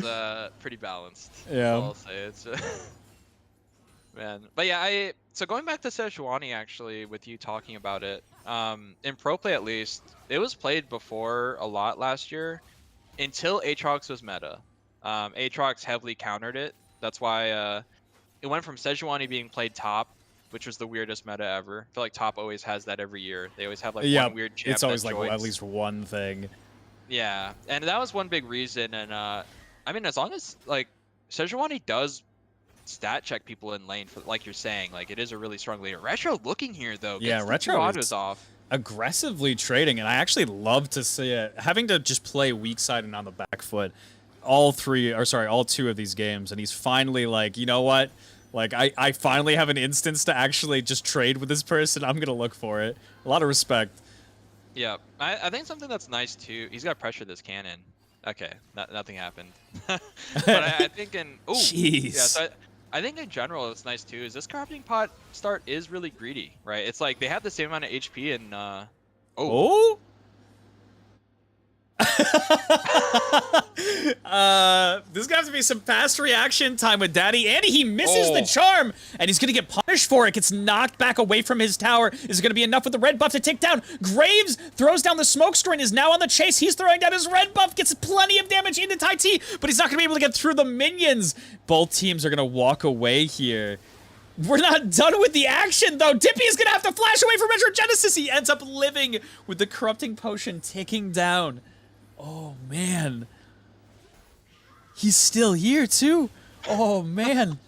pretty balanced. Yeah, I'll say it's man. But yeah, So going back to Sejuani, actually, with you talking about it, in pro play at least, it was played before a lot last year until Aatrox was meta. Aatrox heavily countered it. That's why it went from Sejuani being played top, which was the weirdest meta ever. I feel like top always has that every year. They always have like one weird champ it's always that like joins. at least one thing. Yeah, and that was one big reason. And I mean, as long as like Sejuani does stat check people in lane, for like you're saying, like it is a really strong leader. Retro looking here though, Yeah, gets the Retro two is autos off. aggressively trading, and I actually love to see it. Having to just play weak side and on the back foot, all two of these games, and he's finally like, you know what? Like, I finally have an instance to actually just trade with this person. I'm gonna look for it. A lot of respect. Yeah, I think something that's nice too. He's got pressure this cannon. Okay, nothing happened. But I think in Jeez. Yeah, so I think in general it's nice too. Is this corrupting pot start is really greedy, right? It's like they have the same amount of HP and Oh. There's gonna have to be some fast reaction time with Daddy. Andy, he misses the charm, and he's gonna get punished for it. Gets knocked back away from his tower. Is it gonna be enough with the red buff to take down? Graves throws down the smoke screen, is now on the chase. He's throwing down his red buff, gets plenty of damage into Tai T, but he's not gonna be able to get through the minions. Both teams are gonna walk away here. We're not done with the action, though. Dippy is gonna have to flash away from Retrogenesis. He ends up living with the corrupting potion ticking down. Oh, man. He's still here, too. Oh, man.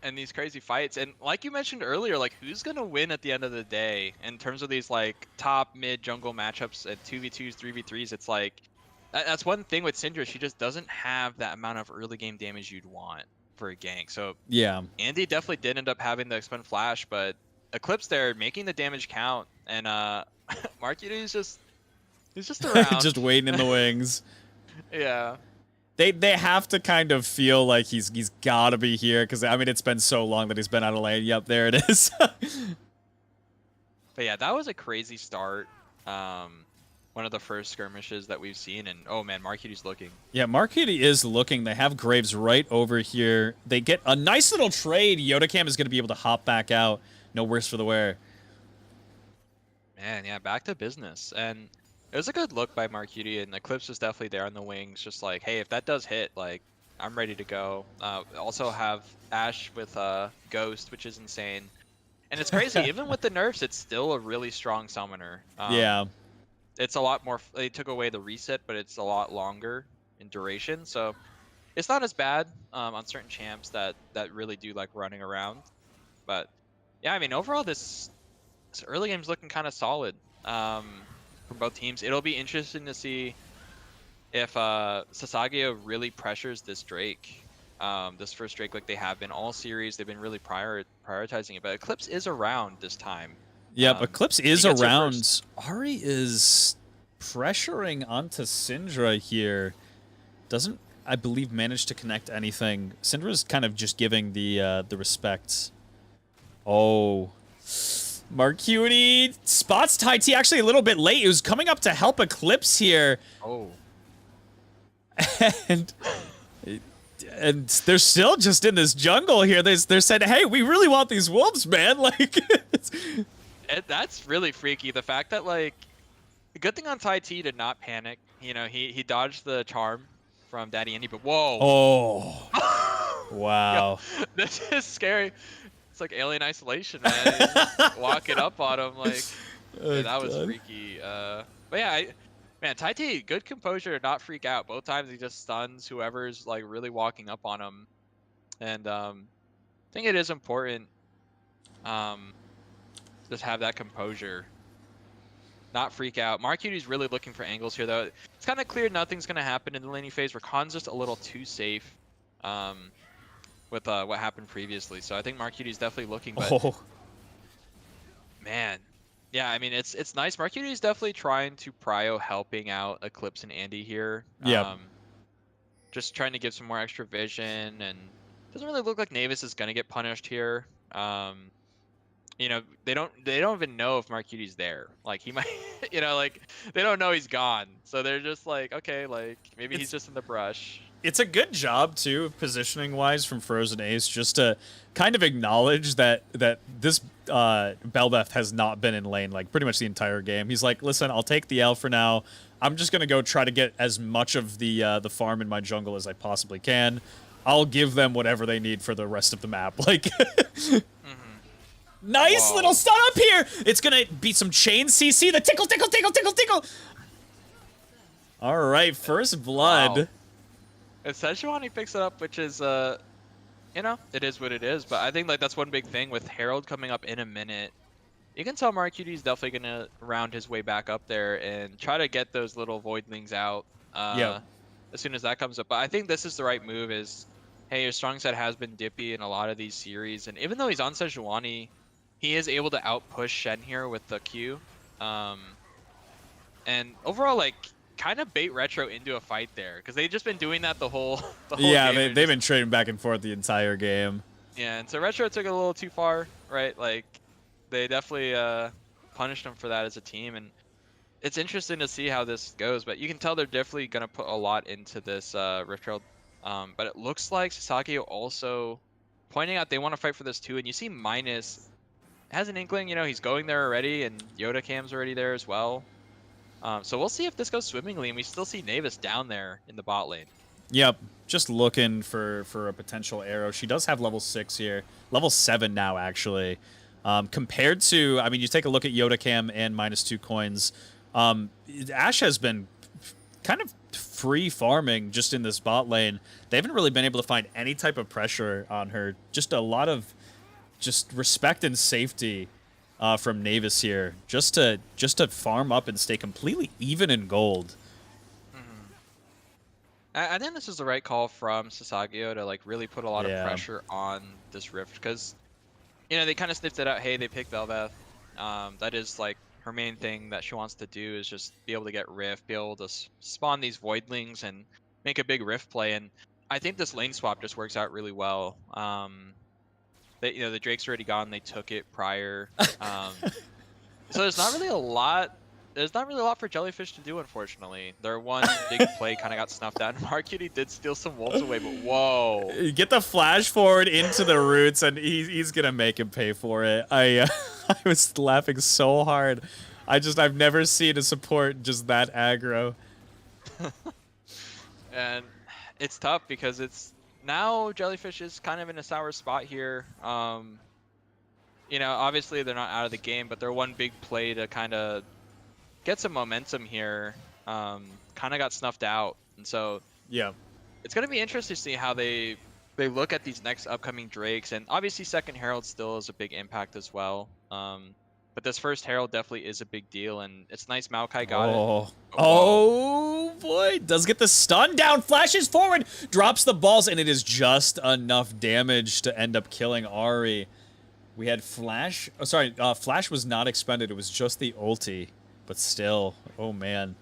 And these crazy fights. And like you mentioned earlier, like who's going to win at the end of the day in terms of these like top mid jungle matchups and 2v2s, 3v3s? It's like, that's one thing with Syndra. She just doesn't have that amount of early game damage you'd want for a gank. So yeah, Andy definitely did end up having the expend flash, but Eclipse there making the damage count. And Marquita is just... He's just around. just waiting in the wings. Yeah. They have to kind of feel like he's got to be here, because, I mean, it's been so long that he's been out of lane. Yep, there it is. But yeah, that was a crazy start. One of the first skirmishes that we've seen, and oh man, Marquitty's looking. Yeah, Marquitty is looking. They have Graves right over here. They get a nice little trade. Yodacam is going to be able to hop back out. No worse for the wear. Man, yeah, back to business. And it was a good look by Marquitty, and Eclipse was definitely there on the wings, just like, hey, if that does hit, like, I'm ready to go. Also have Ashe with Ghost, which is insane. And it's crazy, even with the nerfs, it's still a really strong summoner. Yeah. It's a lot more, they took away the reset, but it's a lot longer in duration. So it's not as bad on certain champs that really do like running around. But yeah, I mean, overall, this early game's looking kind of solid. From both teams. It'll be interesting to see if SASAGEYO really pressures this Drake, this first Drake, like they have been all series. They've been really prioritizing it, but Eclipse is around this time. Yep, Eclipse is around. Ari is pressuring onto Syndra here. Doesn't, I believe, manage to connect anything. Syndra's kind of just giving the respect. Oh. Marquitty spots Tai T actually a little bit late. He was coming up to help Eclipse here. Oh. And they're still just in this jungle here. They're saying, hey, we really want these wolves, man. Like, that's really freaky. The fact that, like, the good thing on Tai T did not panic. You know, he dodged the charm from Daddy Andy, but whoa. Oh. Wow. Yo, this is scary. It's like Alien Isolation, man. Walking up on him, like, yeah, that was freaky. But yeah, man, Tai T, good composure to not freak out. Both times he just stuns whoever's like really walking up on him, and I think it is important, just have that composure, not freak out. Marquitty's really looking for angles here, though. It's kind of clear nothing's gonna happen in the laning phase. Rakan's just a little too safe. With what happened previously, so I think Marquitty's definitely looking. But man, yeah, I mean it's nice. Marquitty's definitely trying to prio helping out Eclipse and Andy here. Yeah. Just trying to give some more extra vision, and doesn't really look like Navis is gonna get punished here. You know, they don't even know if Marquitty's there. Like he might, you know, like they don't know he's gone, so they're just like, okay, like maybe he's just in the brush. it's a good job too, positioning wise, from Frozen Ace, just to kind of acknowledge that this Bel'Veth has not been in lane like pretty much the entire game. He's like, listen, I'll take the L for now. I'm just gonna go try to get as much of the farm in my jungle as I possibly can. I'll give them whatever they need for the rest of the map. Like, nice little stun up here. It's gonna be some chain CC. The tickle, tickle, tickle, tickle, tickle. All right, first blood. Wow. If Sejuani picks it up, which is, you know, it is what it is. But I think like that's one big thing with Herald coming up in a minute. You can tell Marcuti is definitely gonna round his way back up there and try to get those little voidlings out. As soon as that comes up. But I think this is the right move. Is hey, your strong side has been dippy in a lot of these series, and even though he's on Sejuani, he is able to outpush Shen here with the Q. And overall, like, kind of bait Retro into a fight there, because they've just been doing that the whole yeah, game. they've been trading back and forth the entire game. Yeah, and so Retro took it a little too far, right? Like, they definitely punished him for that as a team, and it's interesting to see how this goes, but you can tell they're definitely going to put a lot into this Rift Herald. But it looks like SASAGEYO also pointing out they want to fight for this too, and you see Minus has an inkling, you know, he's going there already, and Yoda Cam's already there as well. So we'll see if this goes swimmingly, and we still see Navis down there in the bot lane. Yep, just looking for a potential arrow. She does have level 6 here. Level 7 now, actually. Compared to, I mean, you take a look at Yoda Cam and -2 coins. Ashe has been kind of free farming just in this bot lane. They haven't really been able to find any type of pressure on her. Just a lot of just respect and safety from Navis here, just to farm up and stay completely even in gold. I think this is the right call from SASAGEYO to like really put a lot of pressure on this Rift, because you know they kind of sniffed it out. Hey, they picked Bel'Veth. That is like her main thing that she wants to do, is just be able to get Rift, be able to spawn these Voidlings and make a big Rift play. And I think this lane swap just works out really well. You know, the Drake's already gone. They took it prior. So there's not really a lot. There's not really a lot for Jellyfish to do, unfortunately. Their one big play kind of got snuffed out. Marcuti did steal some wolves away, but whoa. Get the flash forward into the roots, and he's going to make him pay for it. I was laughing so hard. I've never seen a support just that aggro. And it's tough because it's now Jellyfish is kind of in a sour spot here. You know, obviously they're not out of the game, but their one big play to kind of get some momentum here kind of got snuffed out. And so yeah, it's going to be interesting to see how they look at these next upcoming Drakes. And obviously second Herald still is a big impact as well. But this first Herald definitely is a big deal, and it's nice Maokai got it. Oh boy, does get the stun down, flashes forward, drops the balls, and it is just enough damage to end up killing Ahri. We had Flash, oh sorry, Flash was not expended, it was just the ulti, but still, oh man.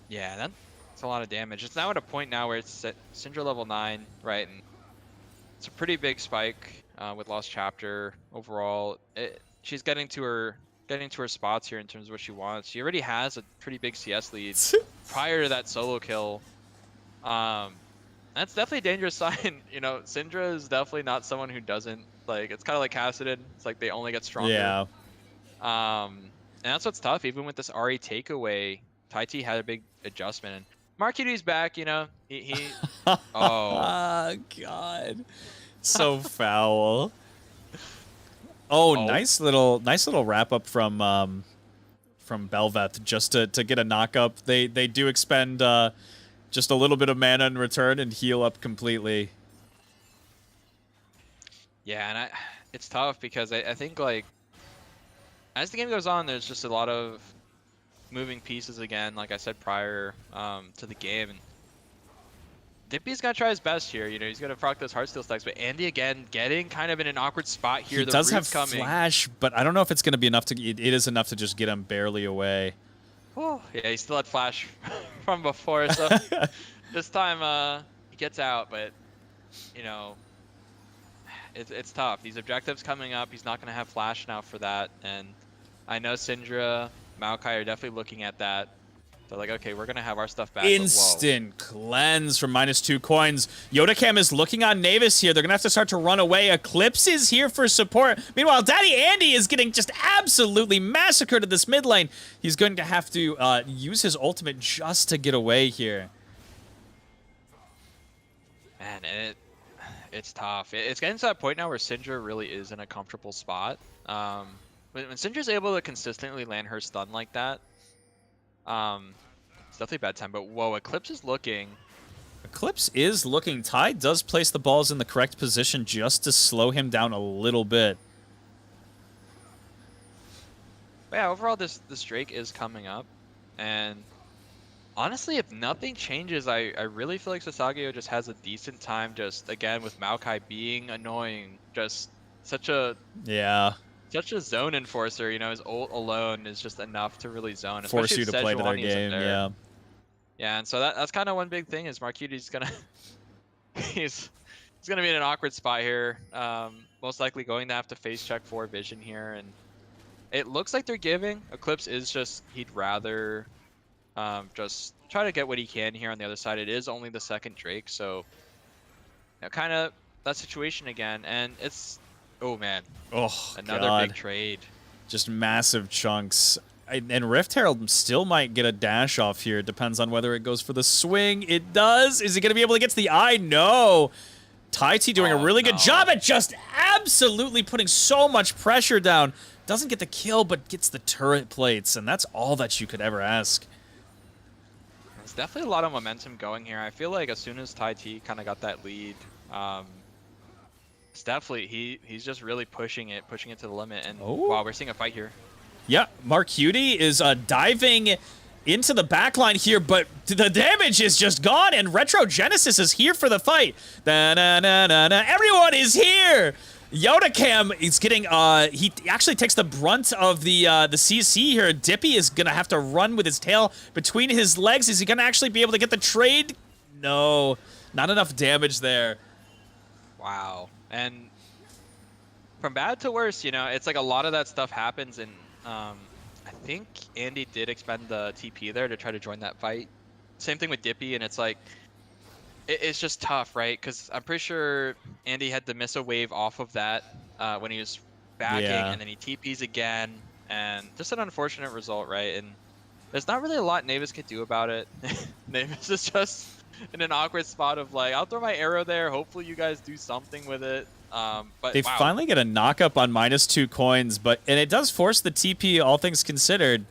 Yeah, that's a lot of damage. It's now at a point now where it's at Syndra level 9, right, and it's a pretty big spike with Lost Chapter overall. She's getting to her spots here in terms of what she wants. She already has a pretty big CS lead prior to that solo kill. That's definitely a dangerous sign. You know, Syndra is definitely not someone who doesn't, like, it's kind of like Hasidon. It's like they only get stronger. Yeah. And that's what's tough. Even with this Ahri takeaway, Taiti had a big adjustment. And Marcuti's back, you know. He oh god. So foul. Oh, nice little wrap up from Bel'Veth just to get a knock up. They do expend just a little bit of mana in return and heal up completely. Yeah, and it's tough because I think like as the game goes on, there's just a lot of moving pieces again, like I said prior to the game. And Dippy's gonna try his best here. You know, he's gonna proc those Heartsteel stacks, but Andy again getting kind of in an awkward spot here. He does have flash, but I don't know if it's gonna be enough to. It is enough to just get him barely away. Oh, yeah, he still had flash from before, so this time he gets out. But you know, it's tough. These objectives coming up, he's not gonna have flash now for that, and I know Syndra, Maokai are definitely looking at that They're like, okay, we're gonna have our stuff back. But whoa. Instant cleanse from -2 coins. Yodacam is looking on Navis here. They're gonna have to start to run away. Eclipse is here for support. Meanwhile, Daddy Andy is getting just absolutely massacred at this mid lane. He's going to have to use his ultimate just to get away here. Man, and it's tough. It's getting to that point now where SHINZOU really is in a comfortable spot. When SHINZOU's able to consistently land her stun like that, it's definitely a bad time. But whoa, Eclipse is looking. Eclipse is looking. Ty does place the balls in the correct position just to slow him down a little bit. But yeah, overall, this Drake is coming up, and honestly, if nothing changes, I really feel like SASAGEYO just has a decent time. Just again with Maokai being annoying, just such a zone enforcer. You know, his ult alone is just enough to really zone. Force you to play to their game. Yeah. Yeah, and so that's kind of one big thing is Marcuti's gonna he's gonna be in an awkward spot here. Most likely going to have to face check for vision here, and it looks like they're giving. Eclipse is just he'd rather just try to get what he can here on the other side. It is only the second Drake, so you know, kind of that situation again, and it's another big trade. Just massive chunks. And Rift Herald still might get a dash off here. Depends on whether it goes for the swing. It does. Is he going to be able to get to the eye? No. Taiti doing a really good job at just absolutely putting so much pressure down. Doesn't get the kill, but gets the turret plates, and that's all that you could ever ask. There's definitely a lot of momentum going here. I feel like as soon as Taiti kind of got that lead, it's definitely he's just really pushing it to the limit. And wow, we're seeing a fight here. Yeah, Marcuti is diving into the backline here, but the damage is just gone, and Retro Genesis is here for the fight. Everyone is here! Yodacam is getting, he actually takes the brunt of the CC here. Dippy is gonna have to run with his tail between his legs. Is he gonna actually be able to get the trade? No, not enough damage there. Wow, and from bad to worse, you know, it's like a lot of that stuff happens, and I think Andy did expend the TP there to try to join that fight. Same thing with Dippy, and it's like, it's just tough, right? Because I'm pretty sure Andy had to miss a wave off of that when he was backing, and then he TPs again, and just an unfortunate result, right? And there's not really a lot Navis could do about it. Navis is just in an awkward spot of like, I'll throw my arrow there, hopefully you guys do something with it. But they finally get a knock-up on -2 coins, and it does force the TP, all things considered.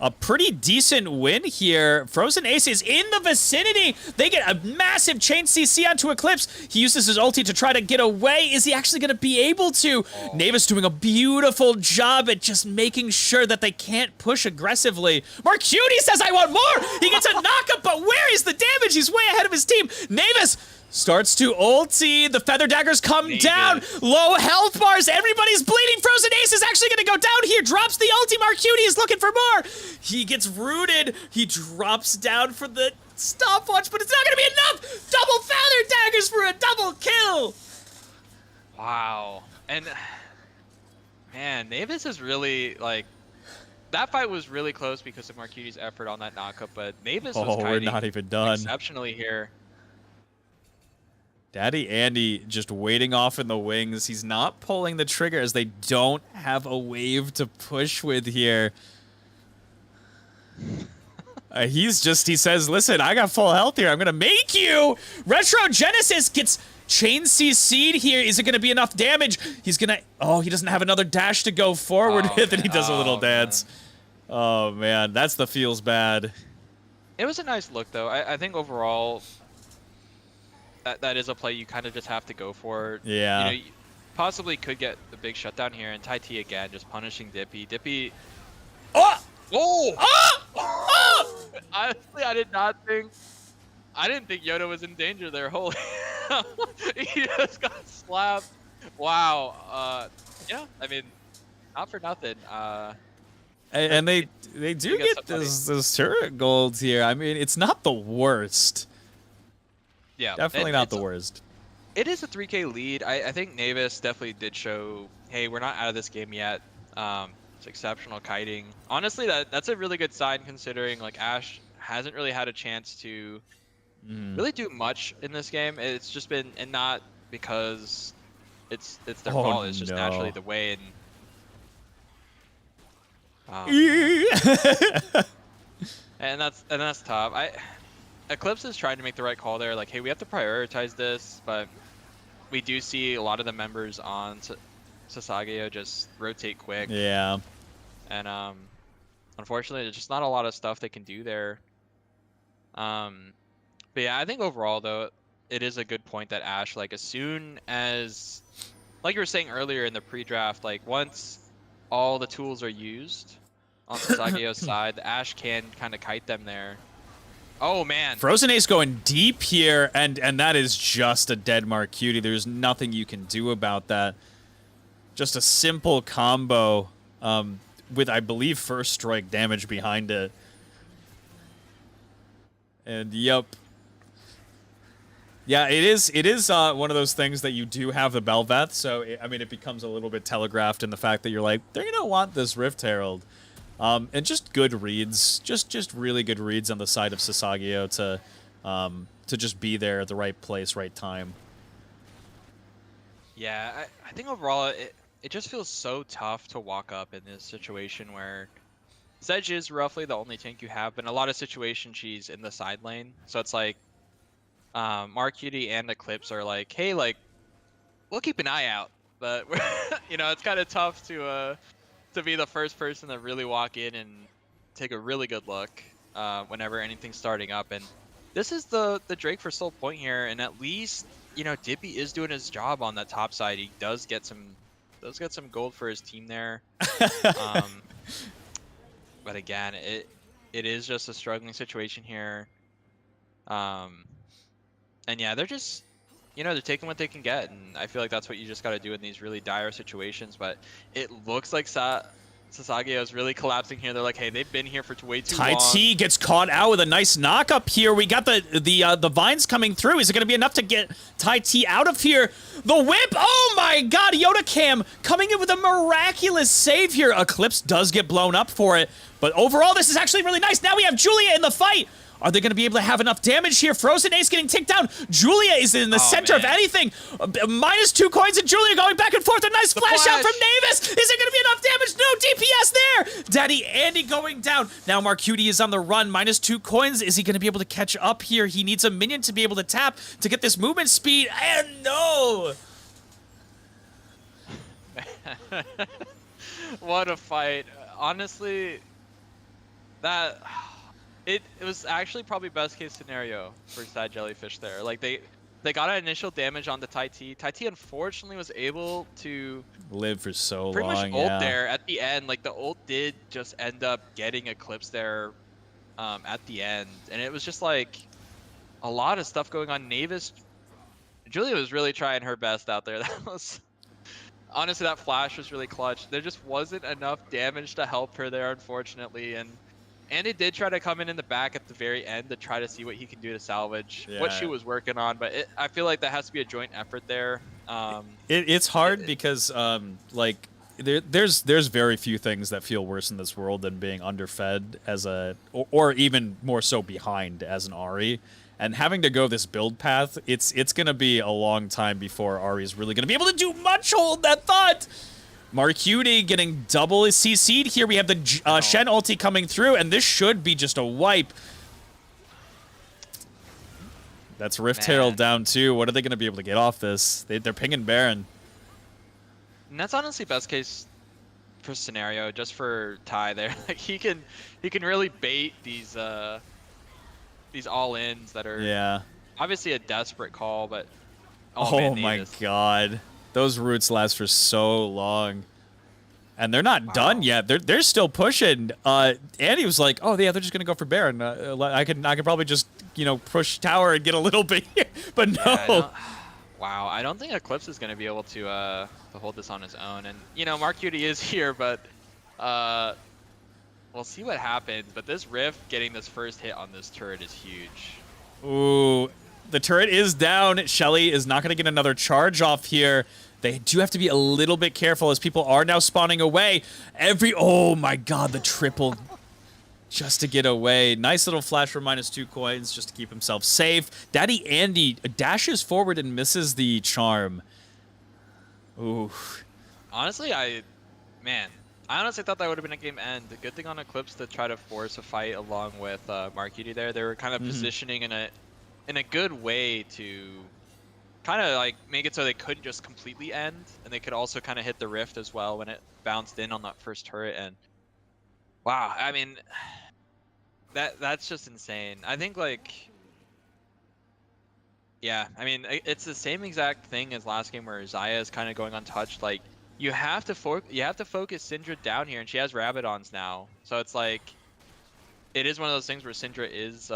A pretty decent win here. Frozen Ace is in the vicinity. They get a massive chain CC onto Eclipse. He uses his ulti to try to get away. Is he actually going to be able to? Navis doing a beautiful job at just making sure that they can't push aggressively. Marcuti says, I want more! He gets a knock-up, but where is the damage? He's way ahead of his team. Navis starts to ulti. The feather daggers come down. Low health bars. Everybody's bleeding. Frozen Ace is actually going to go down here. Drops the ulti. Marcuti is looking for more. He gets rooted. He drops down for the stopwatch, but it's not going to be enough. Double feather daggers for a double kill. Wow. And man, Navis is really like, that fight was really close because of Marcuti's effort on that knockup, but Navis was we're not even done. Exceptionally here. Daddy Andy just waiting off in the wings. He's not pulling the trigger as they don't have a wave to push with here. He says, listen, I got full health here. I'm going to make you. Retro Genesis gets chain CC'd here. Is it going to be enough damage? He's going to, he doesn't have another dash to go forward with, and he does a little dance. Man. Oh, man, that's the feels bad. It was a nice look, though. I think overall, that is a play you kind of just have to go for. Yeah. You know, you possibly could get the big shutdown here, and Taiti again just punishing Dippy. Dippy. Oh! Oh! Oh! Oh! Honestly, I didn't think Yoda was in danger there. Holy, he just got slapped. Wow. Yeah. I mean, not for nothing. And they do get those turret golds here. I mean, it's not the worst. Yeah, definitely not the worst. It is a 3K lead. I think Navis definitely did show, hey, we're not out of this game yet. It's exceptional kiting. Honestly, that's a really good sign considering like Ash hasn't really had a chance to really do much in this game. It's just been, and not because it's their Oh fault. It's just naturally no. the way. And and that's tough. Eclipse is trying to make the right call there. Like, hey, we have to prioritize this, but we do see a lot of the members on SASAGEYO just rotate quick. Yeah. And unfortunately, there's just not a lot of stuff they can do there. But yeah, I think overall though, it is a good point that Ash, like as soon as, like you were saying earlier in the pre-draft, like once all the tools are used on SASAGEYO's side, the Ash can kind of kite them there. Oh man. Frozen Ace going deep here, and that is just a dead Marcutie. There's nothing you can do about that. Just a simple combo with, I believe, first strike damage behind it. And yep. Yeah, it is one of those things that you do have the Bel'Veth, so I mean it becomes a little bit telegraphed in the fact that you're like, they're gonna want this Rift Herald. And just good reads, just really good reads on the side of SASAGEYO to just be there at the right place, right time. Yeah, I think overall it just feels so tough to walk up in this situation where Sedge is roughly the only tank you have, but in a lot of situations she's in the side lane. So it's like Marcutie and Eclipse are like, hey, like we'll keep an eye out, but you know, it's kind of tough to be the first person to really walk in and take a really good look whenever anything's starting up. And this is the Drake for Soul point here, and at least, you know, Dippy is doing his job on that top side. He does get some gold for his team there. But again, it is just a struggling situation here. And yeah, they're just, you know, they're taking what they can get, and I feel like that's what you just got to do in these really dire situations. But it looks like SASAGEYO is really collapsing here. They're like, hey, they've been here for way too long. Tai gets caught out with a nice knock up here. We got the vines coming through. Is it going to be enough to get Tai out of here? The whip! Oh my god, Yoda Cam coming in with a miraculous save here. Eclipse does get blown up for it, but overall this is actually really nice. Now we have Julia in the fight. Are they going to be able to have enough damage here? Frozen Ace getting taken down. Julia is in the center of anything. -2 coins, and Julia going back and forth. A nice flash out from Navis. Is there going to be enough damage? No DPS there. Daddy Andy going down. Now Marcutie is on the run. -2 coins. Is he going to be able to catch up here? He needs a minion to be able to tap to get this movement speed. And no. What a fight. Honestly, that... It was actually probably best case scenario for side Jellyfish there. Like they got an initial damage on the Tai T unfortunately was able to live for so pretty long. much ult there at the end. Like the ult did just end up getting Eclipse there at the end, and it was just like a lot of stuff going on. Julia was really trying her best out there. That was honestly, that flash was really clutch. There just wasn't enough damage to help her there, unfortunately, and Andy did try to come in the back at the very end to try to see what he can do to salvage what she was working on, but I feel like that has to be a joint effort there. It's hard because like there's very few things that feel worse in this world than being underfed as or even more so behind as an Ahri. And having to go this build path, it's going to be a long time before Ahri is really going to be able to do much. Hold that thought. Marcutie getting double CC'd here. We have the Shen ulti coming through, and this should be just a wipe. That's Rift Herald down too. What are they going to be able to get off this? They're pinging Baron. And that's honestly best case for scenario, just for Tai there. Like he can really bait these all-ins that are obviously a desperate call, but oh my god. Those roots last for so long. And they're not done yet. They're still pushing. Andy was like, "Oh yeah, they're just gonna go for Baron. I could probably just, you know, push tower and get a little bit here." But no. Yeah, I don't think Eclipse is gonna be able to hold this on his own. And you know, Marcutie is here, but we'll see what happens. But this Rift getting this first hit on this turret is huge. Ooh. The turret is down. Shelly is not going to get another charge off here. They do have to be a little bit careful as people are now spawning away. Oh my god, the triple just to get away. Nice little flash for -2 coins just to keep himself safe. Daddy Andy dashes forward and misses the charm. Ooh. Honestly, I honestly thought that would have been a game end. The good thing on Eclipse to try to force a fight along with Marquiti there. They were kind of positioning in a good way to kind of like make it so they couldn't just completely end, and they could also kind of hit the rift as well when it bounced in on that first turret. And wow, I mean, that's just insane. I think like, yeah, I mean, it's the same exact thing as last game where Xayah is kind of going untouched. Like, you have to focus Syndra down here, and she has Rabadons now, so it's like, it is one of those things where Syndra is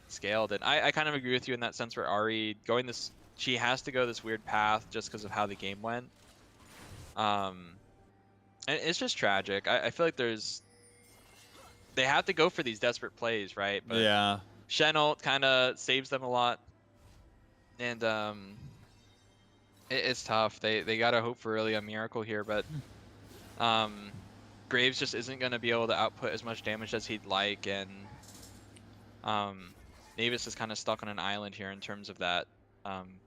scaled, and I kind of agree with you in that sense where Ahri going this, she has to go this weird path just because of how the game went. And it's just tragic. I feel like they have to go for these desperate plays, right? But Yeah. Shen ult kind of saves them a lot. And it's tough. They gotta hope for really a miracle here, but Graves just isn't gonna be able to output as much damage as he'd like, and Navis is kind of stuck on an island here in terms of that,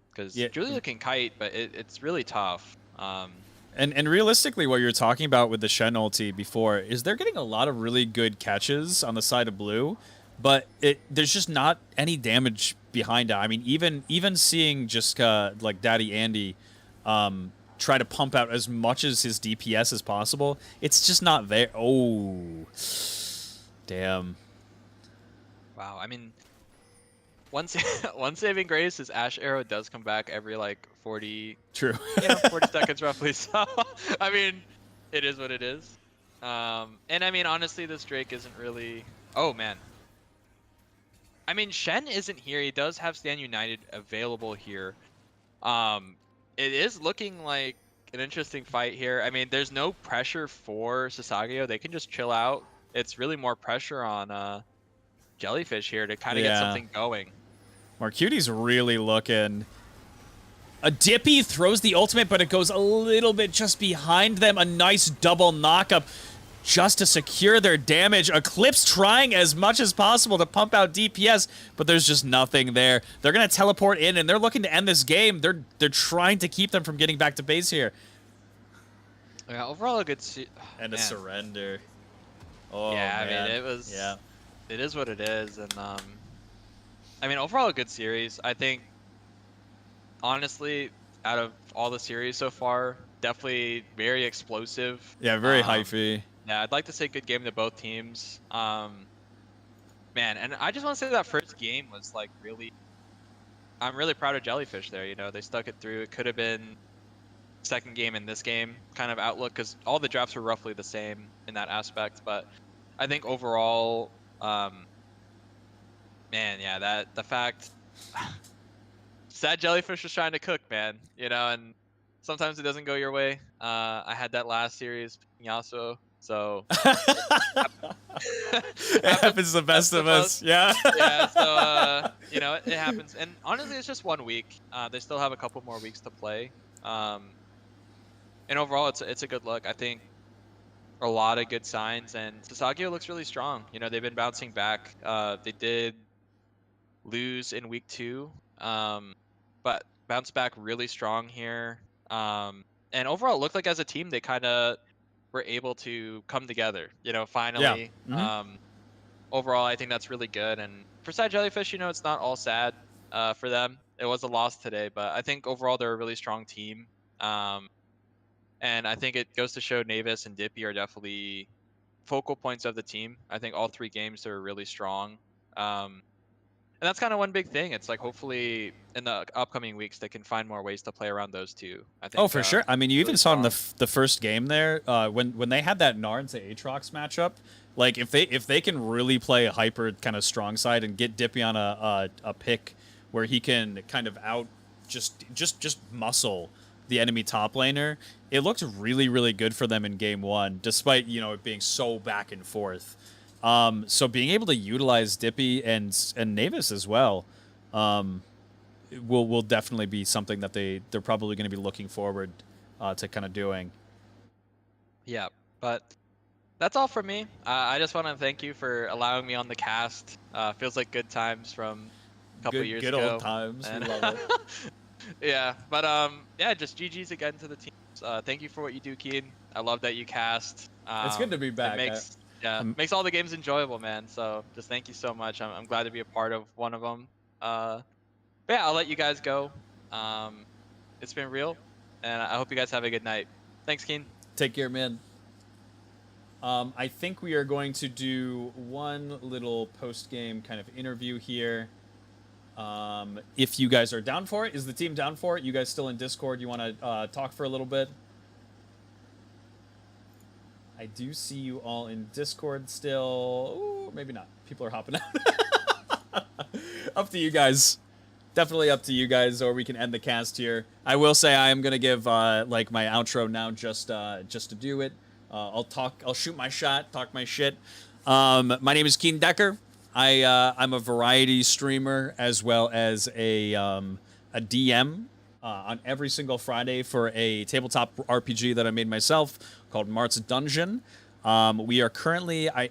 because Julia can kite, but it's really tough. And realistically, what you're talking about with the Shen ulti before is they're getting a lot of really good catches on the side of blue, but there's just not any damage behind it. I mean, even seeing just like Daddy Andy try to pump out as much as his DPS as possible, it's just not there. Oh, damn. Wow, I mean, one saving grace is Ash Arrow does come back every like 40. True. 40 seconds roughly. So I mean, it is what it is. And I mean, honestly, this Drake isn't really. Oh man. I mean, Shen isn't here. He does have Stand United available here. It is looking like an interesting fight here. I mean, there's no pressure for SASAGEYO. They can just chill out. It's really more pressure on Jellyfish here to kind of get something going. Marcuti's really looking. A Dippy throws the ultimate, but it goes a little bit just behind them. A nice double knockup just to secure their damage. Eclipse trying as much as possible to pump out DPS, but there's just nothing there. They're going to teleport in, and they're looking to end this game. They're trying to keep them from getting back to base here. Yeah, overall a good and a surrender. Oh, yeah, man. I mean, it was. Yeah. It is what it is, and I mean, overall a good series. I think, honestly, out of all the series so far, definitely very explosive. Yeah, very hyphy. Yeah, I'd like to say good game to both teams. Man, and I just want to say that first game was like really. I'm really proud of Jellyfish there. You know, they stuck it through. It could have been second game in this game kind of outlook, because all the drafts were roughly the same in that aspect. But I think overall. Man, yeah, the fact sad Jellyfish was trying to cook, man, you know, and sometimes it doesn't go your way. I had that last series, Yasuo, so it happens to the best of us. Yeah. Yeah, so you know, it happens, and honestly, it's just 1 week. They still have a couple more weeks to play, and overall, it's a good look. I think a lot of good signs, and SASAGEYO looks really strong. You know, they've been bouncing back. They did lose in week 2, but bounced back really strong here. And overall, it looked like as a team, they kind of were able to come together, you know, finally. Yeah. Overall, I think that's really good. And for Sad Jellyfish, you know, it's not all sad for them. It was a loss today, but I think overall they're a really strong team. And I think it goes to show Navis and Dippy are definitely focal points of the team. I think all 3 games they're really strong. And that's kind of one big thing. It's like hopefully in the upcoming weeks they can find more ways to play around those two. I think. Oh, for sure. I mean, you even saw in the first game there when they had that Narn to Aatrox matchup. Like if they can really play a hyper kind of strong side and get Dippy on a pick where he can kind of out just muscle the enemy top laner, it looked really, really good for them in game 1, despite, you know, it being so back and forth. So being able to utilize Dippy and Navis as well, will definitely be something that they're probably going to be looking forward to kind of doing. Yeah, but that's all from me. I just want to thank you for allowing me on the cast. Feels like good times from a couple years Good old ago. times. We And love it. yeah, but yeah, just GG's again to the teams. Thank you for what you do, Keen. I love that you cast. It's good to be It back. makes all the games enjoyable, man. So just thank you so much. I'm glad to be a part of one of them. But yeah, I'll let you guys go. Um, it's been real, and I hope you guys have a good night. Thanks, Keen. Take care, man. I think we are going to do one little post-game kind of interview here. If you guys are down for it, is the team down for it? You guys still in Discord? You want to talk for a little bit? I do see you all in Discord still. Ooh, maybe not. People are hopping out. Up to you guys. Definitely up to you guys, or we can end the cast here. I will say I am gonna give like my outro now, just to do it. I'll shoot my shot, talk my shit. My name is Keen Decker. I'm a variety streamer as well as a DM on every single Friday for a tabletop RPG that I made myself called Mart's Dungeon. We are currently, I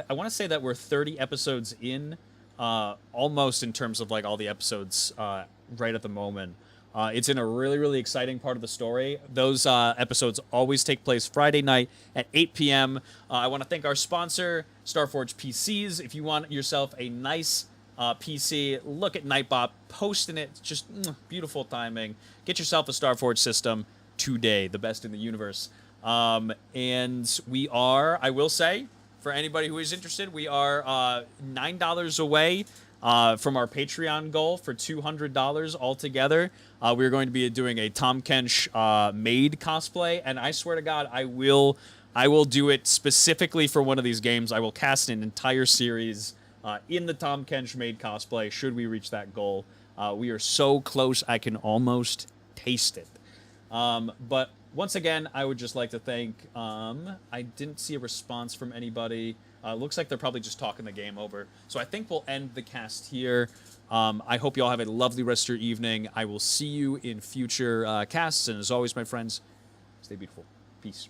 want to say that we're 30 episodes in, almost in terms of like all the episodes right at the moment. It's in a really, really exciting part of the story. Those episodes always take place Friday night at 8 p.m. I want to thank our sponsor, Starforge PCs. If you want yourself a nice PC, look at Nightbot, posting it. Just beautiful timing. Get yourself a Starforge system today, the best in the universe. And we are, I will say, for anybody who is interested, we are $9 away from our Patreon goal for $200 altogether. We're going to be doing a Tom Kench maid cosplay, and I swear to God, I will do it specifically for one of these games. I will cast an entire series in the Tom Kench maid cosplay should we reach that goal. We are so close, I can almost taste it. But once again, I would just like to thank, I didn't see a response from anybody. Looks like they're probably just talking the game over. So I think we'll end the cast here. I hope you all have a lovely rest of your evening. I will see you in future casts. And as always, my friends, stay beautiful. Peace.